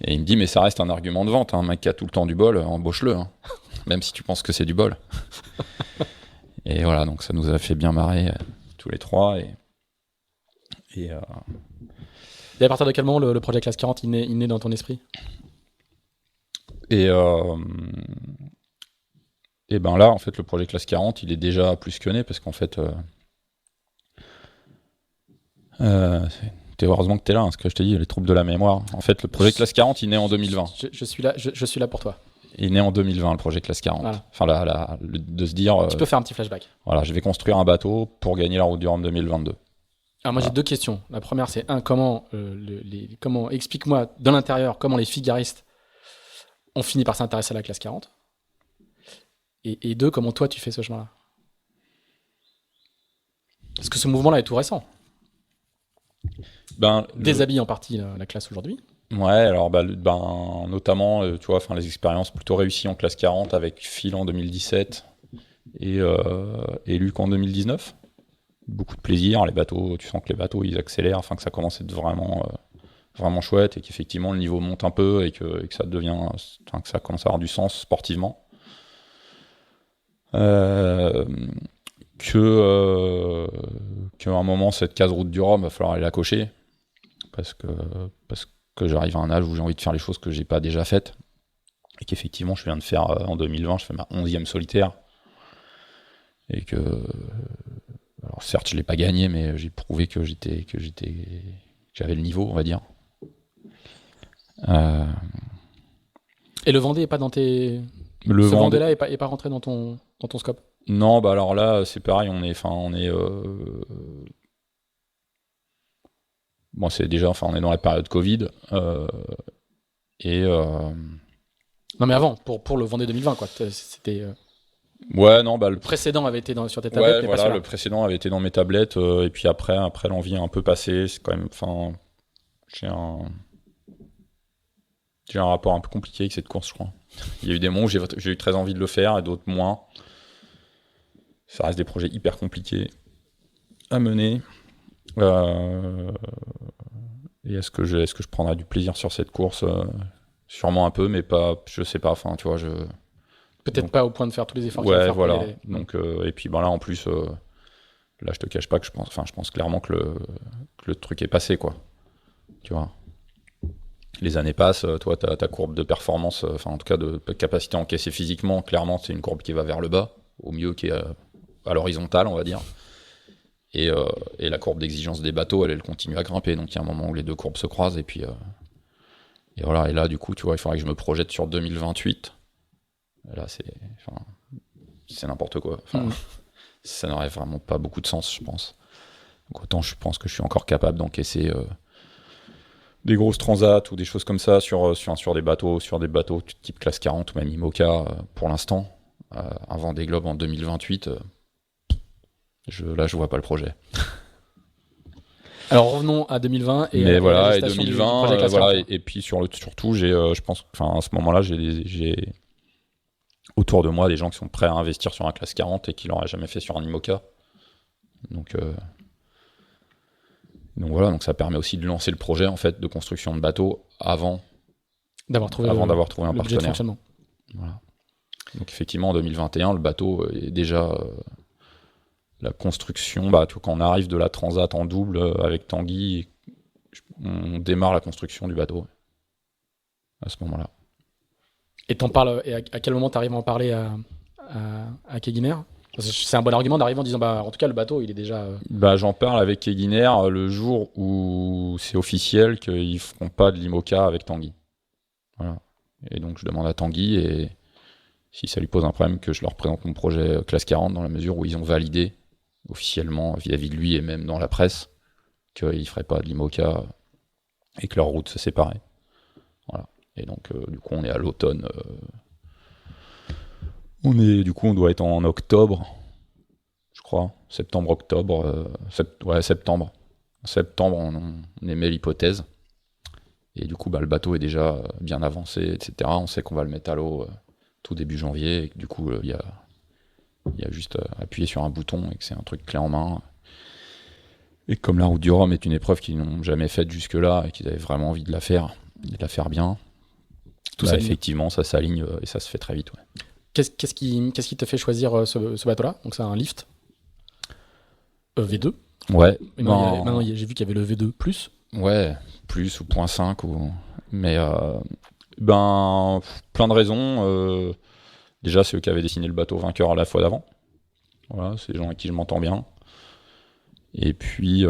Et il me dit mais ça reste un argument de vente, hein. Un mec qui a tout le temps du bol, embauche-le, hein. Même si tu penses que c'est du bol. Et voilà, donc ça nous a fait bien marrer tous les trois et à partir de quel moment le projet Classe 40 il naît dans ton esprit? Et là, en fait, le projet Classe 40, il est déjà plus que né, parce qu'en fait, heureusement que t'es là, hein, ce que je t'ai dit, les troubles de la mémoire. En fait, le projet Classe 40, il naît en 2020. Je suis là pour toi. Il naît en 2020, le projet Classe 40. Voilà. Enfin, de se dire... Tu peux faire un petit flashback. Voilà, je vais construire un bateau pour gagner la Route du Rhum 2022. Alors moi, j'ai 2 questions. La première, c'est comment explique-moi, dans l'intérieur, comment les figaristes ont fini par s'intéresser à la Classe 40. Et 2, comment toi, tu fais ce chemin-là? Parce que ce mouvement-là est tout récent. Déshabille en partie la classe aujourd'hui. Ouais, alors notamment, tu vois, les expériences plutôt réussies en Classe 40 avec Phil en 2017 et Luc en 2019. Beaucoup de plaisir, les bateaux, tu sens que les bateaux ils accélèrent, que ça commence à être vraiment vraiment chouette et qu'effectivement le niveau monte un peu et que ça devient, enfin, que ça commence à avoir du sens sportivement. Qu'à un moment cette case route du Rhum va falloir aller la cocher parce que j'arrive à un âge où j'ai envie de faire les choses que j'ai pas déjà faites et qu'effectivement je viens de faire en 2020 je fais ma 11e solitaire et que alors certes je l'ai pas gagné mais j'ai prouvé que j'avais le niveau on va dire. Et le Vendée est pas dans tes... Le Ce Vendée Vendée-là est pas rentré dans ton scope. non bah alors là c'est pareil bon c'est déjà on est dans la période Covid et Non mais avant, pour le Vendée 2020 quoi. C'était ouais non bah le précédent avait été sur tes tablettes, ouais mais voilà pas celui-là. le précédent avait été dans mes tablettes et puis après l'envie est un peu passée c'est quand même enfin j'ai un rapport un peu compliqué avec cette course je crois. Il y a eu des moments où j'ai eu très envie de le faire et d'autres moins. Ça reste des projets hyper compliqués à mener. Et est-ce que je prendrai du plaisir sur cette course sûrement un peu, mais pas, je sais pas. Enfin, tu vois, Peut-être donc, pas au point de faire tous les efforts qu'il va ouais, faire pour y voilà. aller. Donc, et puis ben là, en plus, là, je te cache pas que je pense clairement que le truc est passé, quoi. Tu vois. Les années passent, toi, ta courbe de performance, enfin, en tout cas, de capacité à encaisser physiquement, clairement, c'est une courbe qui va vers le bas, au mieux qui est à l'horizontale, on va dire. Et la courbe d'exigence des bateaux, elle continue à grimper. Donc il y a un moment où les deux courbes se croisent. Et puis et voilà. Et là, du coup, tu vois, il faudrait que je me projette sur 2028. Et là, c'est n'importe quoi. Enfin, ça n'aurait vraiment pas beaucoup de sens, je pense. Donc autant je pense que je suis encore capable d'encaisser des grosses transats ou des choses comme ça sur des bateaux type classe 40 ou même IMOCA pour l'instant. Un Vendée Globe en 2028. Là, je vois pas le projet. Alors revenons à 2020 et, mais et voilà, la et gestation 2020, du projet Classe voilà, 40. et puis surtout, je pense, enfin, à ce moment-là, j'ai autour de moi des gens qui sont prêts à investir sur un classe 40 et qui l'auraient jamais fait sur un IMOCA. Donc voilà, donc ça permet aussi de lancer le projet en fait de construction de bateau avant d'avoir trouvé un le budget de partenaire. fonctionnement. Voilà. Donc effectivement, en 2021, le bateau est déjà la construction. Bah, quand on arrive de la Transat en double avec Tanguy, on démarre la construction du bateau à ce moment-là. Et t'en parles, et à quel moment t'arrives à en parler à Keguiner? C'est un bon argument d'arriver en disant bah en tout cas le bateau il est déjà. Bah, j'en parle avec Keguiner le jour où c'est officiel qu'ils feront pas de l'IMOCA avec Tanguy. Voilà. Et donc je demande à Tanguy et si ça lui pose un problème que je leur présente mon projet classe 40 dans la mesure où ils ont validé officiellement vis-à-vis de lui et même dans la presse qu'ils feraient pas de l'IMOCA et que leurs routes se séparaient. Voilà. Et donc du coup on est à l'automne. On doit être en octobre, je crois, septembre-octobre. Septembre. En septembre, on émet l'hypothèse. Et du coup, le bateau est déjà bien avancé, etc. On sait qu'on va le mettre à l'eau tout début janvier. Et que, du coup, il y a juste à appuyer sur un bouton et que c'est un truc clé en main. Et comme la route du Rhum est une épreuve qu'ils n'ont jamais faite jusque-là et qu'ils avaient vraiment envie de la faire bien, tout ça, effectivement, ça s'aligne et ça se fait très vite. Ouais. Qu'est-ce qui te fait choisir ce bateau-là? Donc c'est un lift V2. Ouais. Maintenant, j'ai vu qu'il y avait le V2 plus. Ouais, plus ou .5 ou. Mais plein de raisons. Déjà, c'est eux qui avaient dessiné le bateau vainqueur à la fois d'avant. Voilà, c'est des gens avec qui je m'entends bien. Et puis,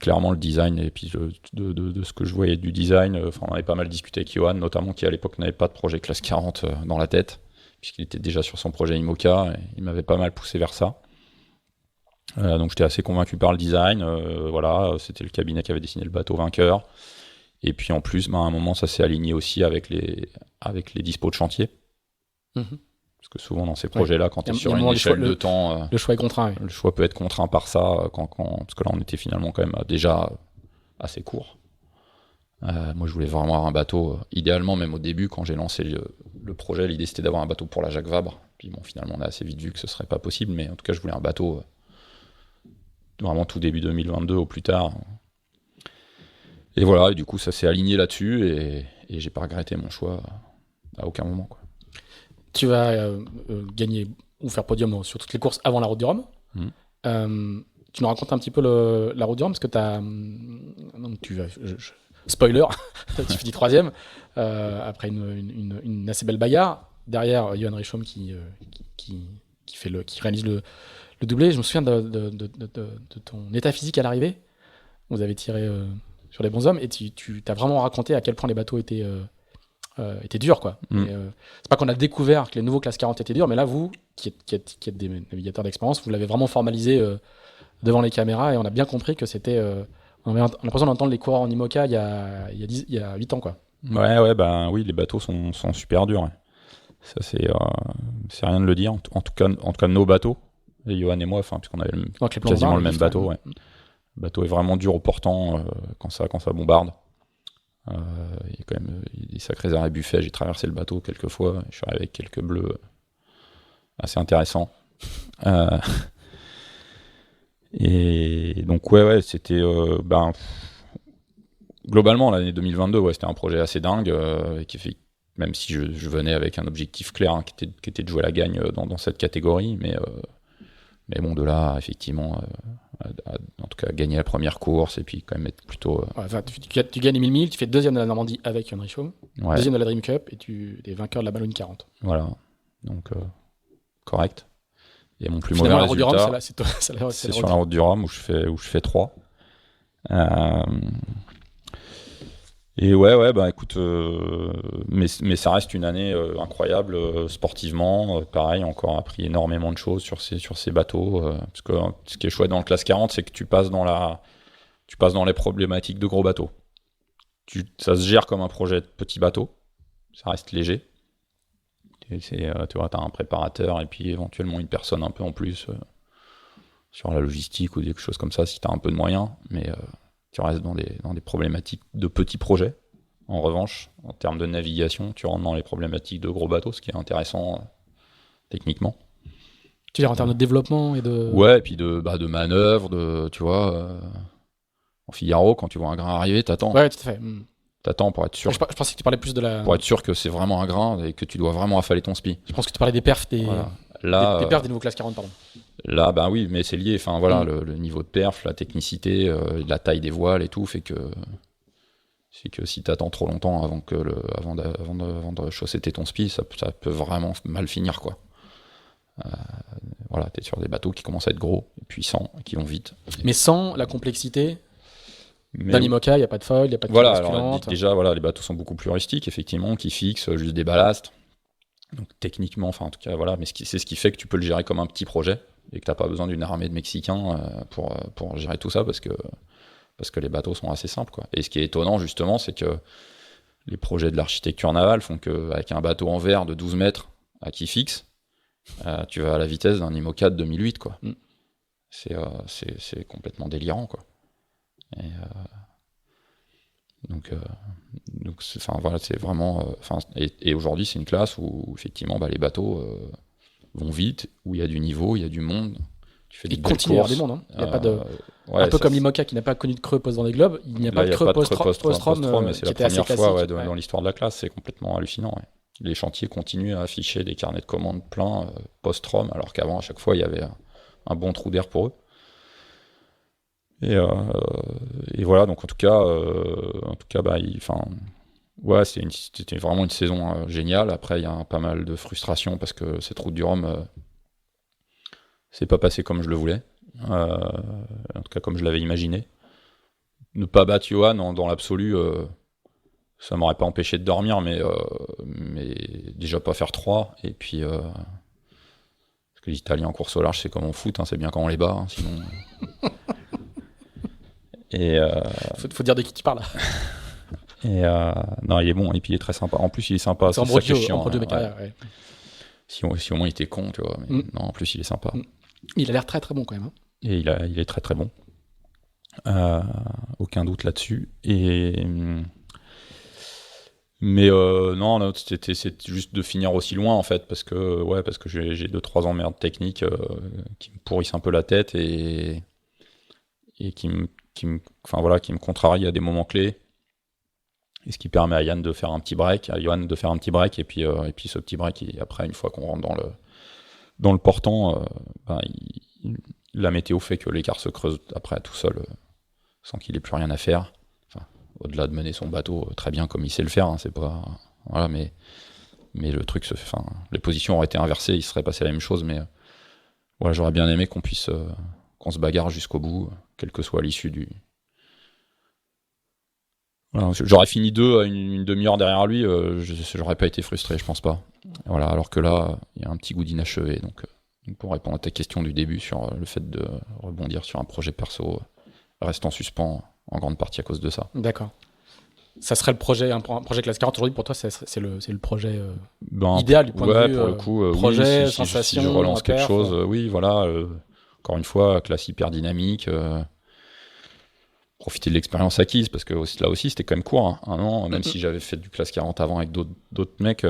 clairement le design. Et puis de ce que je voyais du design, on avait pas mal discuté avec Johan, notamment qui à l'époque n'avait pas de projet classe 40 dans la tête, puisqu'il était déjà sur son projet IMOCA. Et il m'avait pas mal poussé vers ça. Donc j'étais assez convaincu par le design. Voilà, c'était le cabinet qui avait dessiné le bateau vainqueur. Et puis en plus, à un moment, ça s'est aligné aussi avec les dispos de chantier. Mm-hmm. Parce que souvent dans ces projets-là, quand tu es sur une échelle de temps, le choix est contraint. Oui. Le choix peut être contraint par ça, parce que là on était finalement quand même déjà assez court. Moi je voulais vraiment avoir un bateau, idéalement même au début quand j'ai lancé le projet, l'idée c'était d'avoir un bateau pour la Jacques Vabre. Puis bon, finalement on a assez vite vu que ce serait pas possible, mais en tout cas je voulais un bateau vraiment tout début 2022 au plus tard. Et voilà, et du coup, ça s'est aligné là-dessus et j'ai pas regretté mon choix à aucun moment, quoi. Tu vas gagner ou faire podium sur toutes les courses avant la Route du Rhum. Tu nous racontes un petit peu la Route du Rhum parce que donc spoiler, tu finis troisième après une assez belle bagarre. Derrière, Johan Richomme qui réalise le doublé. Je me souviens de ton état physique à l'arrivée. Vous avez tiré sur les bons hommes et tu t'as vraiment raconté à quel point les bateaux étaient durs, quoi. C'est pas qu'on a découvert que les nouveaux classes 40 étaient durs, mais là, vous, qui êtes des navigateurs d'expérience, vous l'avez vraiment formalisé devant les caméras et on a bien compris que c'était. On a l'impression d'entendre les coureurs en IMOCA il y a 8 ans, quoi. Ouais, ben oui, les bateaux sont super durs. Ouais. Ça, c'est rien de le dire. En tout cas, nos bateaux, et Johan et moi, puisqu'on avait quasiment le même bateau. Ouais. Le bateau est vraiment dur au portant quand ça bombarde. Il y a quand même des sacrés arrêts buffets. J'ai traversé le bateau quelques fois. Je suis arrivé avec quelques bleus assez intéressants. Et donc ouais, c'était globalement l'année 2022, ouais, c'était un projet assez dingue qui fait, même si je venais avec un objectif clair hein, qui était de jouer la gagne dans cette catégorie, mais bon, de là effectivement en tout cas gagner la première course et puis quand même être plutôt tu gagnes les 1000 milles, tu fais deuxième de la Normandie avec Johan Richomme, ouais. Deuxième de la Dream Cup et tu es vainqueur de la Ballon 40. Voilà, donc correct. Et mon plus mauvais résultat, c'est sur la Route du Rhum où je fais 3. Et ouais, bah écoute, mais ça reste une année incroyable sportivement. Pareil, encore appris énormément de choses sur ces bateaux. Parce que ce qui est chouette dans le classe 40, c'est que tu passes dans les problématiques de gros bateaux. Ça se gère comme un projet de petit bateau. Ça reste léger. Tu vois, t'as un préparateur et puis éventuellement une personne un peu en plus sur la logistique ou des choses comme ça si t'as un peu de moyens, mais tu restes dans des problématiques de petits projets. En revanche, en termes de navigation, tu rentres dans les problématiques de gros bateaux, ce qui est intéressant techniquement. Tu veux dire en termes de développement et de... Ouais, et puis de manœuvre, tu vois, en Figaro, quand tu vois un grain arriver, t'attends. Ouais, tout à fait. T'attends pour être sûr. Je pensais que tu parlais plus de la... Pour être sûr que c'est vraiment un grain et que tu dois vraiment affaler ton spi. Je pense que tu parlais des perfs des perfs des nouveaux classes 40, pardon. Là, ben oui, mais c'est lié. Enfin, voilà, le niveau de perf, la technicité, la taille des voiles et tout fait que si t'attends trop longtemps avant de chausseter ton spi, ça peut vraiment mal finir, quoi. Voilà, t'es sur des bateaux qui commencent à être gros, et puissants, et qui vont vite. Mais sans la complexité... Dans l'IMOCA, il n'y a pas de foil, il n'y a pas de alors, déjà, les bateaux sont beaucoup plus rustiques, effectivement, qui fixent juste des ballasts. Donc techniquement, en tout cas, voilà, mais c'est ce qui fait que tu peux le gérer comme un petit projet et que tu n'as pas besoin d'une armée de Mexicains pour gérer tout ça parce que les bateaux sont assez simples, quoi. Et ce qui est étonnant, justement, c'est que les projets de l'architecture navale font qu'avec un bateau en verre de 12 mètres à qui fixe, tu vas à la vitesse d'un IMOCA de 2008, quoi. C'est complètement délirant, quoi. Donc c'est vraiment et aujourd'hui c'est une classe où effectivement les bateaux vont vite, où il y a du niveau, il y a du monde. Tu fais des continue à y avoir du monde, hein. Il y a pas de un peu comme l'IMOCA qui n'a pas connu de creux post Vendée Globe, il n'y a pas de creux post-Rome, mais c'est la première fois dans l'histoire de la classe. C'est complètement hallucinant, ouais. Les chantiers continuent à afficher des carnets de commandes pleins post-Rome, alors qu'avant à chaque fois il y avait un bon trou d'air pour eux. Et voilà, donc en tout cas, c'était vraiment une saison géniale. Après, il y a pas mal de frustration parce que cette Route du Rhum, c'est pas passé comme je le voulais, en tout cas comme je l'avais imaginé. Ne pas battre Johan dans l'absolu, ça m'aurait pas empêché de dormir, mais déjà pas faire 3. Et puis, parce que les Italiens en course au large, c'est comme en foot, hein, c'est bien quand on les bat, hein, sinon. Et faut dire de qui tu parles. Et non, il est bon, et puis il est très sympa. En plus, il est sympa. C'est ça qui est chiant. Ouais. Si au moins il était con, tu vois. Mais non, en plus, il est sympa. Il a l'air très très bon quand même. Hein. Et il est très très bon. Aucun doute là-dessus. Mais non, c'était juste de finir aussi loin en fait, parce que j'ai 2-3 emmerdes techniques qui me pourrissent un peu la tête et qui me contrarie à des moments clés. Et ce qui permet à Yann de faire un petit break, à Johan de faire un petit break, et puis ce petit break, après, une fois qu'on rentre dans le portant, la météo fait que l'écart se creuse après tout seul, sans qu'il ait plus rien à faire. Enfin, au-delà de mener son bateau très bien comme il sait le faire, hein, c'est pas... Voilà, mais le truc se fait... Enfin, les positions auraient été inversées, il serait passé la même chose, mais voilà, j'aurais bien aimé qu'on se bagarre jusqu'au bout, quelle que soit l'issue du... Voilà, j'aurais fini 2 à une demi-heure derrière lui, j'aurais pas été frustré, je pense pas. Voilà, alors que là, il y a un petit goût d'inachevé. Donc, pour répondre à ta question du début sur le fait de rebondir sur un projet perso, reste en suspens en grande partie à cause de ça. D'accord. Ça serait le projet, un projet classe 40 aujourd'hui pour toi, c'est le projet idéal du point de vue pour le coup, projet, oui, sensation, si je relance quelque perf, chose, oui, voilà. Encore une fois, classe hyper dynamique. Profiter de l'expérience acquise, parce que là aussi c'était quand même court, hein, un an, même si j'avais fait du classe 40 avant avec d'autres mecs,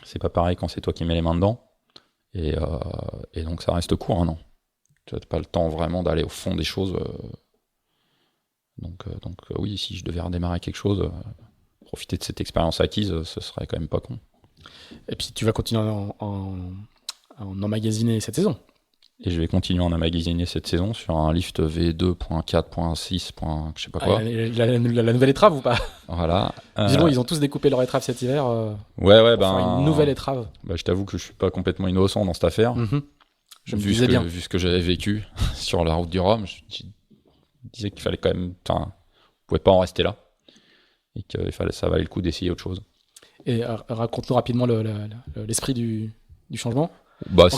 c'est pas pareil quand c'est toi qui mets les mains dedans, et donc ça reste court, un an. Tu n'as pas le temps vraiment d'aller au fond des choses, donc oui, si je devais redémarrer quelque chose, profiter de cette expérience acquise, ce serait quand même pas con. Et puis tu vas continuer en emmagasiner cette saison. Et je vais continuer à en emmagasiner cette saison sur un lift V2.4.6. Je sais pas quoi. La nouvelle étrave ou pas? Voilà. Disons, ils ont tous découpé leur étrave cet hiver. Ouais, pour faire une nouvelle étrave. Je t'avoue que je suis pas complètement innocent dans cette affaire. Je me disais bien. Vu ce que j'avais vécu sur la route du Rhum, je disais qu'il fallait quand même. On pouvait pas en rester là. Et que ça valait le coup d'essayer autre chose. Et raconte-nous rapidement l'esprit du changement. En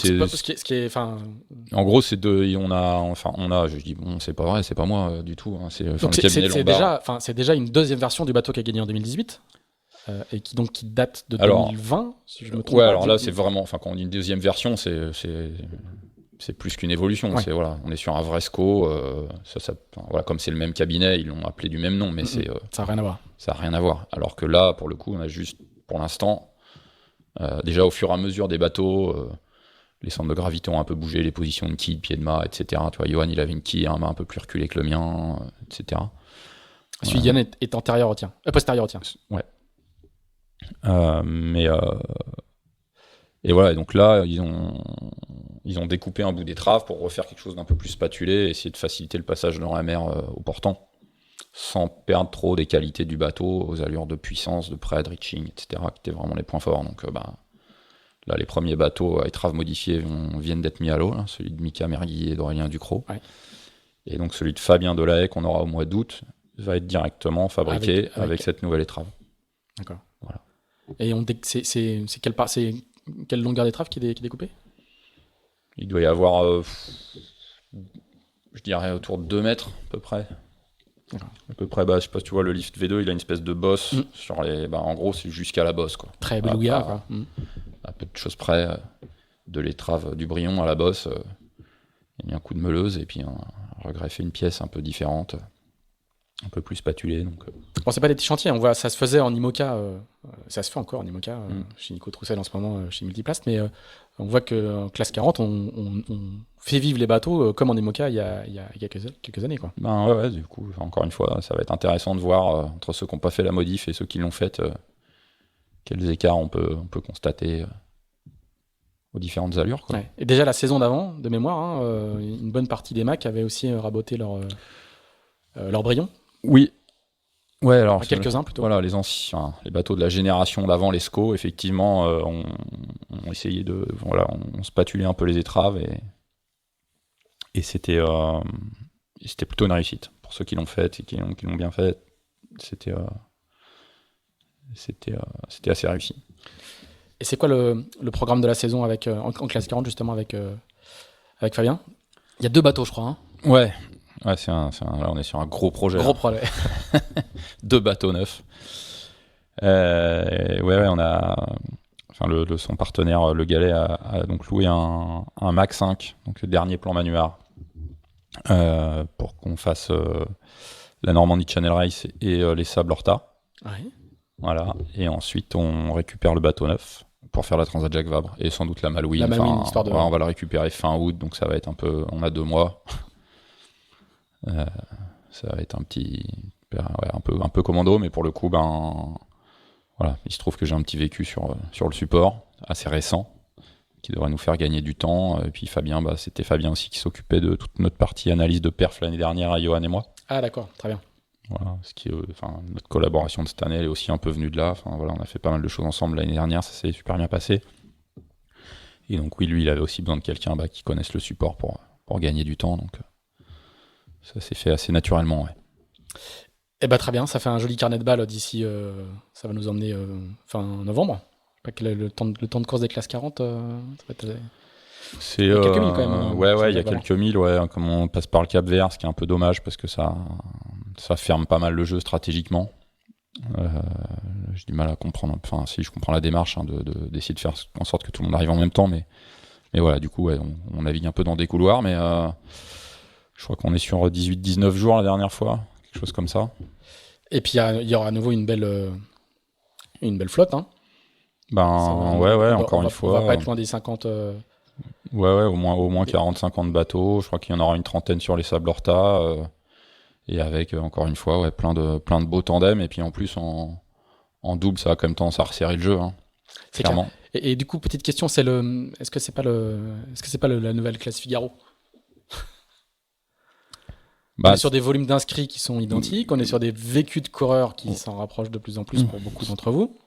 gros, c'est je dis bon, c'est pas vrai, c'est pas moi du tout. Hein, c'est déjà une deuxième version du bateau qui a gagné en 2018 et qui date de 2020, si je me trompe pas. Alors là, c'est vraiment, quand on dit une deuxième version, c'est plus qu'une évolution. Ouais. On est sur un vrai SCO. Comme c'est le même cabinet, ils l'ont appelé du même nom, mais ça n'a rien à voir. Ça n'a rien à voir. Alors que là, pour le coup, on a juste, pour l'instant, déjà au fur et à mesure des bateaux. Les centres de gravité ont un peu bougé, les positions de quille, de pied de mât, etc. Tu vois, Johan, il avait une quille, un mât un peu plus reculé que le mien, etc. Celui de Yann est postérieur au tien. Ouais. Et voilà, et donc là, ils ont découpé un bout d'étrave pour refaire quelque chose d'un peu plus spatulé, essayer de faciliter le passage dans la mer au portant, sans perdre trop des qualités du bateau, aux allures de puissance, de près, de reaching, etc., qui étaient vraiment les points forts. Donc, là, les premiers bateaux à étrave modifiés viennent d'être mis à l'eau, celui de Mika Mergui et d'Aurélien Ducrot. Ouais. Et donc celui de Fabien Delahaye qu'on aura au mois d'août va être directement fabriqué avec cette nouvelle étrave. D'accord. Voilà. Et c'est quelle longueur d'étrave qui est découpée? Il doit y avoir, je dirais, autour de 2 mètres à peu près. D'accord. À peu près, je sais pas si tu vois, le lift V2, il a une espèce de bosse sur les... en gros, c'est jusqu'à la bosse, quoi. Très beluga, quoi. À peu de choses près, de l'étrave du Brion à la bosse, il y a mis un coup de meuleuse et puis regreffé une pièce un peu différente, un peu plus spatulée. Donc, Bon, c'est pas des petits chantiers, on voit, ça se faisait en IMOCA, ça se fait encore en IMOCA, chez Nico Troussel en ce moment, chez Multiplast, mais on voit qu'en classe 40, on fait vivre les bateaux comme en IMOCA il y a quelques années, quoi. Ouais, du coup, encore une fois, ça va être intéressant de voir entre ceux qui n'ont pas fait la modif et ceux qui l'ont faite, quels écarts on peut constater aux différentes allures, quoi. Ouais. Et déjà la saison d'avant, de mémoire, une bonne partie des Macs avaient aussi raboté leur Brion. Oui. Ouais, alors quelques-uns plutôt. Voilà, les anciens, les bateaux de la génération d'avant, les SCO, effectivement, ont essayé de, on spatulait un peu les étraves et c'était plutôt une réussite pour ceux qui l'ont fait et qui l'ont bien fait. C'était assez réussi. Et c'est quoi le programme de la saison avec en classe 40 justement avec Fabien? Il y a 2 bateaux, je crois. Hein. Ouais, là on est sur un gros projet. Gros projet. 2 bateaux neufs. On a, son partenaire Le Galet a donc loué un Mac 5, donc le dernier plan Manuard, pour qu'on fasse la Normandie Channel Race et les Sables Horta. Ouais. Voilà. Et ensuite on récupère le bateau neuf pour faire la Transat Jacques Vabre et sans doute la Malouine. Histoire de... On va la récupérer fin août, donc ça va être un peu. On a 2 mois. Ça va être un petit un peu commando, mais pour le coup, voilà, il se trouve que j'ai un petit vécu sur le support, assez récent, qui devrait nous faire gagner du temps. Et puis Fabien, c'était Fabien aussi qui s'occupait de toute notre partie analyse de perf l'année dernière à Johan et moi. Ah d'accord, très bien. Voilà, notre collaboration de cette année, elle est aussi un peu venue de là. Enfin, voilà, on a fait pas mal de choses ensemble l'année dernière, ça s'est super bien passé. Et donc oui, lui, il avait aussi besoin de quelqu'un qui connaisse le support pour gagner du temps. Donc ça s'est fait assez naturellement, ouais. Eh ben très bien, ça fait un joli carnet de balles d'ici. Ça va nous emmener fin novembre. Je sais pas quel est le temps de course des classes 40. Ça va être, c'est il y a quelques milles quand même. Ouais, il y a quelques milles. Ouais, comme on passe par le Cap Vert, ce qui est un peu dommage parce que ça ferme pas mal le jeu stratégiquement. J'ai du mal à comprendre. Enfin, si je comprends la démarche d'essayer de faire en sorte que tout le monde arrive en même temps, mais voilà, du coup, ouais, on navigue un peu dans des couloirs, mais je crois qu'on est sur 18-19 jours la dernière fois, quelque chose comme ça. Et puis il y aura à nouveau une belle flotte. Hein. Encore une fois. On va pas être loin des 50. Ouais, au moins 40-50 bateaux. Je crois qu'il y en aura une trentaine sur les Sables Horta. Et avec, encore une fois, ouais, plein de beaux tandems. Et puis en plus, en double, ça a quand même tendance à resserrer le jeu. Hein, c'est clairement. Clair. Et du coup, petite question, est-ce que c'est pas la nouvelle classe Figaro? On est sur des volumes d'inscrits qui sont identiques, on est sur des vécus de coureurs qui s'en rapprochent de plus en plus pour beaucoup d'entre vous.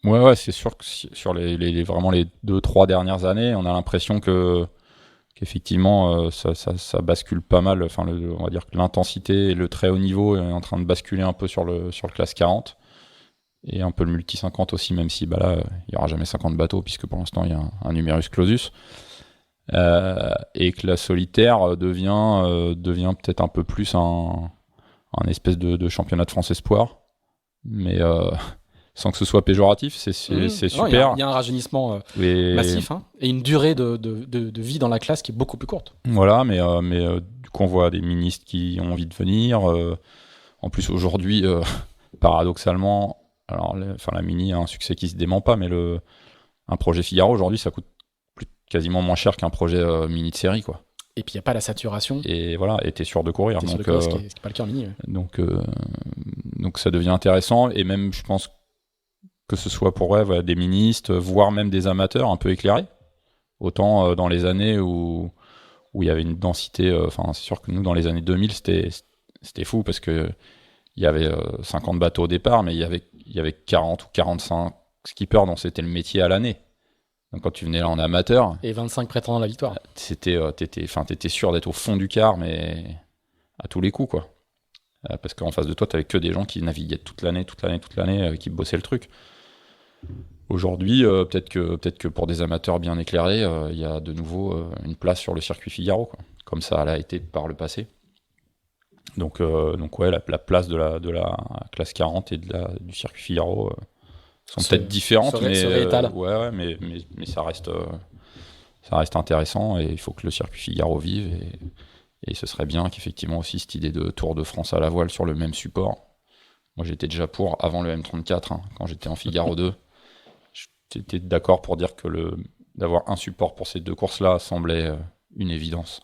Ouais, c'est sûr que sur vraiment les 2-3 dernières années, on a l'impression qu'effectivement ça bascule pas mal. Enfin, on va dire que l'intensité et le très haut niveau est en train de basculer un peu sur le classe 40 et un peu le multi 50 aussi, même si là il y aura jamais 50 bateaux puisque pour l'instant il y a un numerus clausus. Et que la solitaire devient peut-être un peu plus un espèce de championnat de France espoir, mais sans que ce soit péjoratif, c'est super. Il y a un rajeunissement massif et une durée de vie dans la classe qui est beaucoup plus courte. Voilà, mais du coup on voit des ministres qui ont envie de venir. En plus aujourd'hui, paradoxalement, alors la mini a un succès qui se dément pas, mais un projet Figaro aujourd'hui ça coûte quasiment moins cher qu'un projet mini de série, quoi. Et puis il n'y a pas la saturation. Et voilà, et t'es sûr de courir. Ce qui n'est pas le cas en mini. Ouais. Donc ça devient intéressant, et même je pense que ce soit pour des ministres, voire même des amateurs un peu éclairés. Autant dans les années où il y avait une densité, c'est sûr que nous dans les années 2000 c'était fou parce que il y avait 50 bateaux au départ, mais il y avait 40 ou 45 skippers dont c'était le métier à l'année. Donc quand tu venais là en amateur... Et 25 prétendants à la victoire. T'étais sûr d'être au fond du quart, mais à tous les coups, quoi. Parce qu'en face de toi, t'avais que des gens qui naviguaient toute l'année, qui bossaient le truc. Aujourd'hui, peut-être que pour des amateurs bien éclairés, il y a de nouveau une place sur le circuit Figaro, quoi. Comme ça l'a été par le passé. Donc ouais, la place de la classe 40 et du circuit Figaro... sont peut-être différentes, mais ça reste intéressant et il faut que le circuit Figaro vive et ce serait bien qu'effectivement aussi cette idée de Tour de France à la voile sur le même support. Moi j'étais déjà pour avant le M34 quand j'étais en Figaro 2. J'étais d'accord pour dire que d'avoir un support pour ces deux courses-là semblait une évidence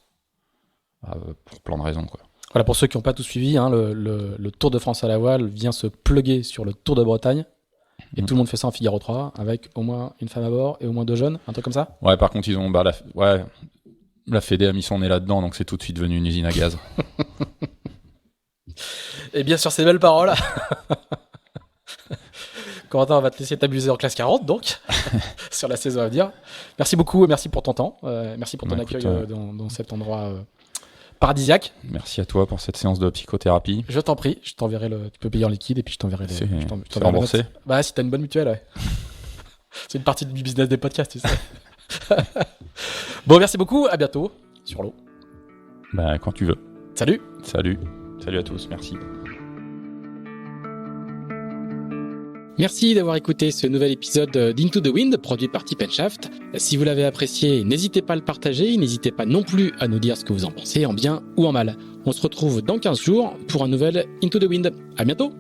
pour plein de raisons, quoi. Voilà, pour ceux qui n'ont pas tout suivi, le Tour de France à la voile vient se plugger sur le Tour de Bretagne. Et tout le monde fait ça en Figaro 3, avec au moins une femme à bord et au moins 2 jeunes, un truc comme ça. Ouais, par contre, ils ont la Fédé a mis son nez là-dedans, donc c'est tout de suite devenu une usine à gaz. Et bien sur ces belles paroles, Corentin, on va te laisser t'abuser en classe 40, donc, sur la saison à venir. Merci beaucoup et merci pour ton temps. Merci pour ton accueil dans cet endroit paradisiaque. Merci à toi pour cette séance de psychothérapie. Je t'en prie, je t'enverrai tu peux payer en liquide et puis je t'enverrai c'est remboursé. Si t'as une bonne mutuelle, ouais. C'est une partie du business des podcasts, tu sais. Bon, merci beaucoup, à bientôt sur l'eau. Quand tu veux. Salut à tous, merci. Merci d'avoir écouté ce nouvel épisode d'Into the Wind, produit par Tip & Shaft. Si vous l'avez apprécié, n'hésitez pas à le partager, n'hésitez pas non plus à nous dire ce que vous en pensez, en bien ou en mal. On se retrouve dans 15 jours pour un nouvel Into the Wind. À bientôt!